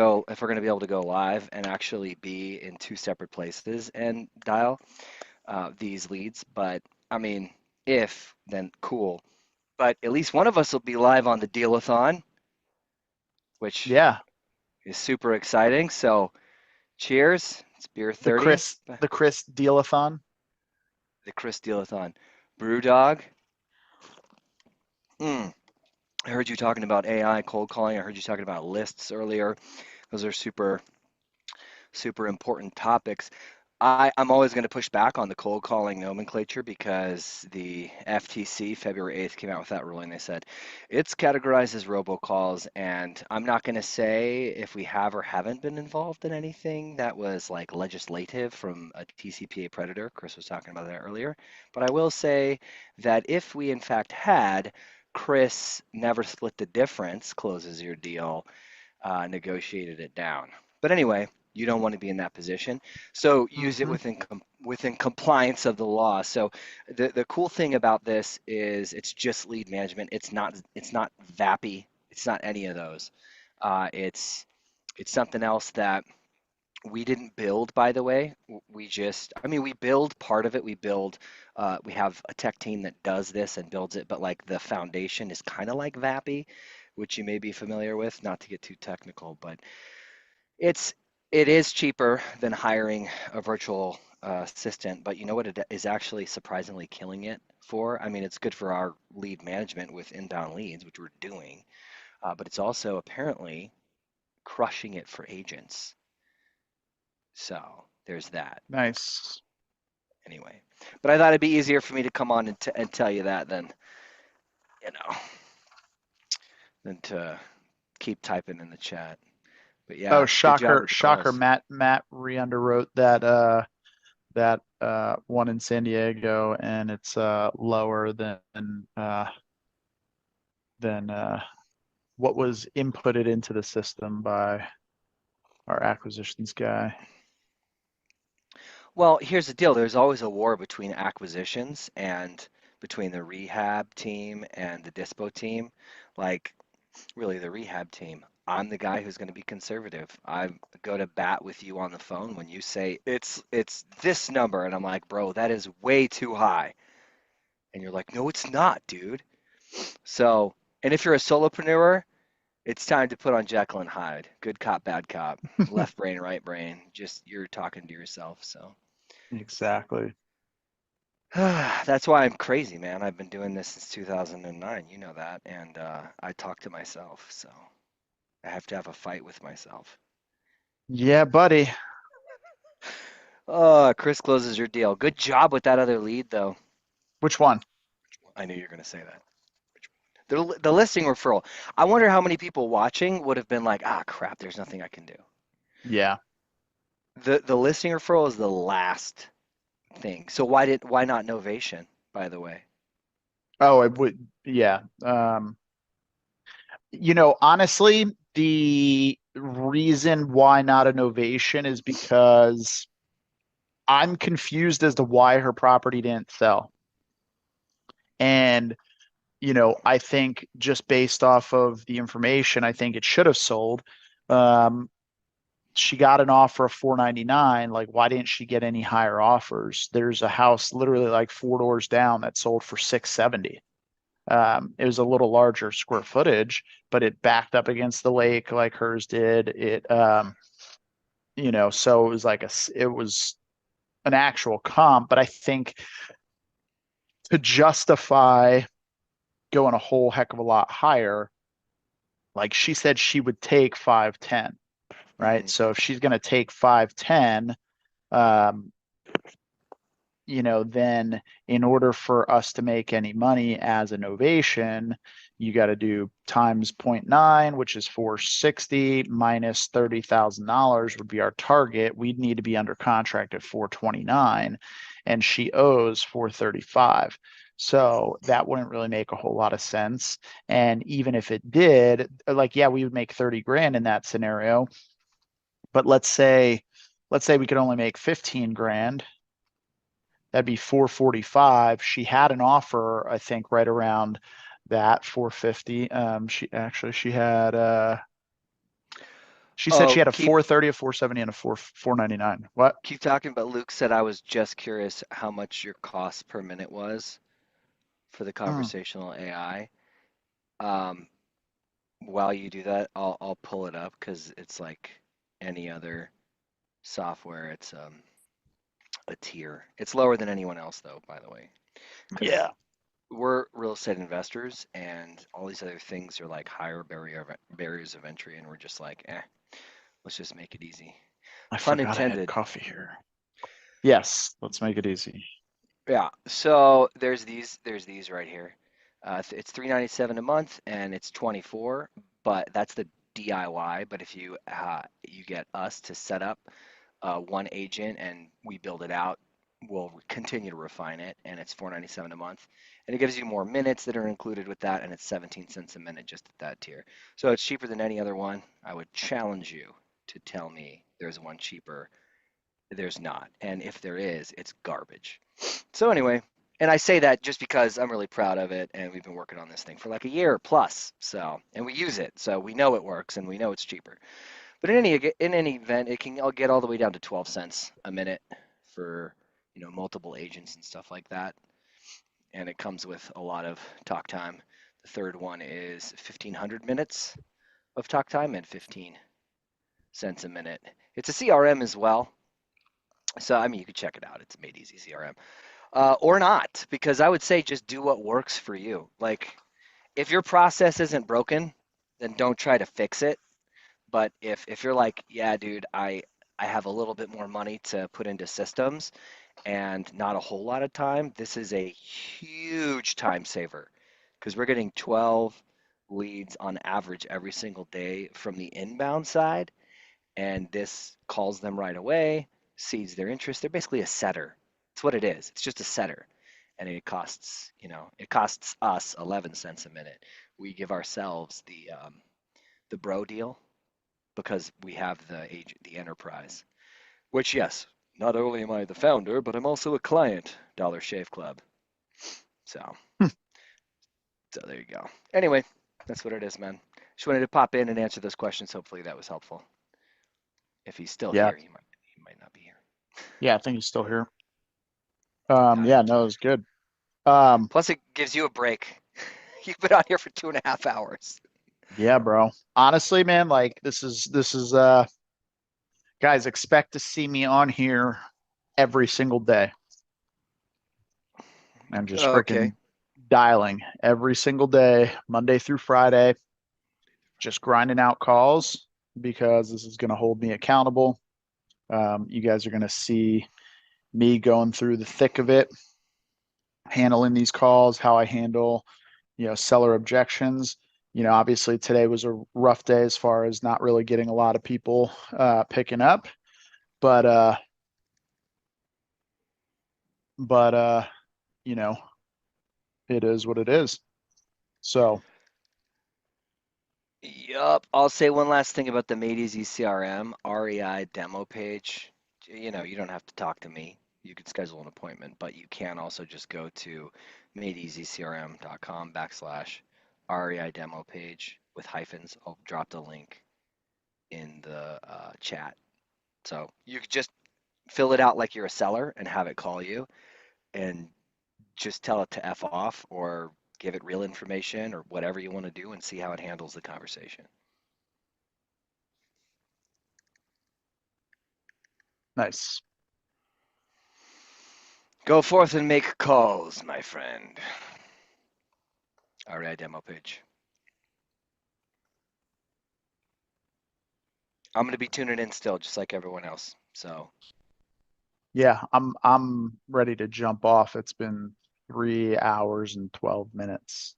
able to go live and actually be in two separate places and dial these leads. But I mean, if, then cool. But at least one of us will be live on the deal-a-thon, which is super exciting. So cheers. It's beer 30. The Chris deal-a-thon. The Chris deal-a-thon. Brewdog. I heard you talking about AI cold calling. I heard you talking about lists earlier. Those are super, super important topics. I'm always going to push back on the cold calling nomenclature because the FTC February 8th came out with that ruling. They said it's categorized as robocalls, and I'm not going to say if we have or haven't been involved in anything that was like legislative from a TCPA predator. Chris was talking about that earlier. But I will say that if we in fact had, Chris never split the difference, closes your deal, negotiated it down. But anyway, you don't want to be in that position. So use it within compliance of the law. So the cool thing about this is it's just lead management. It's not VAPI. It's not any of those. It's something else that we didn't build, by the way. We build part of it. We have a tech team that does this and builds it, but like the foundation is kind of like VAPI, which you may be familiar with, not to get too technical, but it is cheaper than hiring a virtual assistant, but you know what it is actually surprisingly killing it for? I mean, it's good for our lead management with inbound leads, which we're doing, but it's also apparently crushing it for agents. So there's that. Nice. Anyway, but I thought it'd be easier for me to come on and tell you that than to keep typing in the chat. But yeah. Oh, shocker! Matt re-underwrote that one in San Diego, and it's lower than what was inputted into the system by our acquisitions guy. Well, here's the deal. There's always a war between acquisitions and between the rehab team and the dispo team. Like, really, the rehab team. I'm the guy who's going to be conservative. I go to bat with you on the phone when you say it's this number, and I'm like, bro, that is way too high. And you're like, no, it's not, dude. So, and if you're a solopreneur, it's time to put on Jekyll and Hyde. Good cop, bad cop. Left brain, right brain. Just you're talking to yourself. So. Exactly. That's why I'm crazy, man. I've been doing this since 2009. You know that, and I talk to myself. So. I have to have a fight with myself. Yeah, buddy. Chris closes your deal. Good job with that other lead, though. Which one? I knew you were going to say that. The listing referral. I wonder how many people watching would have been like, crap, there's nothing I can do. Yeah. The listing referral is the last thing. So why not Novation, by the way? Oh, it would. Yeah. Honestly, the reason why not a Novation is because I'm confused as to why her property didn't sell. And, I think just based off of the information, I think it should have sold. She got an offer of $499. Like, why didn't she get any higher offers? There's a house literally like 4 doors down that sold for $670. It was a little larger square footage, but it backed up against the lake like hers did. It, so it was like it was an actual comp, but I think to justify going a whole heck of a lot higher, like she said she would take 510, right? Mm-hmm. So if she's going to take 510, then in order for us to make any money as a Novation, you got to do times 0.9, which is 460 minus $30,000 would be our target. We'd need to be under contract at 429, and she owes 435. So that wouldn't really make a whole lot of sense. And even if it did, we would make 30 grand in that scenario. But let's say we could only make 15 grand. That'd be 445. She had an offer, I think, right around that 450. She said she had a 430, a 470, and a 499. What? Keep talking, but Luke said I was just curious how much your cost per minute was for the conversational AI. While you do that, I'll pull it up because it's like any other software. It's a tier. It's lower than anyone else, though, by the way. Yeah. We're real estate investors, and all these other things are like higher barriers of entry, and we're just like, let's just make it easy. Pun intended. I had coffee here. Yes, let's make it easy. Yeah. So there's these right here. It's $397 a month and it's 24, but that's the DIY. But if you you get us to set up one agent and we build it out, we'll continue to refine it, and it's $497 a month, and it gives you more minutes that are included with that, and it's 17 cents a minute just at that tier. So it's cheaper than any other one. I would challenge you to tell me there's one cheaper. There's not, and if there is, it's garbage. So anyway, and I say that just because I'm really proud of it, and we've been working on this thing for like a year plus. So, and we use it, so we know it works, and we know it's cheaper. But in any event, it can get all the way down to 12 cents a minute for multiple agents and stuff like that. And it comes with a lot of talk time. The third one is 1,500 minutes of talk time and 15 cents a minute. It's a CRM as well. So, I mean, you could check it out. It's Made Easy CRM. Or not, because I would say just do what works for you. Like, if your process isn't broken, then don't try to fix it. But if you're like, yeah, dude, I have a little bit more money to put into systems and not a whole lot of time, this is a huge time saver because we're getting 12 leads on average every single day from the inbound side. And this calls them right away, sees their interest. They're basically a setter. It's what it is. It's just a setter. And it costs us 11 cents a minute. We give ourselves the bro deal because we have the enterprise, which, yes, not only am I the founder, but I'm also a client, Dollar Shave Club. So there you go. Anyway, that's what it is, man. Just wanted to pop in and answer those questions. Hopefully that was helpful. If he's still here, he might not be here. Yeah, I think he's still here. Yeah, no, it was good. Plus it gives you a break. You've been on here for 2.5 hours. Yeah, bro. Honestly, man, like this is guys, expect to see me on here every single day. I'm just freaking dialing every single day, Monday through Friday, just grinding out calls because this is going to hold me accountable. You guys are going to see me going through the thick of it, handling these calls, how I handle, seller objections. Obviously today was a rough day as far as not really getting a lot of people picking up, but it is what it is. So. Yup. I'll say one last thing about the Made Easy CRM REI demo page. You don't have to talk to me. You can schedule an appointment, but you can also just go to madeeasycrm.com/REI demo page with hyphens. I'll drop the link in the chat. So you could just fill it out like you're a seller and have it call you and just tell it to F off or give it real information or whatever you want to do and see how it handles the conversation. Nice. Go forth and make calls, my friend. REI demo page. I'm going to be tuning in still, just like everyone else. So. Yeah, I'm ready to jump off. It's been 3 hours and 12 minutes.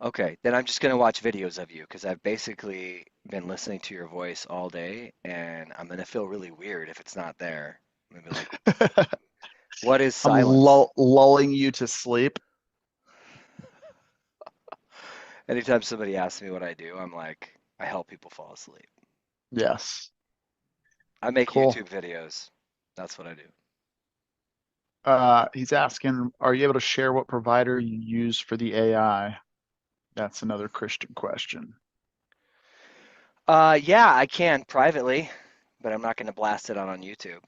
Okay, then I'm just going to watch videos of you because I've basically been listening to your voice all day, and I'm going to feel really weird if it's not there. I'm going to be like, what is silence? I'm lulling you to sleep. Anytime somebody asks me what I do, I'm like, I help people fall asleep. Yes. I make YouTube videos. That's what I do. He's asking, are you able to share what provider you use for the AI? That's another Christian question. Yeah, I can privately, but I'm not going to blast it on YouTube.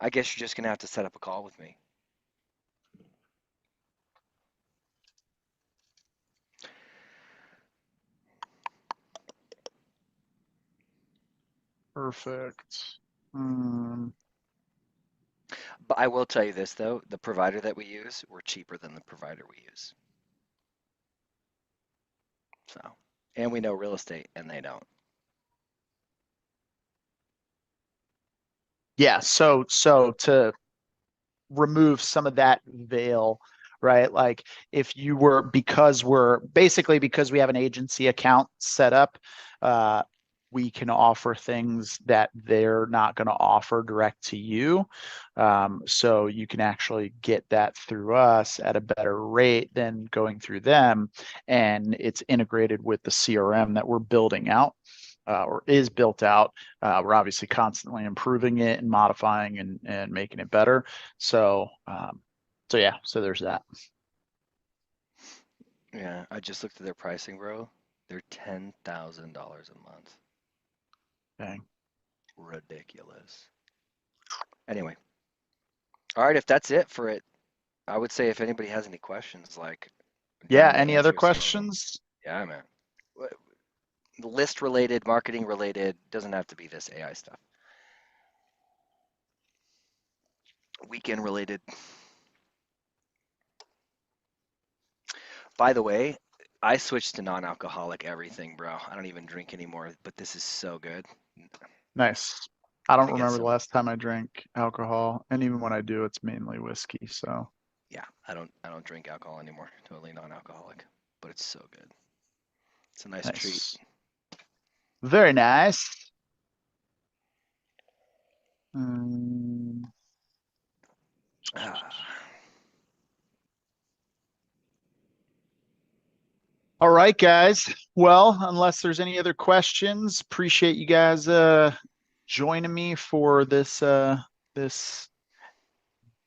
I guess you're just going to have to set up a call with me. Perfect. But I will tell you this, though. The provider that we use, we're cheaper than the provider we use. So, and we know real estate, and they don't. Yeah. So to remove some of that veil, right? Like if you were, because we have an agency account set up, we can offer things that they're not going to offer direct to you. So you can actually get that through us at a better rate than going through them. And it's integrated with the CRM that we're building out. Or is built out. We're obviously constantly improving it and modifying and making it better. So yeah, so there's that. Yeah, I just looked at their pricing, bro. They're $10,000 a month. Dang. Ridiculous. Anyway. All right, if that's it for it, I would say if anybody has any questions, like. Yeah, any other questions? Yeah, man. List related, marketing related, doesn't have to be this AI stuff. Weekend related. By the way, I switched to non-alcoholic everything, bro. I don't even drink anymore, but this is so good. Nice. I don't remember the last time I drank alcohol, and even when I do, it's mainly whiskey. So yeah, I don't drink alcohol anymore. Totally non-alcoholic, but it's so good. It's a nice treat. Very nice. All right, guys. Well, unless there's any other questions, appreciate you guys joining me for this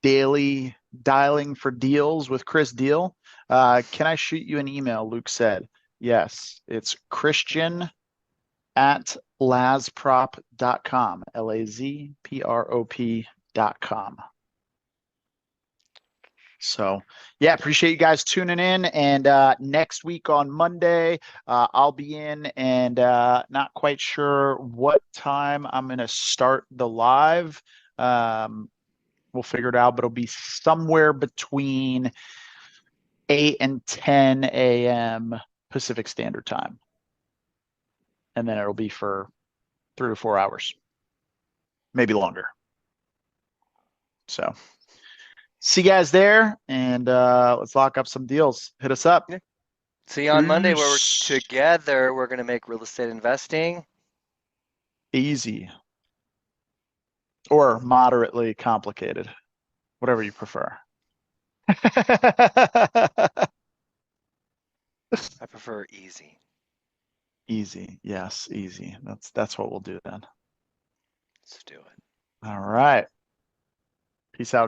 daily dialing for deals with Chris Deal. Can I shoot you an email? Luke said. Yes, it's Christian@lazprop.com. LAZPROP.com. So yeah, appreciate you guys tuning in. And next week on Monday, I'll be in, and not quite sure what time I'm going to start the live. We'll figure it out, but it'll be somewhere between 8 and 10 a.m. Pacific Standard Time. And then it'll be for 3 or 4 hours, maybe longer. So see you guys there, and let's lock up some deals. Hit us up. See you on Monday, where we're together. We're going to make real estate investing easy or moderately complicated, whatever you prefer. I prefer easy. Easy. Yes, easy. That's what we'll do then. Let's do it. All right. Peace out.